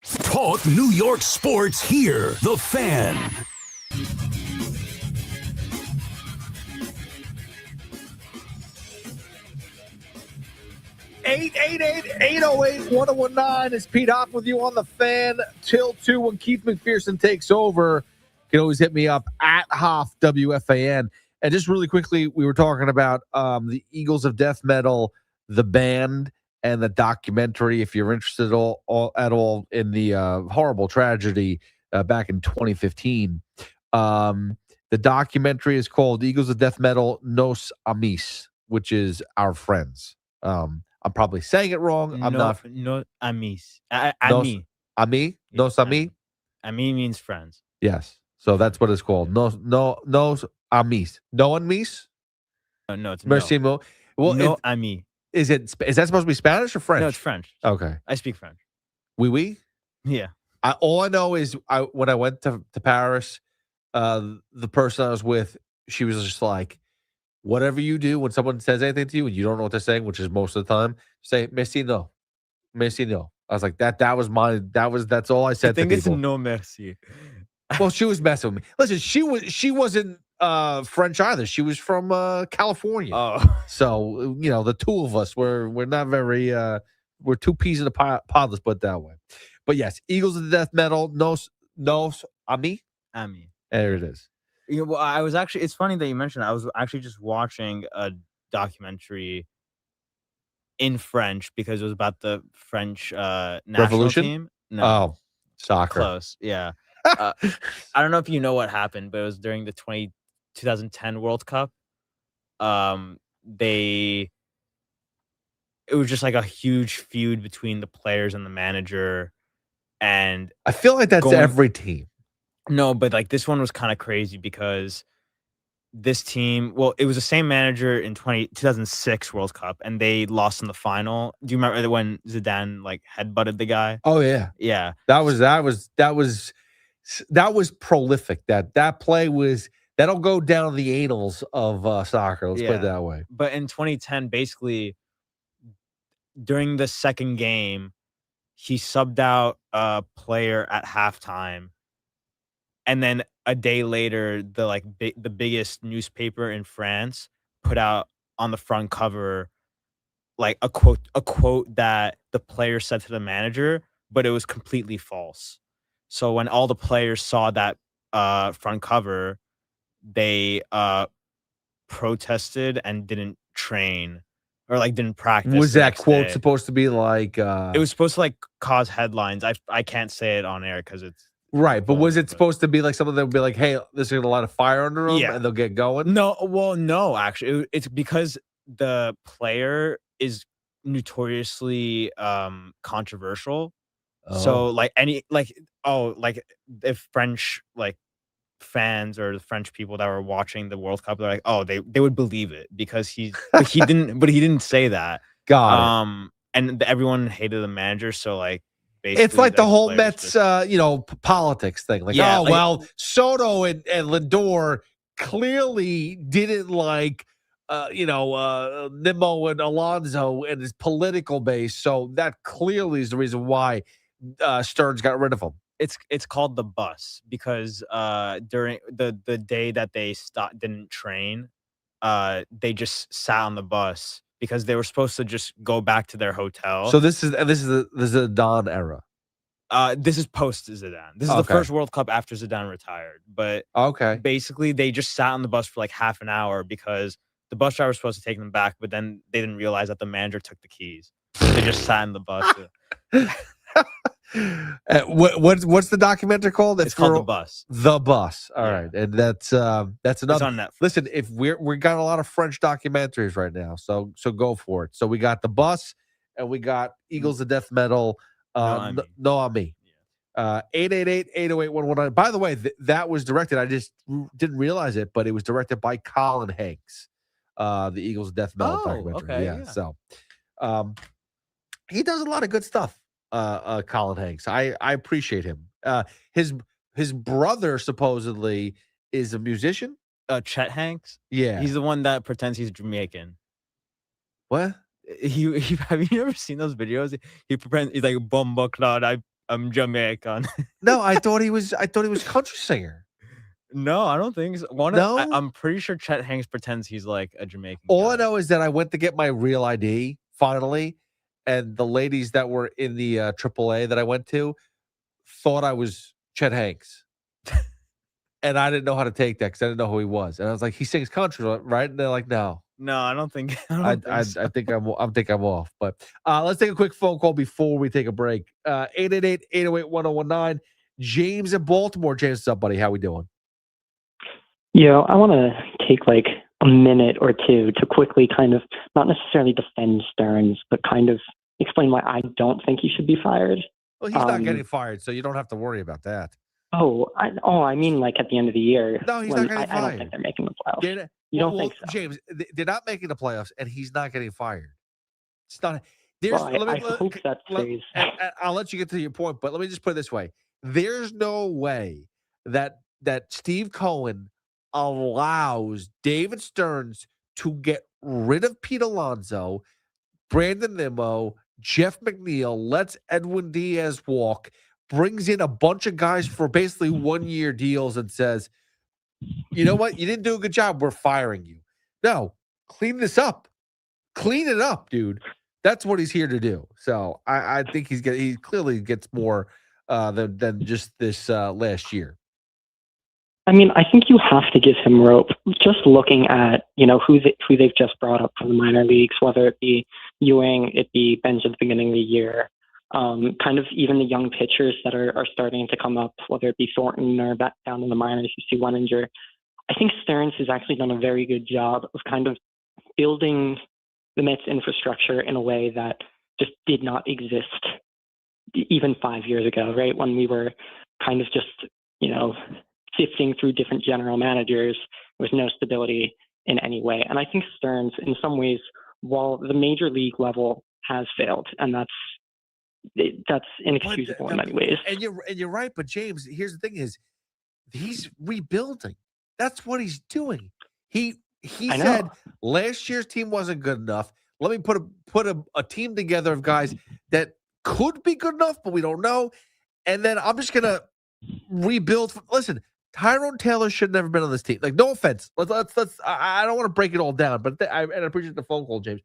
Talk New York sports here. The Fan. 888-808-1019. It's Pete Hoff with you on the Fan till 2 when Keith McPherson takes over. You can always hit me up at Hoff WFAN. And just really quickly, we were talking about the Eagles of Death Metal, the band, and the documentary. If you're interested at all in the horrible tragedy back in 2015, the documentary is called Eagles of Death Metal Nos Amis, which is our friends. I'm probably saying it wrong. I'm not. No amis. Ami? Nos Ami? Ami means friends. Yes. So that's what it's called. Nos Amis. No Amis? No, it's Merci. no. Well, No ami. Is that supposed to be Spanish or French? No, it's French. Okay. I speak French. Oui. Yeah. All I know is when I went to Paris, the person I was with, she was just like, whatever you do, when someone says anything to you and you don't know what they're saying, which is most of the time, say merci no. Merci no. I was like, that's all I said I think to it's people. no merci. Well, she was messing with me. Listen, she wasn't French either. She was from California. Oh. So, the two of us we're not very we're two peas in a pod, let's put it that way. But yes, Eagles of the Death Metal, Nos Ami. Ami. There it is. It's funny that you mentioned that. I was actually just watching a documentary in French because it was about the French national Revolution? team. No. Oh, soccer. Close. Yeah. I don't know if you know what happened, but it was during the 2010 World Cup. It was just like a huge feud between the players and the manager. And I feel like that's every team. No, but like this one was kind of crazy because this team, it was the same manager in 2006 World Cup, and they lost in the final. Do you remember when Zidane like headbutted the guy? Oh yeah. Yeah. That was prolific. That play that'll go down the annals of soccer. Let's put it that way. But in 2010, basically during the second game, he subbed out a player at halftime. And then a day later, the biggest newspaper in France put out on the front cover like a quote that the player said to the manager, but it was completely false. So when all the players saw that front cover, they protested and didn't train or like didn't practice. Was that quote supposed to be like it was supposed to like cause headlines. I can't say it on air because it's right, but was it supposed to be like something that would be like, hey, there's a lot of fire under them and they'll get going? No, actually. It's because the player is notoriously controversial. So like if French like fans or the French people that were watching the World Cup, they're like, they would believe it because he didn't say that. Got it. And everyone hated the manager, so like it's like the whole Mets, politics thing. Like, Soto and Lindor clearly didn't like, Nimmo and Alonso and his political base. So that clearly is the reason why Stearns got rid of him. It's called the bus because during the day that they didn't train, they just sat on the bus because they were supposed to just go back to their hotel. So this is the Zidane era. This is post Zidane. This is the first World Cup after Zidane retired. But basically they just sat on the bus for like half an hour because the bus driver was supposed to take them back, but then they didn't realize that the manager took the keys. So they just sat in the bus. What's the documentary called? It's called The Bus. The Bus. All right, and that's another. It's on Netflix. Listen, if we got a lot of French documentaries right now, so go for it. So we got The Bus, and we got Eagles of Death Metal. No Ami. 888-808-119. By the way, that was directed. I just didn't realize it, but it was directed by Colin Hanks. The Eagles of Death Metal documentary. Okay, yeah. So, he does a lot of good stuff. Colin Hanks. I appreciate him. His brother supposedly is a musician. Chet Hanks. Yeah, he's the one that pretends he's Jamaican. What? He have you ever seen those videos? He pretends he's like Bomba Cloud. I'm Jamaican. No, I thought he was country singer. No, I don't think so. I'm pretty sure Chet Hanks pretends he's like a Jamaican. All I know is that I went to get my real ID finally, and the ladies that were in the AAA that I went to thought I was Chet Hanks. And I didn't know how to take that because I didn't know who he was. And I was like, he sings country, right? And they're like, no. No, I don't think. I think I'm off. But let's take a quick phone call before we take a break. 888-808-1019. James in Baltimore. James, what's up, buddy? How we doing? Yo, I want to take like a minute or two to quickly kind of not necessarily defend Stearns, but kind of explain why I don't think he should be fired. Well, he's not getting fired, so you don't have to worry about that. I mean, like at the end of the year. No, he's not getting fired. I don't think they're making the playoffs. You don't think so? James, they're not making the playoffs, and he's not getting fired. It's not. I hope that stays. I'll let you get to your point, but let me just put it this way: there's no way that Steve Cohen allows David Stearns to get rid of Pete Alonso, Brandon Nimmo, Jeff McNeil, lets Edwin Diaz walk, brings in a bunch of guys for basically 1-year deals and says, you know what? You didn't do a good job. We're firing you. No, clean this up. Clean it up, dude. That's what he's here to do. So I think he clearly gets more than just this last year. I mean, I think you have to give him rope. Just looking at, who they've just brought up from the minor leagues, whether it be Ewing, it be Benj at the beginning of the year, kind of even the young pitchers that are starting to come up, whether it be Thornton or back down in the minors, you see Weninger. I think Stearns has actually done a very good job of kind of building the Mets infrastructure in a way that just did not exist even 5 years ago, right? When we were kind of just, sifting through different general managers with no stability in any way. And I think Stearns, in some ways, while the major league level has failed, and that's inexcusable in many ways. And you're right, but James, here's the thing: is he's rebuilding. That's what he's doing. He said last year's team wasn't good enough. Let me put a team together of guys that could be good enough, but we don't know. And then I'm just gonna rebuild. Listen, Tyrone Taylor should have never been on this team. Like, no offense. Let's. I don't want to break it all down, but I appreciate the phone call, James.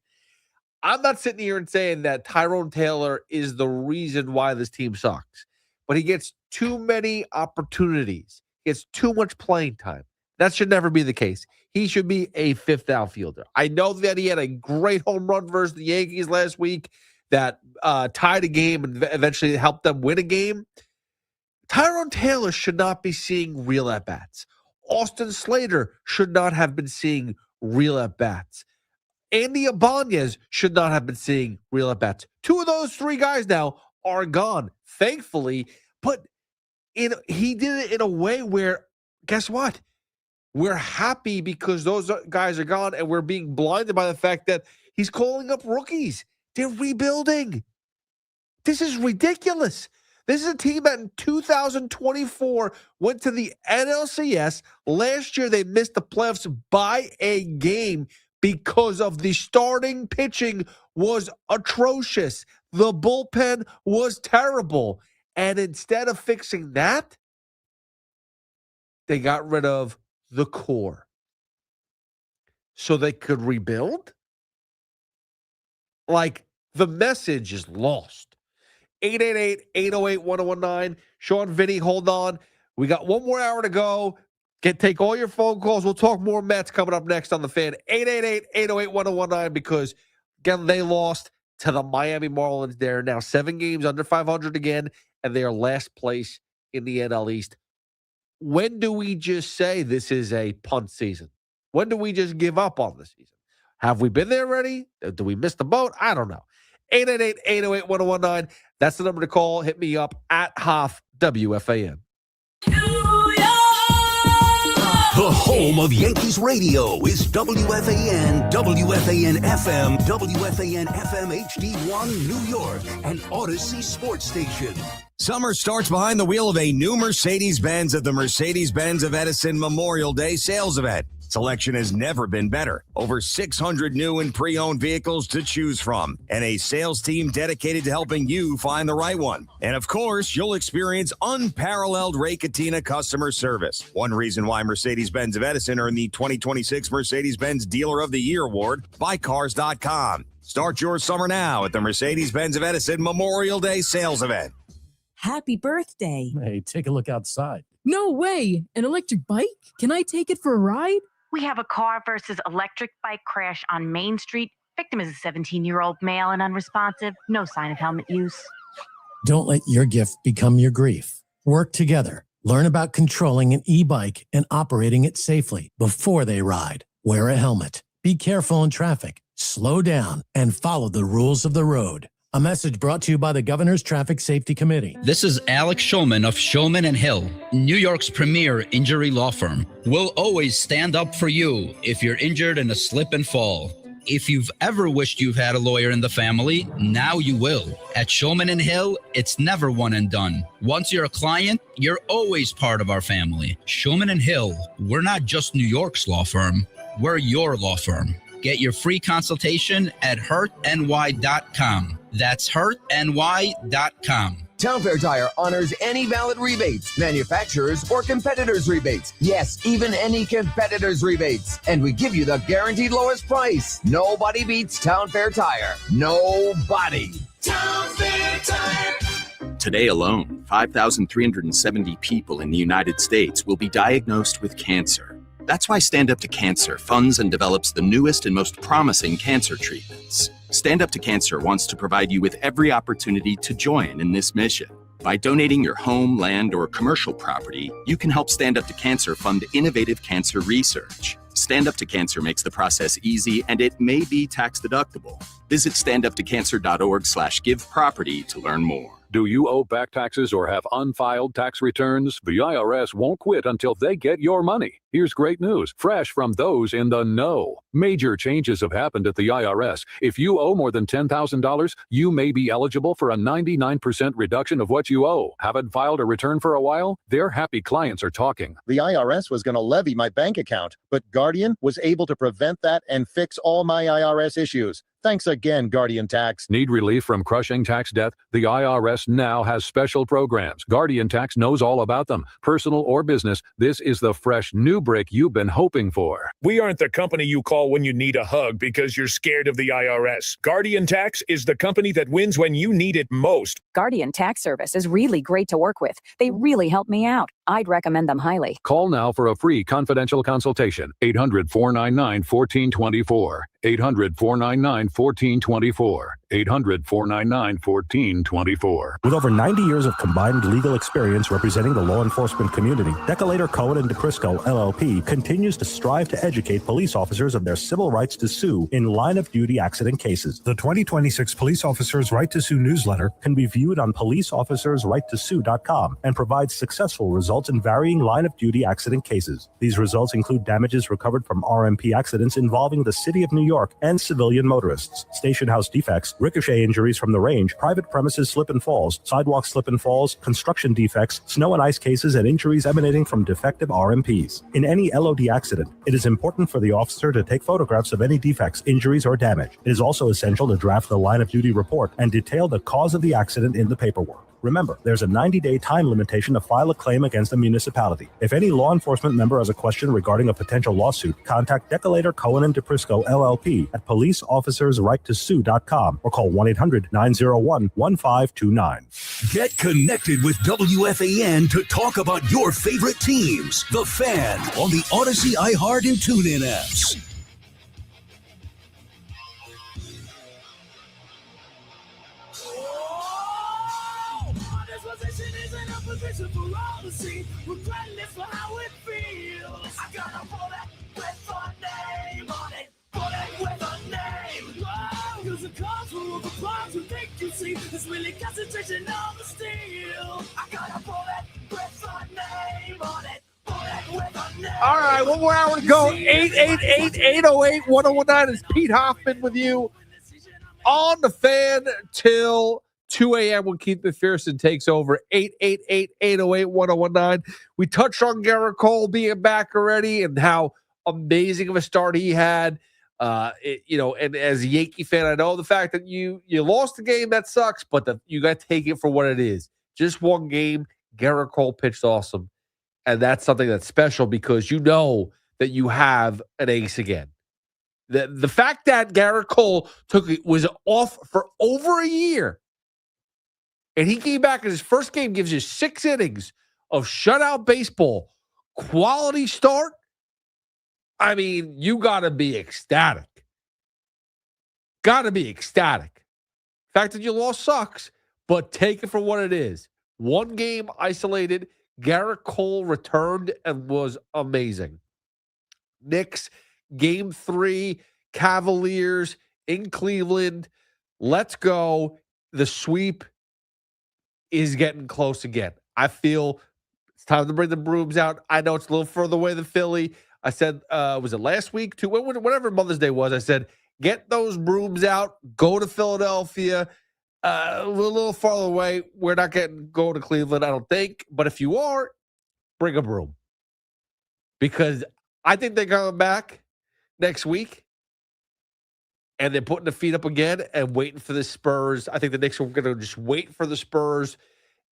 I'm not sitting here and saying that Tyrone Taylor is the reason why this team sucks, but he gets too many opportunities. He gets too much playing time. That should never be the case. He should be a fifth outfielder. I know that he had a great home run versus the Yankees last week that tied a game and eventually helped them win a game. Tyrone Taylor should not be seeing real at-bats. Austin Slater should not have been seeing real at-bats. Andy Ibanez should not have been seeing real at-bats. 2 of those 3 guys now are gone, thankfully. But he did it in a way where, guess what? We're happy because those guys are gone, and we're being blinded by the fact that he's calling up rookies. They're rebuilding. This is ridiculous. This is a team that in 2024 went to the NLCS. Last year, they missed the playoffs by a game because of the starting pitching was atrocious. The bullpen was terrible. And instead of fixing that, they got rid of the core so they could rebuild. Like, the message is lost. 888-808-1019. Sean, Vinny, hold on. We got 1 more hour to go. Take all your phone calls. We'll talk more Mets coming up next on the Fan. 888-808-1019 because, again, they lost to the Miami Marlins. They're now 7 games under 500 again, and they are last place in the NL East. When do we just say this is a punt season? When do we just give up on the season? Have we been there already? Do we miss the boat? I don't know. 888-808-1019. That's the number to call. Hit me up at Hoff WFAN. The home of Yankees radio is WFAN, WFAN FM, WFAN FM HD1 New York, and Odyssey Sports Station. Summer starts behind the wheel of a new Mercedes-Benz at the Mercedes-Benz of Edison Memorial Day sales event. Selection has never been better. Over 600 new and pre-owned vehicles to choose from, and a sales team dedicated to helping you find the right one. And of course, you'll experience unparalleled Ray Catena customer service. One reason why Mercedes-Benz of Edison earned the 2026 Mercedes-Benz Dealer of the Year award by Cars.com. Start your summer now at the Mercedes-Benz of Edison Memorial Day sales event. Happy birthday. Hey, take a look outside. No way. An electric bike? Can I take it for a ride? We have a car versus electric bike crash on Main Street. Victim is a 17-year-old male and unresponsive. No sign of helmet use. Don't let your gift become your grief. Work together. Learn about controlling an e-bike and operating it safely before they ride. Wear a helmet. Be careful in traffic. Slow down and follow the rules of the road. A message brought to you by the Governor's Traffic Safety Committee. This is Alex Shulman of Shulman and Hill, New York's premier injury law firm. We'll always stand up for you if you're injured in a slip and fall. If you've ever wished you've had a lawyer in the family, now you will. At Shulman and Hill, it's never one and done. Once you're a client, you're always part of our family. Shulman and Hill, we're not just New York's law firm, we're your law firm. Get your free consultation at hurtny.com. That's hurtny.com. Town Fair Tire honors any valid rebates, manufacturers or competitors' rebates. Yes, even any competitors' rebates. And we give you the guaranteed lowest price. Nobody beats Town Fair Tire. Nobody. Town Fair Tire. Today alone, 5,370 people in the United States will be diagnosed with cancer. That's why Stand Up to Cancer funds and develops the newest and most promising cancer treatments. Stand Up to Cancer wants to provide you with every opportunity to join in this mission. By donating your home, land, or commercial property, you can help Stand Up to Cancer fund innovative cancer research. Stand Up to Cancer makes the process easy, and it may be tax deductible. Visit standuptocancer.org/giveproperty to learn more. Do you owe back taxes or have unfiled tax returns? The IRS won't quit until they get your money. Here's great news, fresh from those in the know. Major changes have happened at the IRS. If you owe more than $10,000, you may be eligible for a 99% reduction of what you owe. Haven't filed a return for a while? Their happy clients are talking. The IRS was going to levy my bank account, but Guardian was able to prevent that and fix all my IRS issues. Thanks again, Guardian Tax. Need relief from crushing tax debt? The IRS now has special programs. Guardian Tax knows all about them. Personal or business, this is the fresh new break you've been hoping for. We aren't the company you call when you need a hug because you're scared of the IRS. Guardian Tax is the company that wins when you need it most. Guardian Tax Service is really great to work with. They really help me out. I'd recommend them highly. Call now for a free confidential consultation. 800-499-1424. 800-499-1424. 800-499-1424. With over 90 years of combined legal experience representing the law enforcement community, Decolator Cohen and DePrisco LLP continues to strive to educate police officers of their civil rights to sue in line-of-duty accident cases. The 2026 Police Officers' Right to Sue newsletter can be viewed on policeofficersrighttosue.com and provides successful results in varying line-of-duty accident cases. These results include damages recovered from RMP accidents involving the City of New York and civilian motorists, station house defects, ricochet injuries from the range, private premises slip and falls, sidewalk slip and falls, construction defects, snow and ice cases, and injuries emanating from defective RMPs. In any LOD accident, it is important for the officer to take photographs of any defects, injuries, or damage. It is also essential to draft the line-of-duty report and detail the cause of the accident in the paperwork. Remember, there's a 90-day time limitation to file a claim against a municipality. If any law enforcement member has a question regarding a potential lawsuit, contact Decolator Cohen and DePrisco LLP at policeofficersrighttosue.com or call 1-800-901-1529. Get connected with WFAN to talk about your favorite teams. The Fan on the Odyssey, iHeart, and TuneIn apps. For all to see, regardless for how it feels. I gotta pull that with a name on it. Pull that with a name. Whoa, cause the cause will overcome to think you see. It's really concentration on the steel. I gotta pull that with a name on it. Pull that with a name. All right, one more hour to go. 888-808-1019 is Pete Hoffman with you on the Fan till 2 a.m. when Keith McPherson takes over. 888-808-1019. We touched on Gerrit Cole being back already and how amazing of a start he had. And as a Yankee fan, I know the fact that you lost the game, that sucks, but you got to take it for what it is. Just one game. Gerrit Cole pitched awesome. And that's something that's special because you know that you have an ace again. The fact that Gerrit Cole was off for over a year, and he came back in his first game, gives you 6 innings of shutout baseball, quality start. I mean, you got to be ecstatic. Got to be ecstatic. Fact that you lost sucks, but take it for what it is. One game isolated. Gerrit Cole returned and was amazing. Knicks, game 3, Cavaliers in Cleveland. Let's go. The sweep is getting close again. I feel it's time to bring the brooms out. I know it's a little further away than Philly. I said, was it last week? Whatever Mother's Day was, I said, get those brooms out. Go to Philadelphia. A little farther away. We're not go to Cleveland, I don't think. But if you are, bring a broom. Because I think they're coming back next week. And they're putting the feet up again and waiting for the Spurs. I think the Knicks are going to just wait for the Spurs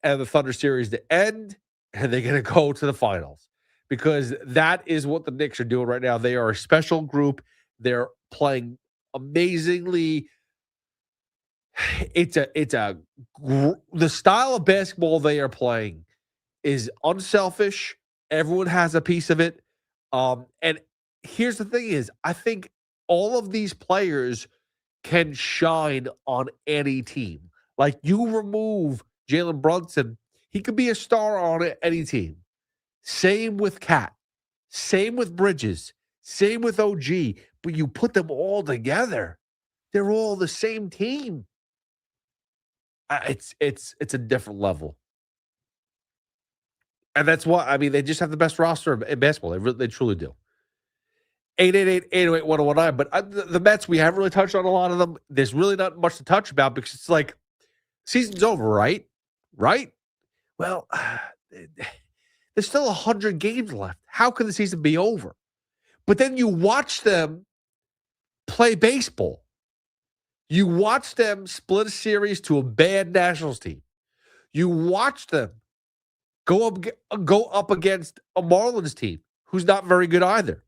and the Thunder series to end. And they're going to go to the finals. Because that is what the Knicks are doing right now. They are a special group. They're playing amazingly. The style of basketball they are playing is unselfish. Everyone has a piece of it. And here's the thing is, I think all of these players can shine on any team. Like, you remove Jalen Brunson, he could be a star on any team. Same with Cat. Same with Bridges. Same with OG. But you put them all together, they're all the same team. It's a different level. And that's why, I mean, they just have the best roster in basketball. They truly do. 888-808-1019. But the Mets, we haven't really touched on a lot of them. There's really not much to touch about because it's like, season's over, right? Right? Well, there's still 100 games left. How can the season be over? But then you watch them play baseball. You watch them split a series to a bad Nationals team. You watch them go up against a Marlins team who's not very good either.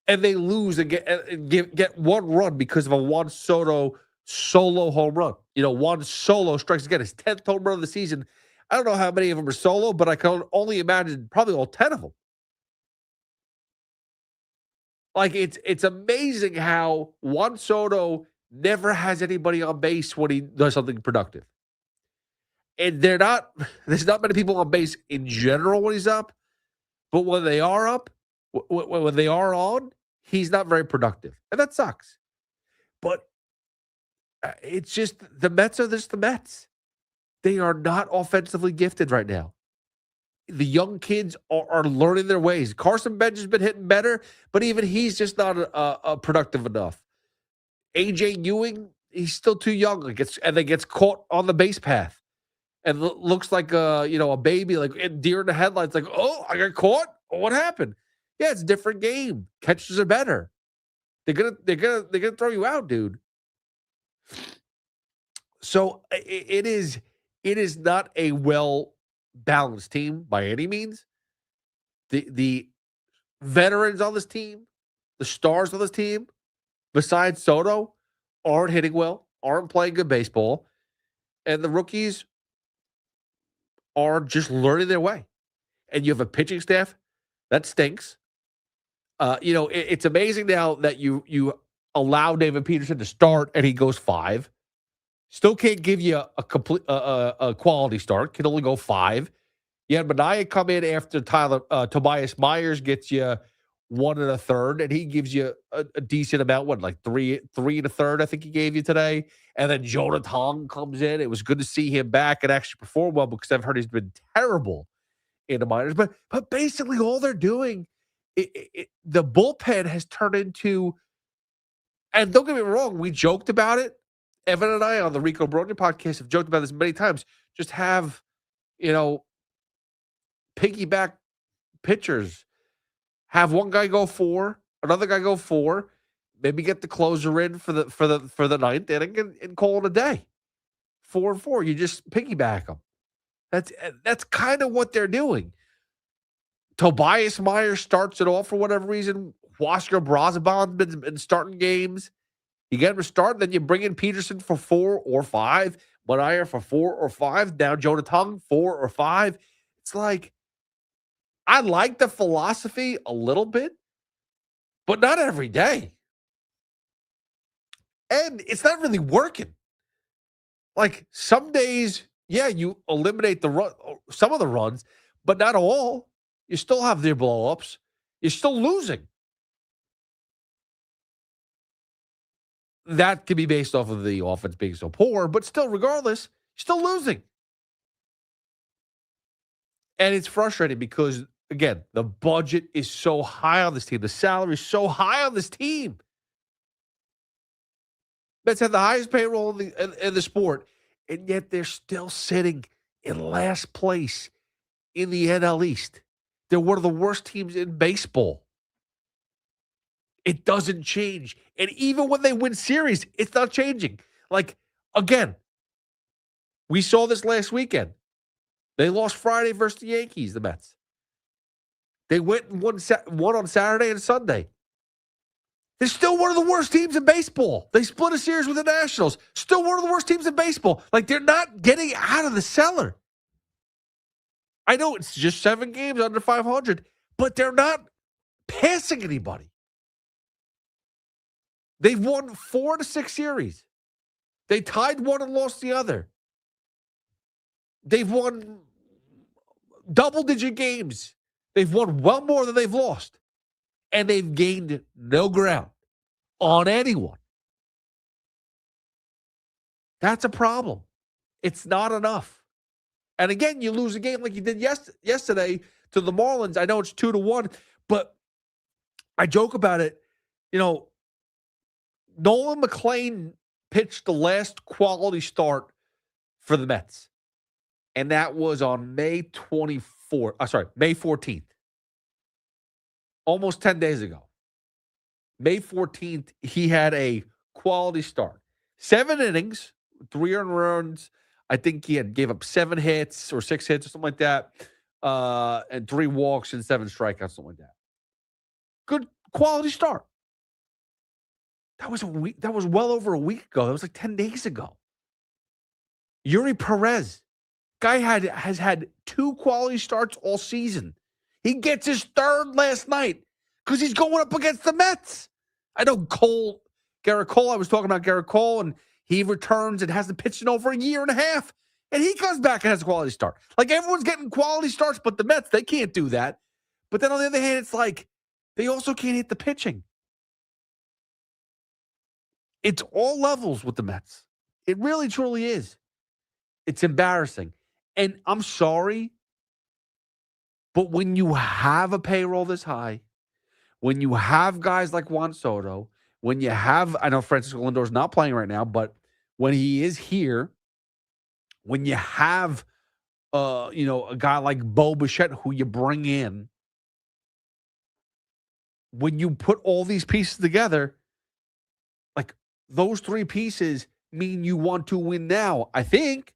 And they lose and get one run because of a Juan Soto solo home run. You know, Juan Solo strikes again his 10th home run of the season. I don't know how many of them are solo, but I can only imagine probably all 10 of them. Like, it's amazing how Juan Soto never has anybody on base when he does something productive. And there's not many people on base in general when he's up, but when they are up, when they are on, he's not very productive. And that sucks. But it's just, the Mets are just the Mets. They are not offensively gifted right now. The young kids are learning their ways. Carson Bench has been hitting better, but even he's just not productive enough. AJ Ewing, he's still too young. Gets caught on the base path and looks like a baby, like deer in the headlights. Like, oh, I got caught. What happened? Yeah, it's a different game. Catchers are better. They're gonna throw you out, dude. So it is not a well-balanced team by any means. The veterans on this team, the stars on this team, besides Soto, aren't hitting well, aren't playing good baseball, and the rookies are just learning their way. And you have a pitching staff that stinks. It's amazing now that you allow David Peterson to start and he goes 5. Still can't give you a complete a quality start. Can only go 5. You had Manaea come in after Tobias Myers gets you 1 1/3, and he gives you a decent amount. Like 3 1/3? I think he gave you today. And then Jonah Tong comes in. It was good to see him back and actually perform well because I've heard he's been terrible in the minors. But basically, all they're doing, the bullpen has turned into. And don't get me wrong, we joked about it. Evan and I on the Rico Bronya podcast have joked about this many times. Just have, piggyback pitchers. Have one guy go 4, another guy go 4, maybe get the closer in for the ninth inning and call it a day. 4-4. You just piggyback them. That's kind of what they're doing. Tobias Myers starts it off for whatever reason. Huascar Brazaban's been starting games. You get him to start, then you bring in Peterson for 4 or 5, Manaea for 4 or 5, now Jonah Tongue 4 or 5. It's like, I like the philosophy a little bit, but not every day. And it's not really working. Like some days, yeah, you eliminate the run, some of the runs, but not all. You still have their blow-ups. You're still losing. That can be based off of the offense being so poor, but still, regardless, you're still losing. And it's frustrating because, again, the budget is so high on this team. The salary is so high on this team. Mets have the highest payroll in the sport, and yet they're still sitting in last place in the NL East. They're one of the worst teams in baseball. It doesn't change. And even when they win series, it's not changing. Like, again, we saw this last weekend. They lost Friday versus the Yankees, the Mets. They went and won on Saturday and Sunday. They're still one of the worst teams in baseball. They split a series with the Nationals. Still one of the worst teams in baseball. Like, they're not getting out of the cellar. I know it's just 7 games under 500, but they're not passing anybody. They've won 4 to 6 series. They tied one and lost the other. They've won double-digit games. They've won well more than they've lost. And they've gained no ground on anyone. That's a problem. It's not enough. And again, you lose a game like you did yesterday to the Marlins. I know it's 2-1, but I joke about it. You know, Nolan McLean pitched the last quality start for the Mets. And that was on May 14th. Almost 10 days ago. May 14th, he had a quality start. 7 innings, 3 earned runs. I think he gave up 7 hits or 6 hits or something like that. And 3 walks and 7 strikeouts, something like that. Good quality start. That was well over a week ago. That was like 10 days ago. Yuri Perez. Guy has had 2 quality starts all season. He gets his 3rd last night because he's going up against the Mets. I know Gerrit Cole, I was talking about Gerrit Cole, and he returns and hasn't pitched in over a year and a half. And he comes back and has a quality start. Like, everyone's getting quality starts, but the Mets, they can't do that. But then on the other hand, it's like they also can't hit the pitching. It's all levels with the Mets. It really, truly is. It's embarrassing. And I'm sorry, but when you have a payroll this high, when you have guys like Juan Soto, when you have, I know Francisco Lindor's not playing right now, but when he is here, when you have, a guy like Bo Bichette who you bring in, when you put all these pieces together, like those 3 pieces mean you want to win now, I think.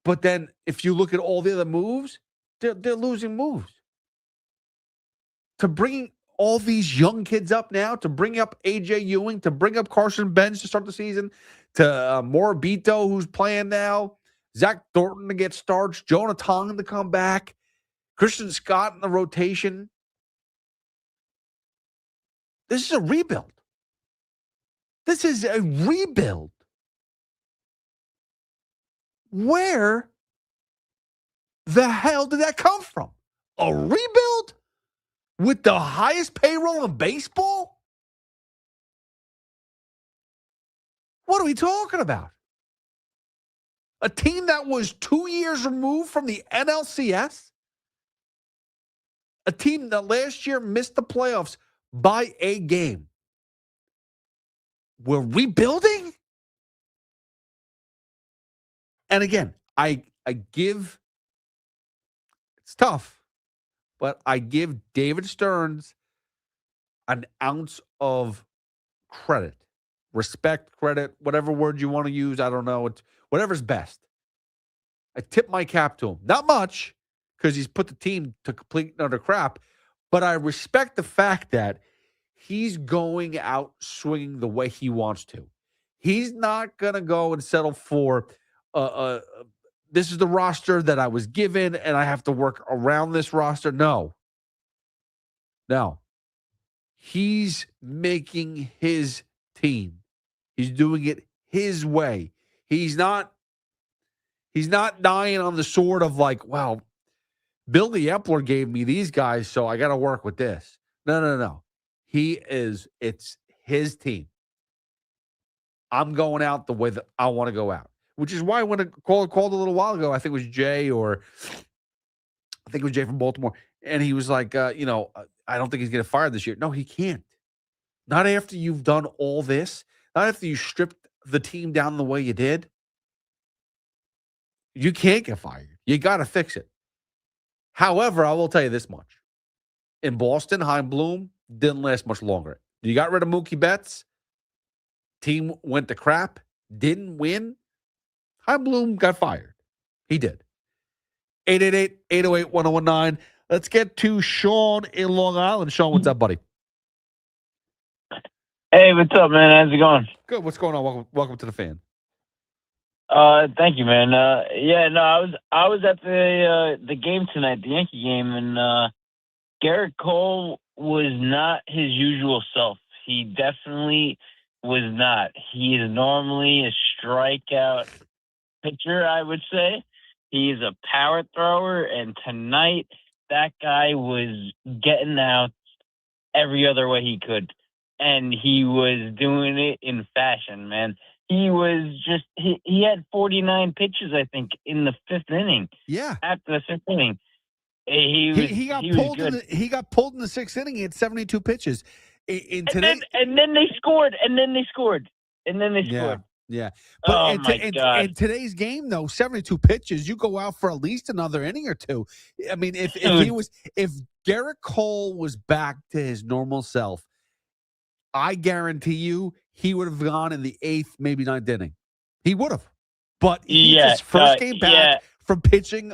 But then if you look at all the other moves, they're losing moves. To bring all these young kids up now, to bring up A.J. Ewing, to bring up Carson Benz to start the season, to Morabito, who's playing now, Zach Thornton to get starts, Jonah Tongan to come back, Christian Scott in the rotation. This is a rebuild. This is a rebuild. Where the hell did that come from? A rebuild? With the highest payroll in baseball? What are we talking about? A team that was 2 years removed from the NLCS? A team that last year missed the playoffs by a game? We're rebuilding? And again, I give, it's tough, but I give David Stearns an ounce of credit, respect, credit, whatever word you want to use. I don't know. It's whatever's best. I tip my cap to him. Not much, because he's put the team to complete utter crap, But I respect the fact that he's going out swinging the way he wants to. He's not going to go and settle for this is the roster that I was given and I have to work around this roster. No. He's making his team. He's doing it his way. He's not dying on the sword of like, well, Billy Epler gave me these guys, so I got to work with this. No. It's his team. I'm going out the way that I want to go out, which is why when I called a little while ago, I think it was Jay from Baltimore, and he was like, I don't think he's going to fire this year. No, he can't. Not after you've done all this. Not after you stripped the team down the way you did. You can't get fired. You got to fix it. However, I will tell you this much. In Boston, Chaim Bloom didn't last much longer. You got rid of Mookie Betts. Team went to crap. Didn't win. Chaim Bloom got fired. He did. 888-808-1019. Let's get to Sean in Long Island. Sean, what's up, buddy? Hey, what's up, man? How's it going? Good. What's going on? Welcome to the fan. Thank you, man. I was at the game tonight, the Yankee game, and Gerrit Cole was not his usual self. He definitely was not. He is normally a strikeout pitcher, I would say. He is a power thrower, and tonight that guy was getting out every other way he could. And he was doing it in fashion, man. He was just he had 49 pitches, I think, in the fifth inning. Yeah. After the fifth inning. He got pulled in the sixth inning. He had 72 pitches. And then they scored. Yeah. Oh, In today's game, though, 72 pitches, you go out for at least another inning or two. I mean, if Gerrit Cole was back to his normal self, I guarantee you he would have gone in the eighth, maybe ninth inning. He would have. But his first game back from pitching,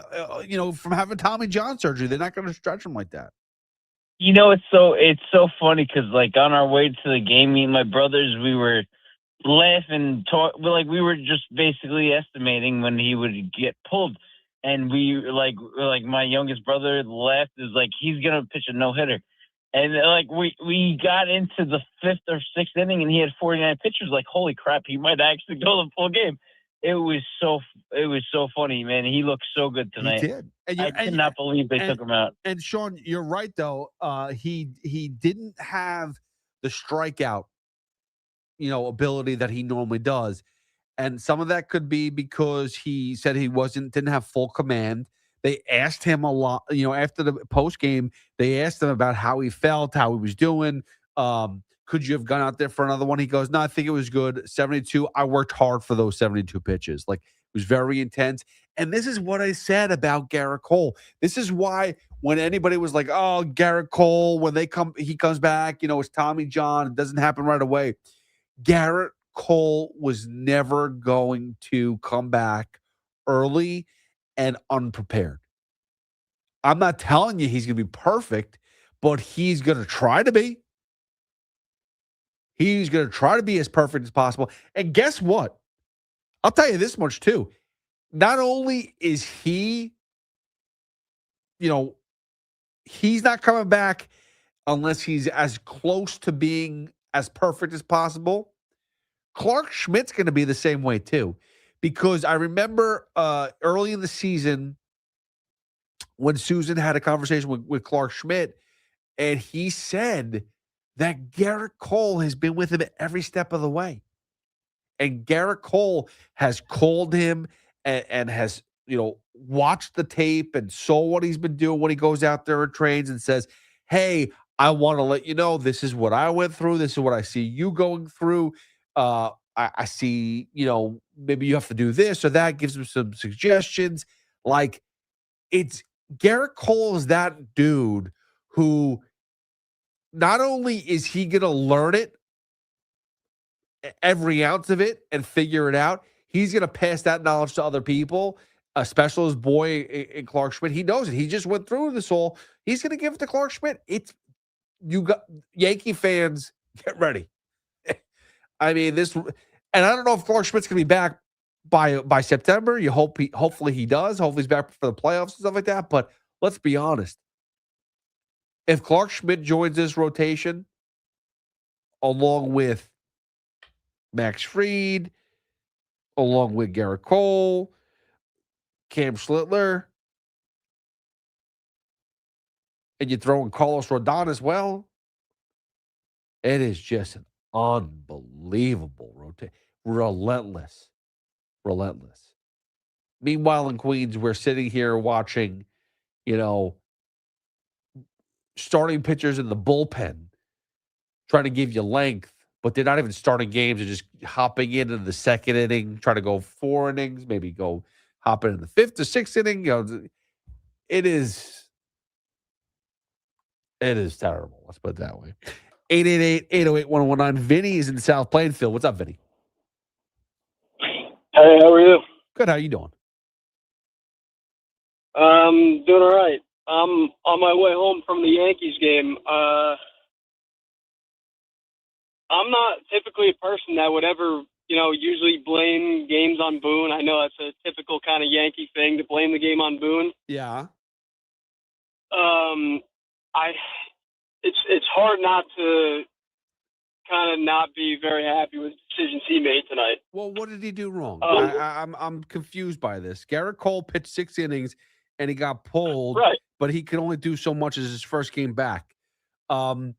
from having Tommy John surgery. They're not going to stretch him like that. It's so funny because, like, on our way to the game, me and my brothers, we were laughing, we were just basically estimating when he would get pulled. And we, like my youngest brother laughed, is like, he's going to pitch a no-hitter. And we got into the fifth or sixth inning, and he had 49 pitches. Like, holy crap, he might actually go the full game. It was so funny, man. He looked so good tonight. He did. I cannot believe they took him out. And Sean, you're right though. He didn't have the strikeout, ability that he normally does, and some of that could be because he said he didn't have full command. They asked him a lot, after the post game. They asked him about how he felt, how he was doing. Could you have gone out there for another one? He goes, no, I think it was good. 72. I worked hard for those 72 pitches. Like, it was very intense. And this is what I said about Gerrit Cole. This is why when anybody was like, oh, Gerrit Cole, when he comes back, it's Tommy John. It doesn't happen right away. Gerrit Cole was never going to come back early and unprepared. I'm not telling you he's going to be perfect, but he's going to try to be. He's going to try to be as perfect as possible. And guess what? I'll tell you this much too. Not only is he, he's not coming back unless he's as close to being as perfect as possible. Clark Schmidt's going to be the same way too. Because I remember early in the season when Susan had a conversation with Clark Schmidt, and he said that Gerrit Cole has been with him at every step of the way. And Gerrit Cole has called him and has, watched the tape and saw what he's been doing when he goes out there and trains and says, hey, I want to let you know this is what I went through. This is what I see you going through. I see, maybe you have to do this or that, gives him some suggestions. Like, it's Gerrit Cole is that dude who not only is he going to learn it, every ounce of it, and figure it out, he's going to pass that knowledge to other people. a specialist boy in Clark Schmidt. He knows it. He just went through this all. He's going to give it to Clark Schmidt. You got Yankee fans, get ready. I mean, and I don't know if Clark Schmidt's going to be back by September. Hopefully he does. Hopefully he's back for the playoffs and stuff like that. But let's be honest. If Clark Schmidt joins this rotation, along with Max Fried, along with Gerrit Cole, Cam Schlittler, and you throw in Carlos Rodon as well, it is just an unbelievable rotation. Relentless. Meanwhile, in Queens, we're sitting here watching, starting pitchers in the bullpen trying to give you length, but they're not even starting games. They're just hopping into the second inning, trying to go 4 innings, maybe go hop into the 5th or 6th inning. It is terrible. Let's put it that way. 888-808-1019. Vinny is in South Plainfield. What's up, Vinny? Hey, how are you? Good. How you doing? Doing all right. I'm on my way home from the Yankees game. I'm not typically a person that would ever, usually blame games on Boone. I know that's a typical kind of Yankee thing to blame the game on Boone. Yeah. It's hard not to kind of not be very happy with the decisions he made tonight. Well, what did he do wrong? I'm confused by this. Gerrit Cole pitched 6 innings and he got pulled, right, but he could only do so much as his first game back. The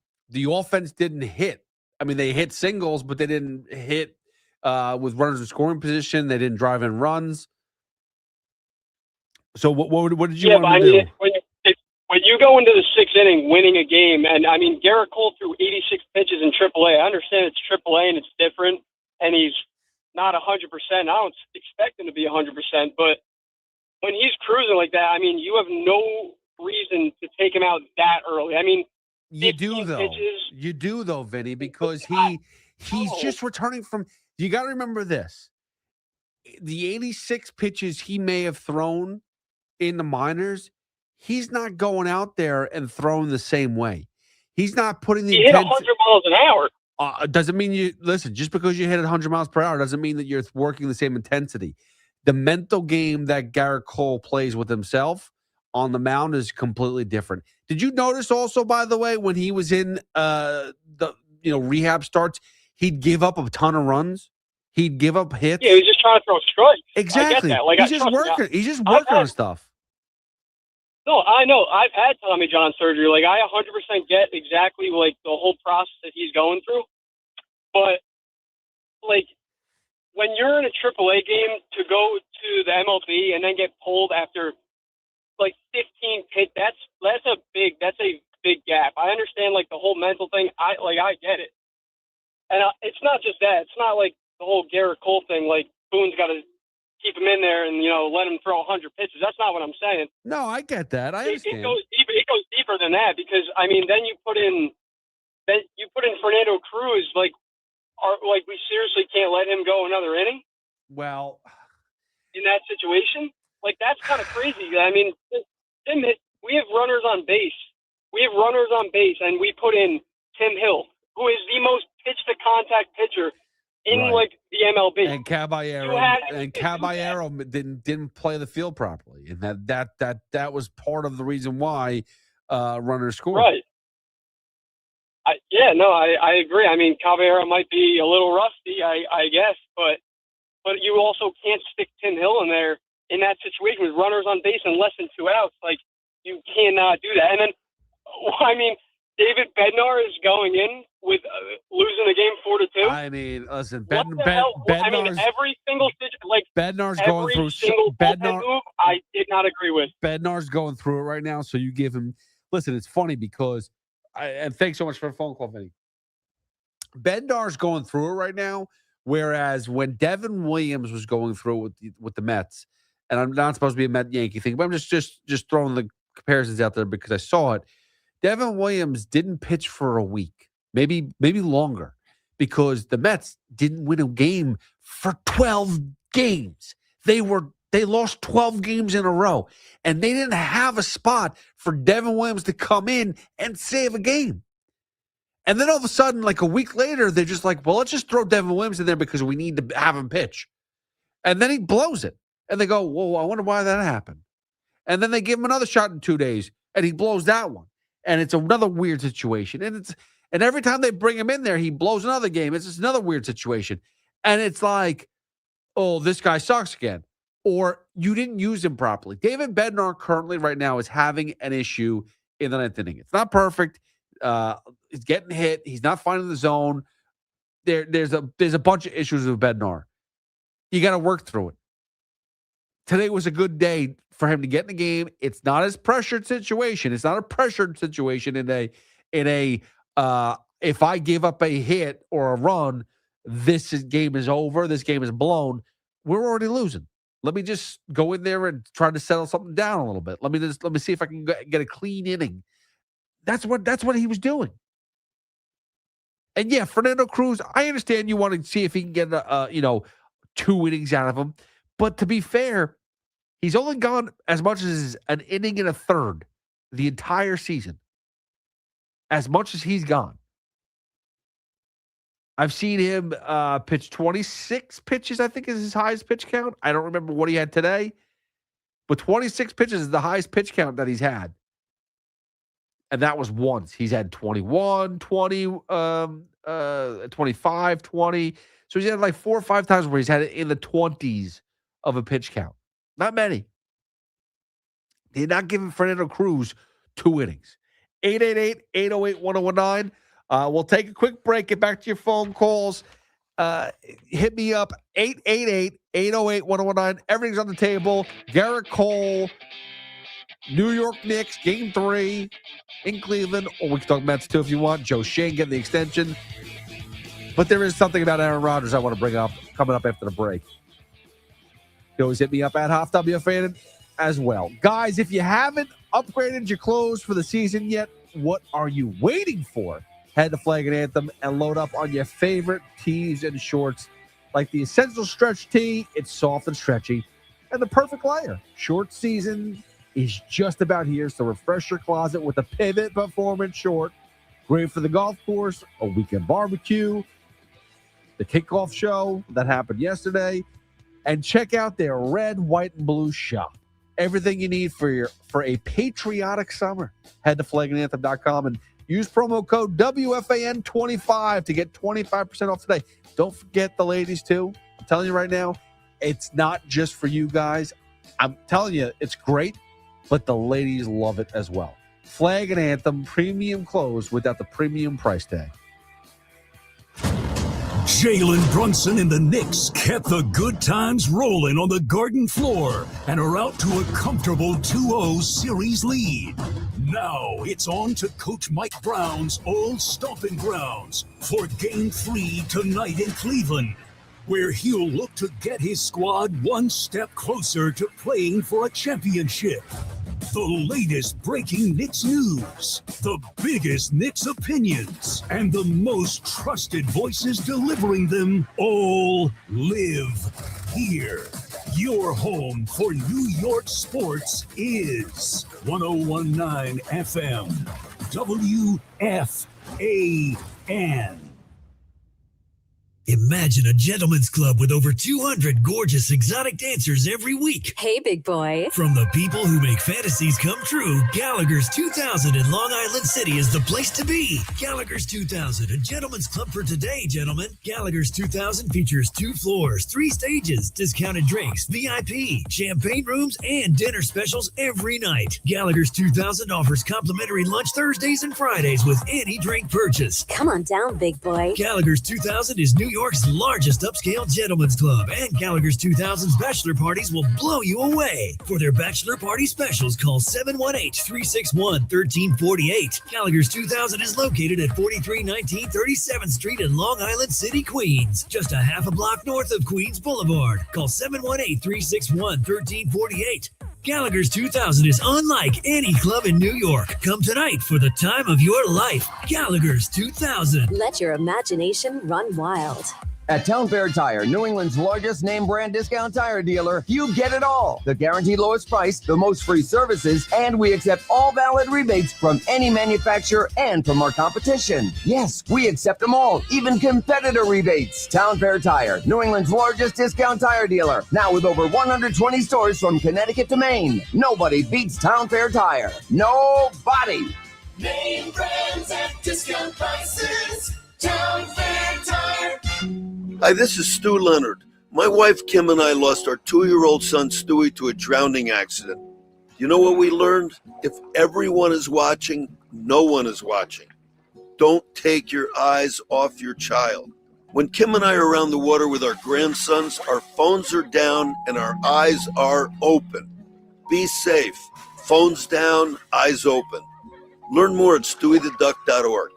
offense didn't hit. I mean, they hit singles, but they didn't hit with runners in scoring position. They didn't drive in runs. So what did you want to do? When you go into the 6th inning winning a game, and I mean, Gerrit Cole threw 86 pitches in AAA. I understand it's AAA and it's different, and he's not 100%. I don't expect him to be 100%, but when he's cruising like that, I mean, you have no reason to take him out that early. I mean, you do though, Vinny, because he's just returning from. You got to remember this: the 86 pitches he may have thrown in the minors. He's not going out there and throwing the same way. He's not putting the. He hit 100 miles an hour. Doesn't mean you listen. Just because you hit it 100 miles per hour doesn't mean that you're working the same intensity. The mental game that Gerrit Cole plays with himself on the mound is completely different. Did you notice also, by the way, when he was in rehab starts, he'd give up a ton of runs. He'd give up hits. Yeah, he was just trying to throw strikes. Exactly. I get that. He's just working on stuff. No, I know. I've had Tommy John surgery. Like, I 100% get exactly, like, the whole process that he's going through. But, like, when you're in a AAA game to go to the MLB and then get pulled after, like, 15 hits, that's a big gap. I understand, like, the whole mental thing. I get it. And it's not just that. It's not, like, the whole Gerrit Cole thing. Like, Boone's got to keep him in there and, let him throw 100 pitches. That's not what I'm saying. No, I get that. I understand. It goes deeper than that because, I mean, then you put in Fernando Cruz, like we seriously can't let him go another inning? Well, in that situation? Like, that's kind of crazy. I mean, we have runners on base. And we put in Tim Hill, who is the most pitch-to-contact pitcher in like the MLB. And Caballero didn't play the field properly, and that was part of the reason why runners scored. Right. I agree. I mean, Caballero might be a little rusty, I guess, but you also can't stick Tim Hill in there in that situation with runners on base and less than 2 outs. Like, you cannot do that. And then, I mean, David Bednar is going in with losing the game 4-2. I mean, listen, Bednar's, I mean, every single Bednar's going through move I did not agree with. Bednar's going through it right now, so you give him. Listen, it's funny because, and thanks so much for the phone call, Vinny. Bednar's going through it right now, whereas when Devin Williams was going through it with the Mets, and I'm not supposed to be a Met Yankee thing, but I'm just throwing the comparisons out there because I saw it. Devin Williams didn't pitch for a week, maybe longer, because the Mets didn't win a game for 12 games. They were They lost 12 games in a row, and they didn't have a spot for Devin Williams to come in and save a game. And then all of a sudden, like a week later, they're just like, well, let's just throw Devin Williams in there because we need to have him pitch. And then he blows it. And they go, whoa, I wonder why that happened. And then they give him another shot in 2 days, and he blows that one. And it's another weird situation. And every time they bring him in there, he blows another game. It's just another weird situation. And it's like, oh, this guy sucks again. Or you didn't use him properly. David Bednar currently right now is having an issue in the ninth inning. It's not perfect. He's getting hit. He's not finding the zone. There's a bunch of issues with Bednar. You got to work through it. Today was a good day for him to get in the game. It's not as pressured situation. It's not a pressured situation in a if I give up a hit or a run, game is over. This game is blown. We're already losing. Let me just go in there and try to settle something down a little bit. Let me see if I can get a clean inning. That's what he was doing. And yeah, Fernando Cruz, I understand you want to see if he can get 2 innings out of him. But to be fair, he's only gone as much as an inning and a third the entire season. As much as he's gone. I've seen him pitch 26 pitches, I think is his highest pitch count. I don't remember what he had today. But 26 pitches is the highest pitch count that he's had. And that was once. He's had 21, 20, 25, 20. So he's had like 4 or 5 times where he's had it in the 20s of a pitch count. Not many. They're not giving Fernando Cruz 2 innings. 888-808-1019. We'll take a quick break. Get back to your phone calls. Hit me up. 888-808-1019. Everything's on the table. Gerrit Cole, New York Knicks, Game 3 in Cleveland. Or we can talk Mets too if you want. Joe Shane getting the extension. But there is something about Aaron Rodgers I want to bring up coming up after the break. You always hit me up at Hoff WFAN as well. Guys, if you haven't upgraded your clothes for the season yet, what are you waiting for? Head to Flag and Anthem and load up on your favorite tees and shorts. Like the Essential Stretch Tee, it's soft and stretchy. And the perfect layer. Short season is just about here, so refresh your closet with a Pivot Performance short. Great for the golf course, a weekend barbecue, the kickoff show that happened yesterday. And check out their red, white, and blue shop. Everything you need for a patriotic summer. Head to flagandanthem.com and use promo code WFAN25 to get 25% off today. Don't forget the ladies, too. I'm telling you right now, it's not just for you guys. I'm telling you, it's great, but the ladies love it as well. Flag and Anthem, premium clothes without the premium price tag. Jalen Brunson and the Knicks kept the good times rolling on the Garden floor and are out to a comfortable 2-0 series lead. Now it's on to Coach Mike Brown's old stomping grounds for Game 3 tonight in Cleveland, where he'll look to get his squad one step closer to playing for a championship. The latest breaking Knicks news, the biggest Knicks opinions, and the most trusted voices delivering them all live here. Your home for New York sports is 101.9 FM, WFAN. Imagine a gentleman's club with over 200 gorgeous exotic dancers every week. Hey, big boy. From the people who make fantasies come true, Gallagher's 2000 in Long Island City is the place to be. Gallagher's 2000, a gentleman's club for today, gentlemen. Gallagher's 2000 features 2 floors, 3 stages, discounted drinks, VIP, champagne rooms, and dinner specials every night. Gallagher's 2000 offers complimentary lunch Thursdays and Fridays with any drink purchase. Come on down, big boy. Gallagher's 2000 is New York's largest upscale gentleman's club, and Gallagher's 2000's bachelor parties will blow you away. For their bachelor party specials, call 718-361-1348. Gallagher's 2000 is located at 4319 37th Street in Long Island City, Queens, just a half a block north of Queens Boulevard. Call 718-361-1348. Gallagher's 2000 is unlike any club in New York. Come tonight for the time of your life. Gallagher's 2000. Let your imagination run wild. At Town Fair Tire, New England's largest name brand discount tire dealer, you get it all. The guaranteed lowest price, the most free services, and we accept all valid rebates from any manufacturer and from our competition. Yes, we accept them all, even competitor rebates. Town Fair Tire, New England's largest discount tire dealer, now with over 120 stores from Connecticut to Maine. Nobody beats Town Fair Tire. Nobody. Name brands at discount prices. Town Fair Tire. Hi, this is Stu Leonard. My wife Kim and I lost our 2-year-old son Stewie to a drowning accident. You know what we learned? If everyone is watching, no one is watching. Don't take your eyes off your child. When Kim and I are around the water with our grandsons, our phones are down and our eyes are open. Be safe. Phones down, eyes open. Learn more at stewietheduck.org.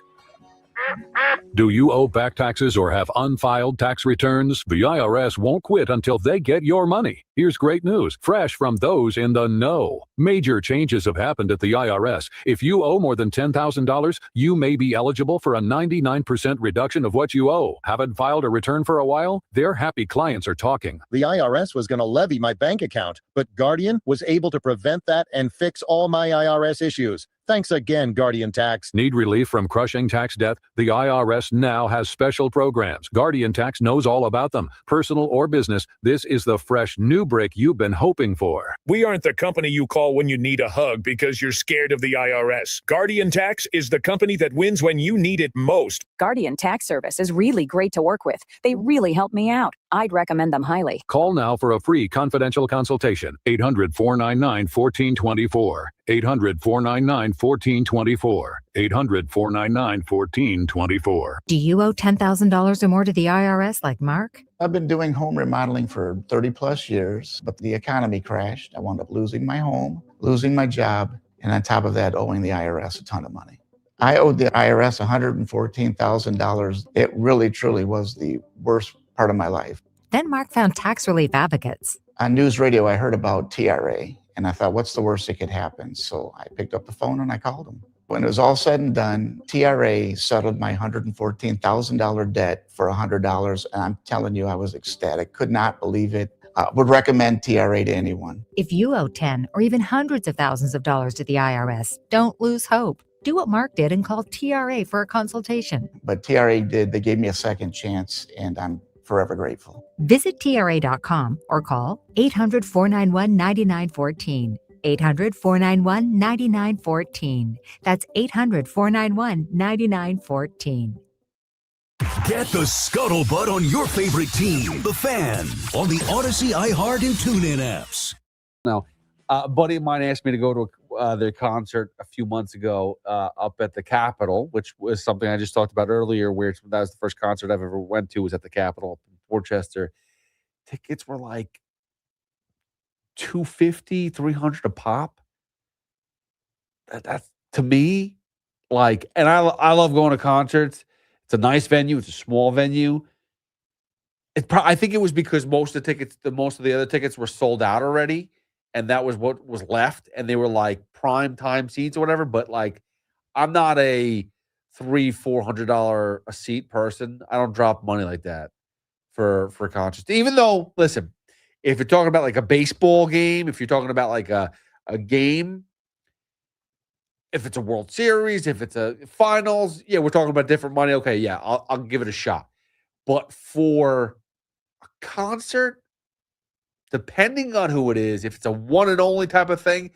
Do you owe back taxes or have unfiled tax returns? The IRS won't quit until they get your money. Here's great news, fresh from those in the know. Major changes have happened at the IRS. If you owe more than $10,000, you may be eligible for a 99% reduction of what you owe. Haven't filed a return for a while? Their happy clients are talking. The IRS was going to levy my bank account, but Guardian was able to prevent that and fix all my IRS issues. Thanks again, Guardian Tax. Need relief from crushing tax debt? The IRS now has special programs. Guardian Tax knows all about them. Personal or business, this is the fresh new break you've been hoping for. We aren't the company you call when you need a hug because you're scared of the IRS. Guardian Tax is the company that wins when you need it most. Guardian Tax Service is really great to work with. They really help me out. I'd recommend them highly. Call now for a free confidential consultation. 800-499-1424. 800-499-1424. 800-499-1424. Do you owe $10,000 or more to the IRS like Mark? I've been doing home remodeling for 30 plus years, but the economy crashed. I wound up losing my home, losing my job, and on top of that, owing the IRS a ton of money. I owed the IRS $114,000. It really, truly was the worst part of my life. Then Mark found tax relief advocates. On news radio, I heard about TRA, and I thought, what's the worst that could happen? So I picked up the phone and I called them. When it was all said and done, TRA settled my $114,000 debt for $100, and I'm telling you, I was ecstatic. Could not believe it. Would recommend TRA to anyone. If you owe 10 or even hundreds of thousands of dollars to the IRS, don't lose hope. Do what Mark did and call TRA for a consultation. But TRA did. They gave me a second chance, and I'm forever grateful. Visit TRA.com or call 800-491-9914. 800-491-9914. That's 800-491-9914. Get the scuttlebutt on your favorite team, the Fan, on the Odyssey, iHeart, and TuneIn apps. Now, a buddy of mine asked me to go to their concert a few months ago up at the Capitol, which was something I just talked about earlier, where that was the first concert I've ever went to, was at the Capitol in Portchester. Tickets were like $250, $300 a pop. That's, to me, like, and I love going to concerts. It's a nice venue. It's a small venue. I think it was because most of the other tickets were sold out already, and that was what was left, and they were like prime time seats or whatever. But like, I'm not a $300-400 a seat person. I don't drop money like that for concerts. Even though, listen, if you're talking about like a baseball game, if you're talking about like a game, if it's a World Series, if it's a finals, yeah, we're talking about different money. Okay, yeah, I'll give it a shot. But for a concert, depending on who it is, if it's a one and only type of thing,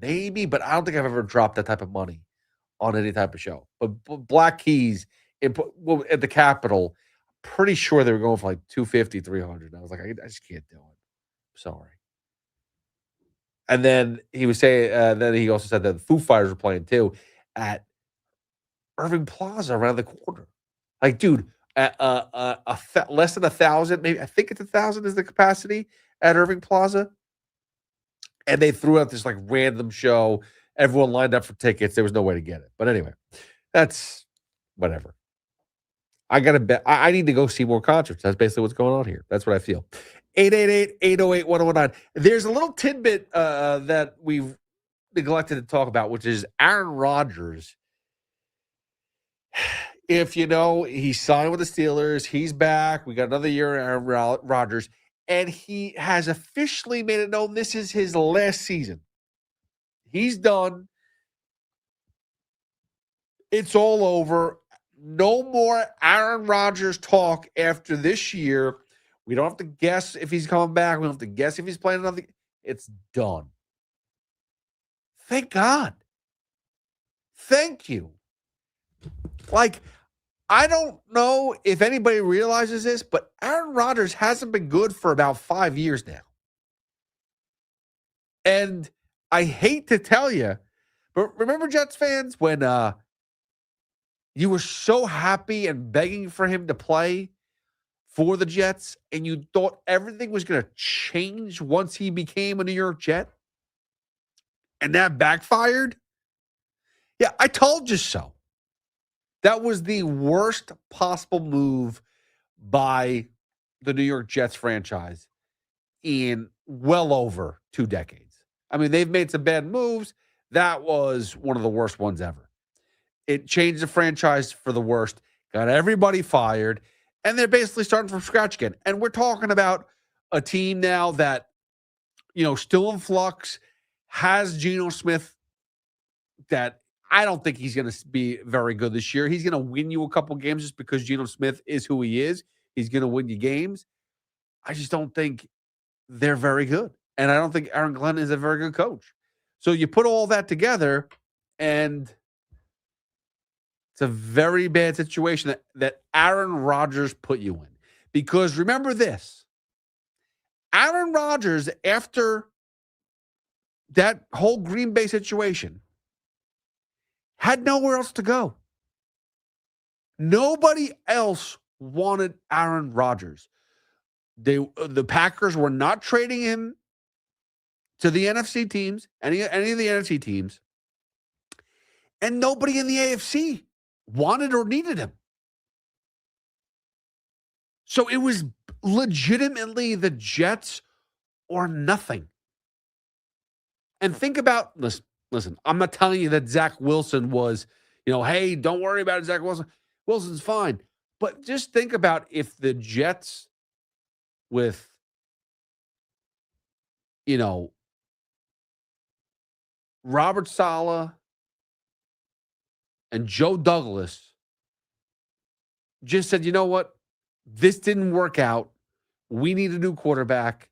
maybe, but I don't think I've ever dropped that type of money on any type of show. But Black Keys at the Capitol, pretty sure they were going for like $250, $300. I was like, I just can't do it. Sorry. And then he was saying, then he also said that the Foo Fighters were playing too at Irving Plaza around the corner. Like, dude, less than 1,000, maybe I think it's 1,000 is the capacity at Irving Plaza. And they threw out this like random show. Everyone lined up for tickets. There was no way to get it. But anyway, that's whatever. I got to bet. I need to go see more concerts. That's basically what's going on here. That's what I feel. 888-808-1019. There's a little tidbit that we've neglected to talk about, which is Aaron Rodgers. if he signed with the Steelers, he's back. We got another year in Aaron Rodgers, and he has officially made it known this is his last season. He's done. It's all over. No more Aaron Rodgers talk after this year. We don't have to guess if he's coming back. We don't have to guess if he's playing another. It's done. Thank God. Thank you. Like, I don't know if anybody realizes this, but Aaron Rodgers hasn't been good for about 5 years now. And I hate to tell you, but remember, Jets fans, when you were so happy and begging for him to play for the Jets, and you thought everything was going to change once he became a New York Jet? And that backfired? Yeah, I told you so. That was the worst possible move by the New York Jets franchise in well over 2 decades. I mean, they've made some bad moves. That was one of the worst ones ever. It changed the franchise for the worst, got everybody fired, and they're basically starting from scratch again. And we're talking about a team now that, still in flux, has Geno Smith that I don't think he's going to be very good this year. He's going to win you a couple games just because Geno Smith is who he is. He's going to win you games. I just don't think they're very good. And I don't think Aaron Glenn is a very good coach. So you put all that together, and it's a very bad situation that Aaron Rodgers put you in. Because remember this, Aaron Rodgers, after that whole Green Bay situation, had nowhere else to go. Nobody else wanted Aaron Rodgers. The Packers were not trading him to the NFC teams, any of the NFC teams, and nobody in the AFC wanted or needed him. So it was legitimately the Jets or nothing. And think about, listen, I'm not telling you that Zach Wilson was, hey, don't worry about it, Zach Wilson. Wilson's fine. But just think about if the Jets with, Robert Saleh and Joe Douglas just said, you know what? This didn't work out. We need a new quarterback.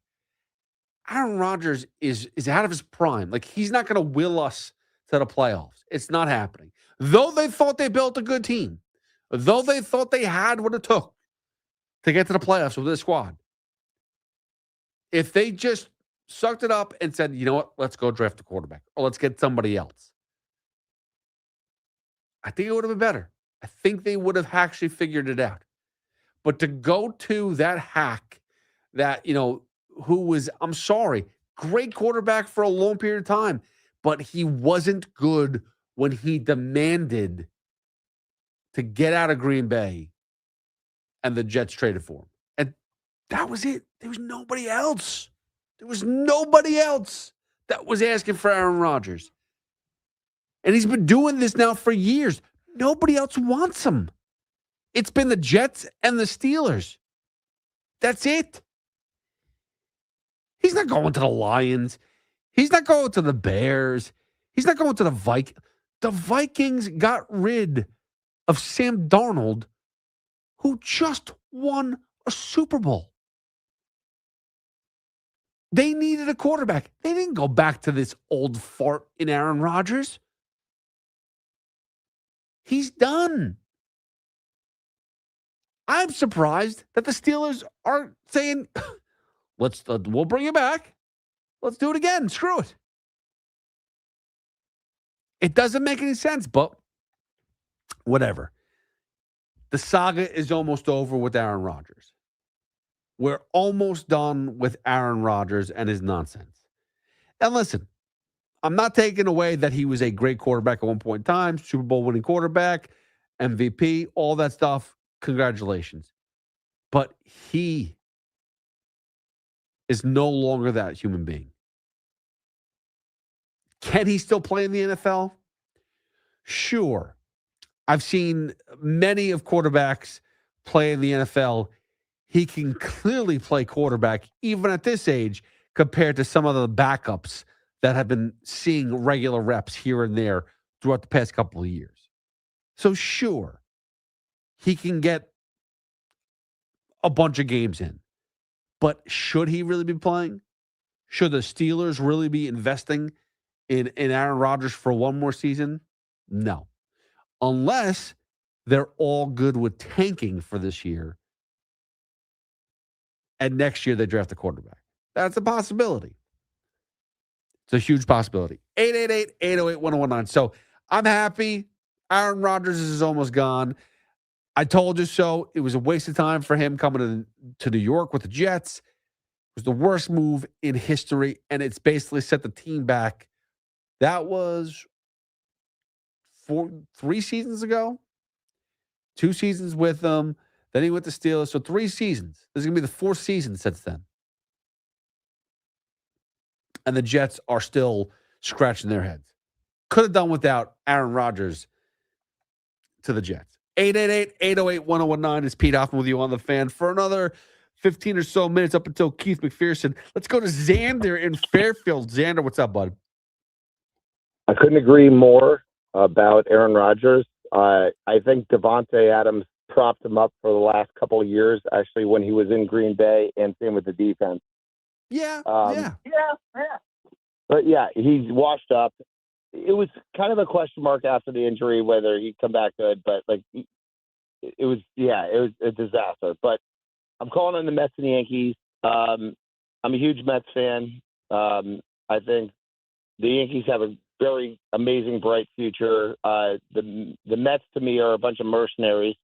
Aaron Rodgers is out of his prime. Like, he's not going to will us to the playoffs. It's not happening. Though they thought they built a good team, though they thought they had what it took to get to the playoffs with this squad, if they just sucked it up and said, you know what, let's go draft a quarterback, or let's get somebody else, I think it would have been better. I think they would have actually figured it out. But to go to that hack that, who was, I'm sorry, great quarterback for a long period of time, but he wasn't good when he demanded to get out of Green Bay and the Jets traded for him. And that was it. There was nobody else. There was nobody else that was asking for Aaron Rodgers. And he's been doing this now for years. Nobody else wants him. It's been the Jets and the Steelers. That's it. He's not going to the Lions. He's not going to the Bears. He's not going to the Vikings. The Vikings got rid of Sam Darnold, who just won a Super Bowl. They needed a quarterback. They didn't go back to this old fart in Aaron Rodgers. He's done. I'm surprised that the Steelers are saying, we'll bring you back. Let's do it again. Screw it. It doesn't make any sense, but whatever. The saga is almost over with Aaron Rodgers. We're almost done with Aaron Rodgers and his nonsense. And listen, I'm not taking away that he was a great quarterback at one point in time, Super Bowl winning quarterback, MVP, all that stuff. Congratulations. But he is no longer that human being. Can he still play in the NFL? Sure. I've seen many of quarterbacks play in the NFL. He can clearly play quarterback even at this age compared to some of the backups that have been seeing regular reps here and there throughout the past couple of years. So sure, he can get a bunch of games in. But should he really be playing? Should the Steelers really be investing in Aaron Rodgers for one more season? No. Unless they're all good with tanking for this year and next year they draft a quarterback. That's a possibility. It's a huge possibility. 888-808-1019. So I'm happy. Aaron Rodgers is almost gone. I told you so. It was a waste of time for him coming to New York with the Jets. It was the worst move in history, and it's basically set the team back. That was 3 seasons ago. 2 seasons with them. Then he went to Steelers. So 3 seasons. This is going to be the 4th season since then. And the Jets are still scratching their heads. Could have done without Aaron Rodgers to the Jets. 888-808-1019 is Pete Hoffman with you on the Fan for another 15 or so minutes up until Keith McPherson. Let's go to Xander in Fairfield. Xander, what's up, bud? I couldn't agree more about Aaron Rodgers. I think Devontae Adams propped him up for the last couple of years, actually, when he was in Green Bay, and same with the defense. Yeah. But yeah, he's washed up. It was kind of a question mark after the injury whether he'd come back good, but it was a disaster. But I'm calling on the Mets and the Yankees. I'm a huge Mets fan. I think the Yankees have a very amazing, bright future. The Mets, to me, are a bunch of mercenaries,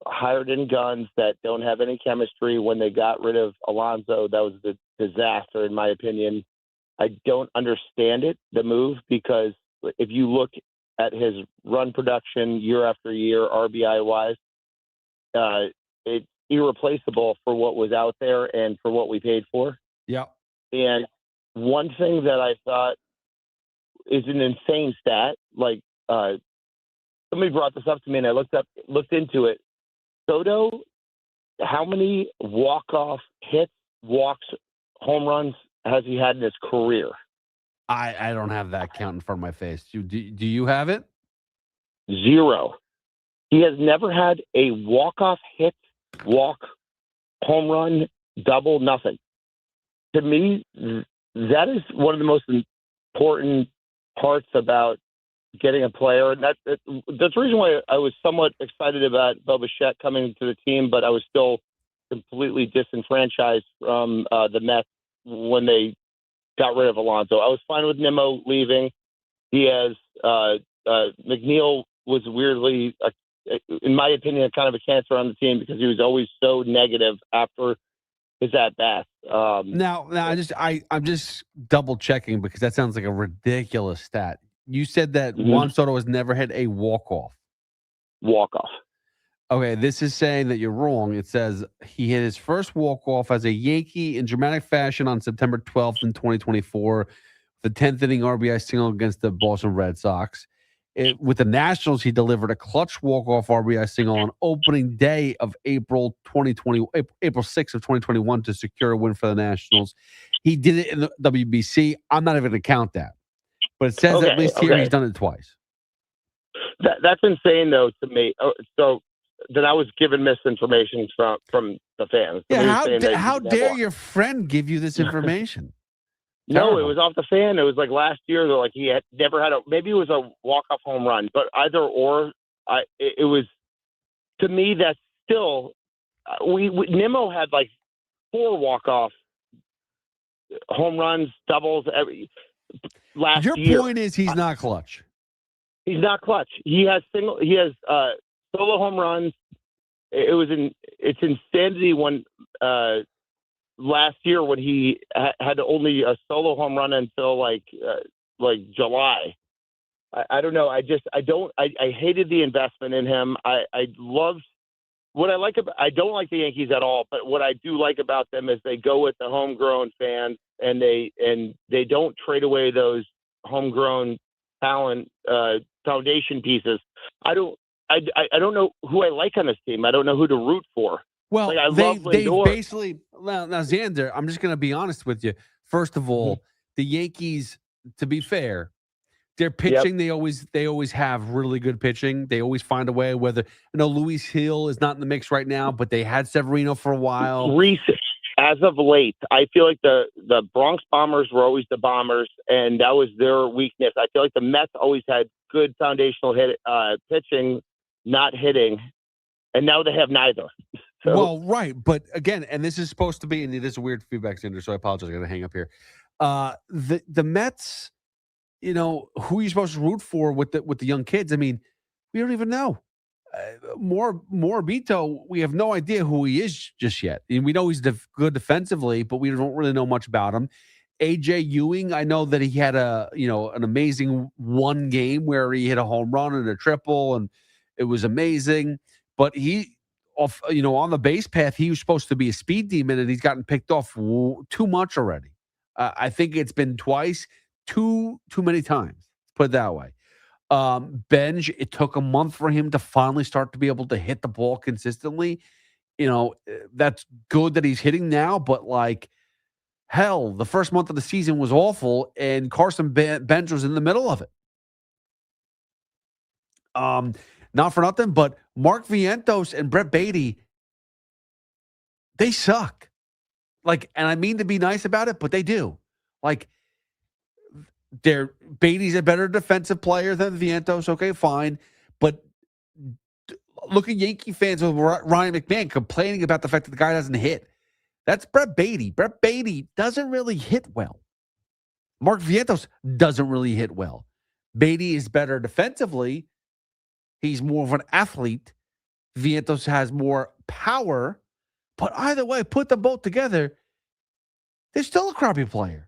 hired-in guns that don't have any chemistry. When they got rid of Alonso, that was a disaster, in my opinion. I don't understand the move, because if you look at his run production year after year, RBI-wise, it's irreplaceable for what was out there and for what we paid for. Yeah. And one thing that I thought is an insane stat, like somebody brought this up to me and I looked into it. Soto, how many walk-off hits, walks, home runs has he had in his career? I don't have that count in front of my face. Do you have it? 0. He has never had a walk-off hit, walk, home run, double, nothing. To me, that is one of the most important parts about getting a player. And that's the reason why I was somewhat excited about Bo Bichette coming to the team, but I was still completely disenfranchised from the Mets when they got rid of Alonso. I was fine with Nimmo leaving. He has McNeil was weirdly, in my opinion, kind of a cancer on the team because he was always so negative after his at-bats. Now, I'm just double checking because that sounds like a ridiculous stat. You said that Juan Soto has never had a walk-off. Walk-off. Okay, this is saying that you're wrong. It says he hit his first walk-off as a Yankee in dramatic fashion on September 12th in 2024, the 10th inning RBI single against the Boston Red Sox. With the Nationals, he delivered a clutch walk-off RBI single on opening day of April 6th of 2021 to secure a win for the Nationals. He did it in the WBC. I'm not even going to count that. But it says at least here he's done it twice. That's insane, though, to me. So then I was given misinformation from the fans. Yeah, how dare your friend give you this information? No, it was off the fan. It was like last year. They're like he had never had maybe it was a walk-off home run, but either or, it was, to me, that's still Nimmo had like 4 walk-off home runs, doubles last year. Your point is he's not clutch. He's not clutch. He has solo home runs. It's insanity when last year when he had only a solo home run until like July. I don't know. I hated the investment in him. I loved what I like about. I don't like the Yankees at all, but what I do like about them is they go with the homegrown fans and they don't trade away those homegrown talent foundation pieces. I don't I don't know who I like on this team. I don't know who to root for. Well, like, I love they've Lindor. basically now Xander. I'm just going to be honest with you. First of all, the Yankees, to be fair, their pitching they always have really good pitching. They always find a way. Whether Luis Hill is not in the mix right now, but they had Severino for a while. Recent, as of late, I feel like the Bronx Bombers were always the Bombers, and that was their weakness. I feel like the Mets always had good foundational pitching, not hitting, and now they have neither. So, well, right, but again, and this is supposed to be, and it is a weird feedback, Xander, so I apologize. I got to hang up here. The Mets, who are you supposed to root for with the young kids? I mean, we don't even know. Morabito, we have no idea who he is just yet. And we know he's good defensively, but we don't really know much about him. AJ Ewing, I know that he had an amazing one game where he hit a home run and a triple, and it was amazing. But he, on the base path, he was supposed to be a speed demon, and he's gotten picked off too much already. I think it's been twice, too many times. Let's put it that way. Benj, it took a month for him to finally start to be able to hit the ball consistently. That's good that he's hitting now, but hell, the first month of the season was awful, and Carson Benj was in the middle of it. Not for nothing, but Mark Vientos and Brett Beatty, they suck. And I mean to be nice about it, but they do. Beatty's a better defensive player than Vientos. Okay, fine. But look at Yankee fans with Ryan McMahon complaining about the fact that the guy doesn't hit. That's Brett Beatty. Brett Beatty doesn't really hit well. Mark Vientos doesn't really hit well. Beatty is better defensively. He's more of an athlete. Vientos has more power. But either way, put them both together, they're still a crappy player.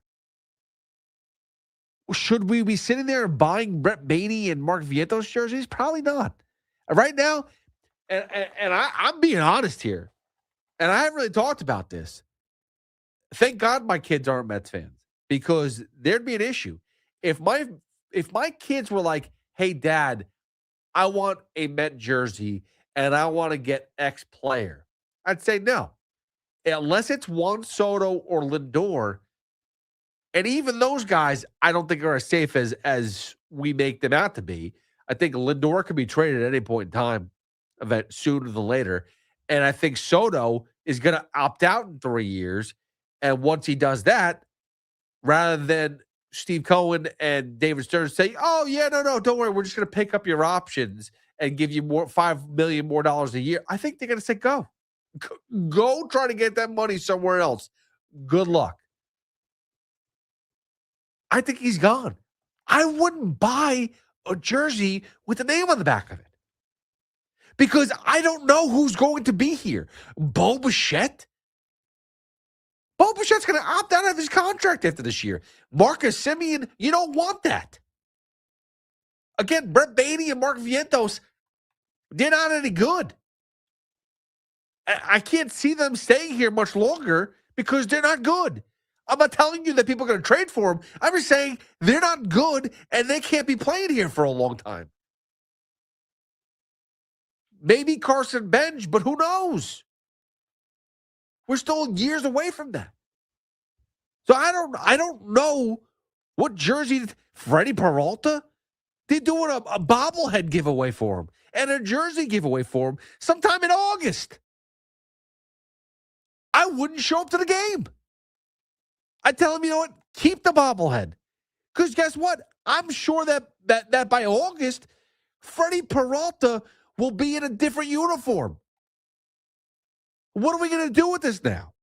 Should we be sitting there buying Brett Beatty and Mark Vientos jerseys? Probably not. Right now, and I'm being honest here, and I haven't really talked about this. Thank God my kids aren't Mets fans, because there'd be an issue. If my kids were like, hey, Dad, I want a Met jersey and I want to get X player, I'd say no. Unless it's Juan Soto or Lindor. And even those guys, I don't think are as safe as we make them out to be. I think Lindor could be traded at any point in time, sooner than later. And I think Soto is going to opt out in 3 years. And once he does that, rather than Steve Cohen and David Stern say, oh, yeah, no, don't worry. We're just going to pick up your options and give you $5 million more a year. I think they're going to say, go try to get that money somewhere else. Good luck. I think he's gone. I wouldn't buy a jersey with a name on the back of it, because I don't know who's going to be here. Bo Bichette? Bo Bichette's going to opt out of his contract after this year. Marcus Semien, you don't want that. Again, Brett Beatty and Mark Vientos, they're not any good. I can't see them staying here much longer because they're not good. I'm not telling you that people are going to trade for them. I'm just saying they're not good and they can't be playing here for a long time. Maybe Carson Benj, but who knows? We're still years away from that. So I don't know what jersey. Freddie Peralta? They're doing a bobblehead giveaway for him and a jersey giveaway for him sometime in August. I wouldn't show up to the game. I tell him, you know what? Keep the bobblehead. Because guess what? I'm sure that by August, Freddie Peralta will be in a different uniform. What are we going to do with this now?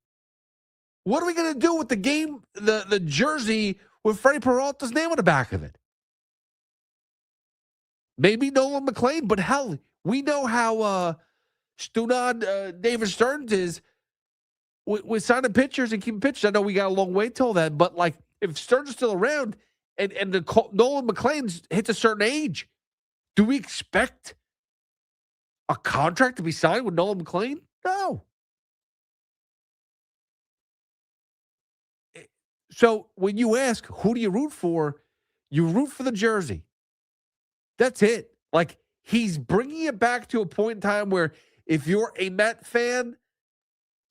What are we going to do with the game, the jersey with Freddie Peralta's name on the back of it? Maybe Nolan McLean, but hell, we know how David Stearns is with signing pitchers and keeping pitchers. I know we got a long way till then, but if Stearns is still around and Nolan McLean hits a certain age, do we expect a contract to be signed with Nolan McLean? No. So when you ask, who do you root for? You root for the jersey. That's it. He's bringing it back to a point in time where if you're a Met fan,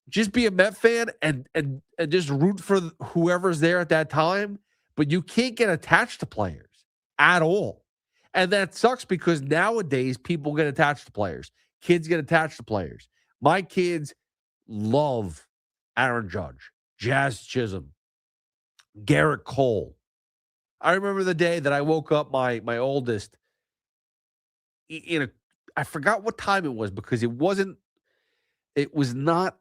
just be a Met fan and just root for whoever's there at that time. But you can't get attached to players at all. And that sucks because nowadays people get attached to players. Kids get attached to players. My kids love Aaron Judge, Jazz Chisholm, Gerrit Cole. I remember the day that I woke up my oldest I forgot what time it was because it was not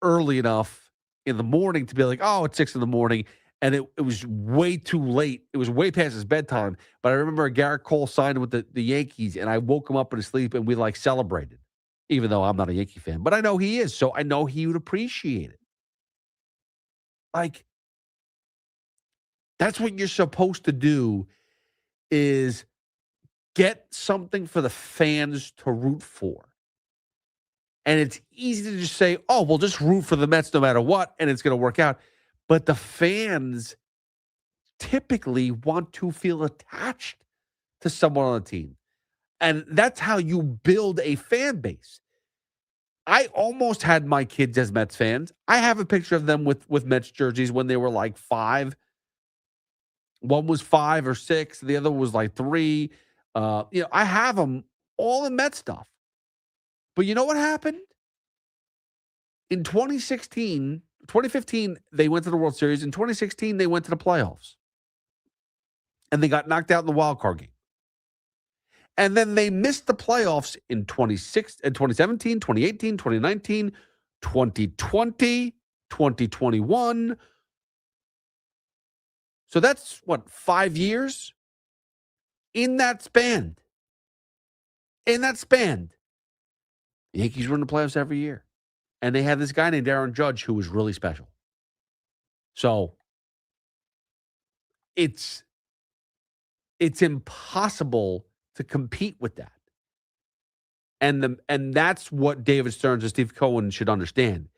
early enough in the morning to be like, oh, it's 6 a.m. And it was way too late. It was way past his bedtime. But I remember Gerrit Cole signed with the Yankees, and I woke him up in his sleep, and we celebrated, even though I'm not a Yankee fan. But I know he is, so I know he would appreciate it. That's what you're supposed to do is get something for the fans to root for. And it's easy to just say, oh, well, just root for the Mets no matter what, and it's going to work out. But the fans typically want to feel attached to someone on the team. And that's how you build a fan base. I almost had my kids as Mets fans. I have a picture of them with Mets jerseys when they were like 5. One was 5 or 6. The other was like 3. I have them all in Met stuff. But you know what happened? In 2015, they went to the World Series. In 2016, they went to the playoffs. And they got knocked out in the wild card game. And then they missed the playoffs in 2017, 2018, 2019, 2020, 2021. So that's, 5 years? In that span, the Yankees were in the playoffs every year. And they had this guy named Aaron Judge who was really special. So it's impossible to compete with that. And that's what David Stearns and Steve Cohen should understand.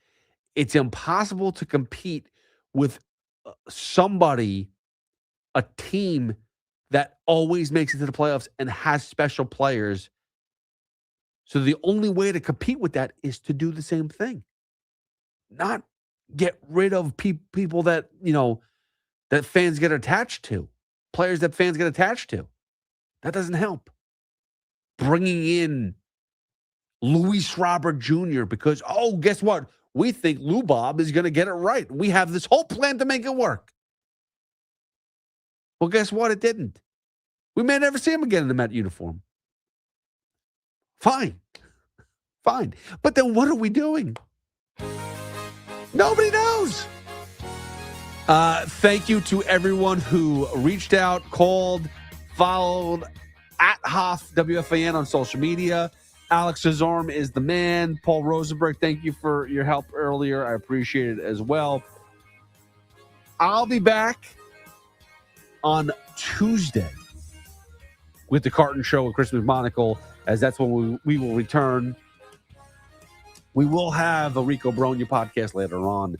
It's impossible to compete with somebody, a team that always makes it to the playoffs and has special players. So the only way to compete with that is to do the same thing. Not get rid of people that, that fans get attached to. Players that fans get attached to. That doesn't help. Bringing in Luis Robert Jr. because, guess what? We think Lou Bob is going to get it right. We have this whole plan to make it work. Well, guess what? It didn't. We may never see him again in the Met uniform. Fine. But then what are we doing? Nobody knows. Thank you to everyone who reached out, called, followed at Hoff WFAN on social media. Alex Cesarm is the man. Paul Rosenberg, thank you for your help earlier. I appreciate it as well. I'll be back on Tuesday with the Carton Show with Chris McMonagle, as that's when we will return. We will have a Rico Bronya podcast later on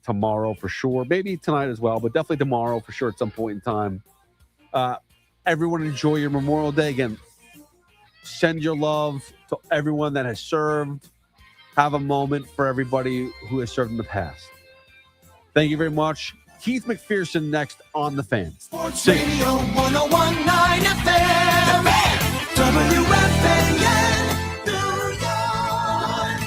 tomorrow for sure. Maybe tonight as well, but definitely tomorrow for sure at some point in time. Everyone enjoy your Memorial Day. Again, send your love to everyone that has served. Have a moment for everybody who has served in the past. Thank you very much. Keith McPherson next on The Fan. Sports Radio 101.9 FM. WFAN, New York.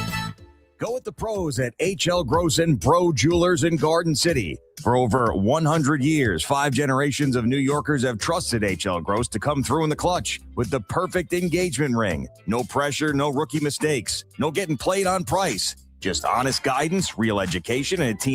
Go with the pros at H.L. Grossen Pro Jewelers in Garden City. For over 100 years, 5 generations of New Yorkers have trusted H.L. Gross to come through in the clutch with the perfect engagement ring. No pressure, no rookie mistakes, no getting played on price. Just honest guidance, real education, and a team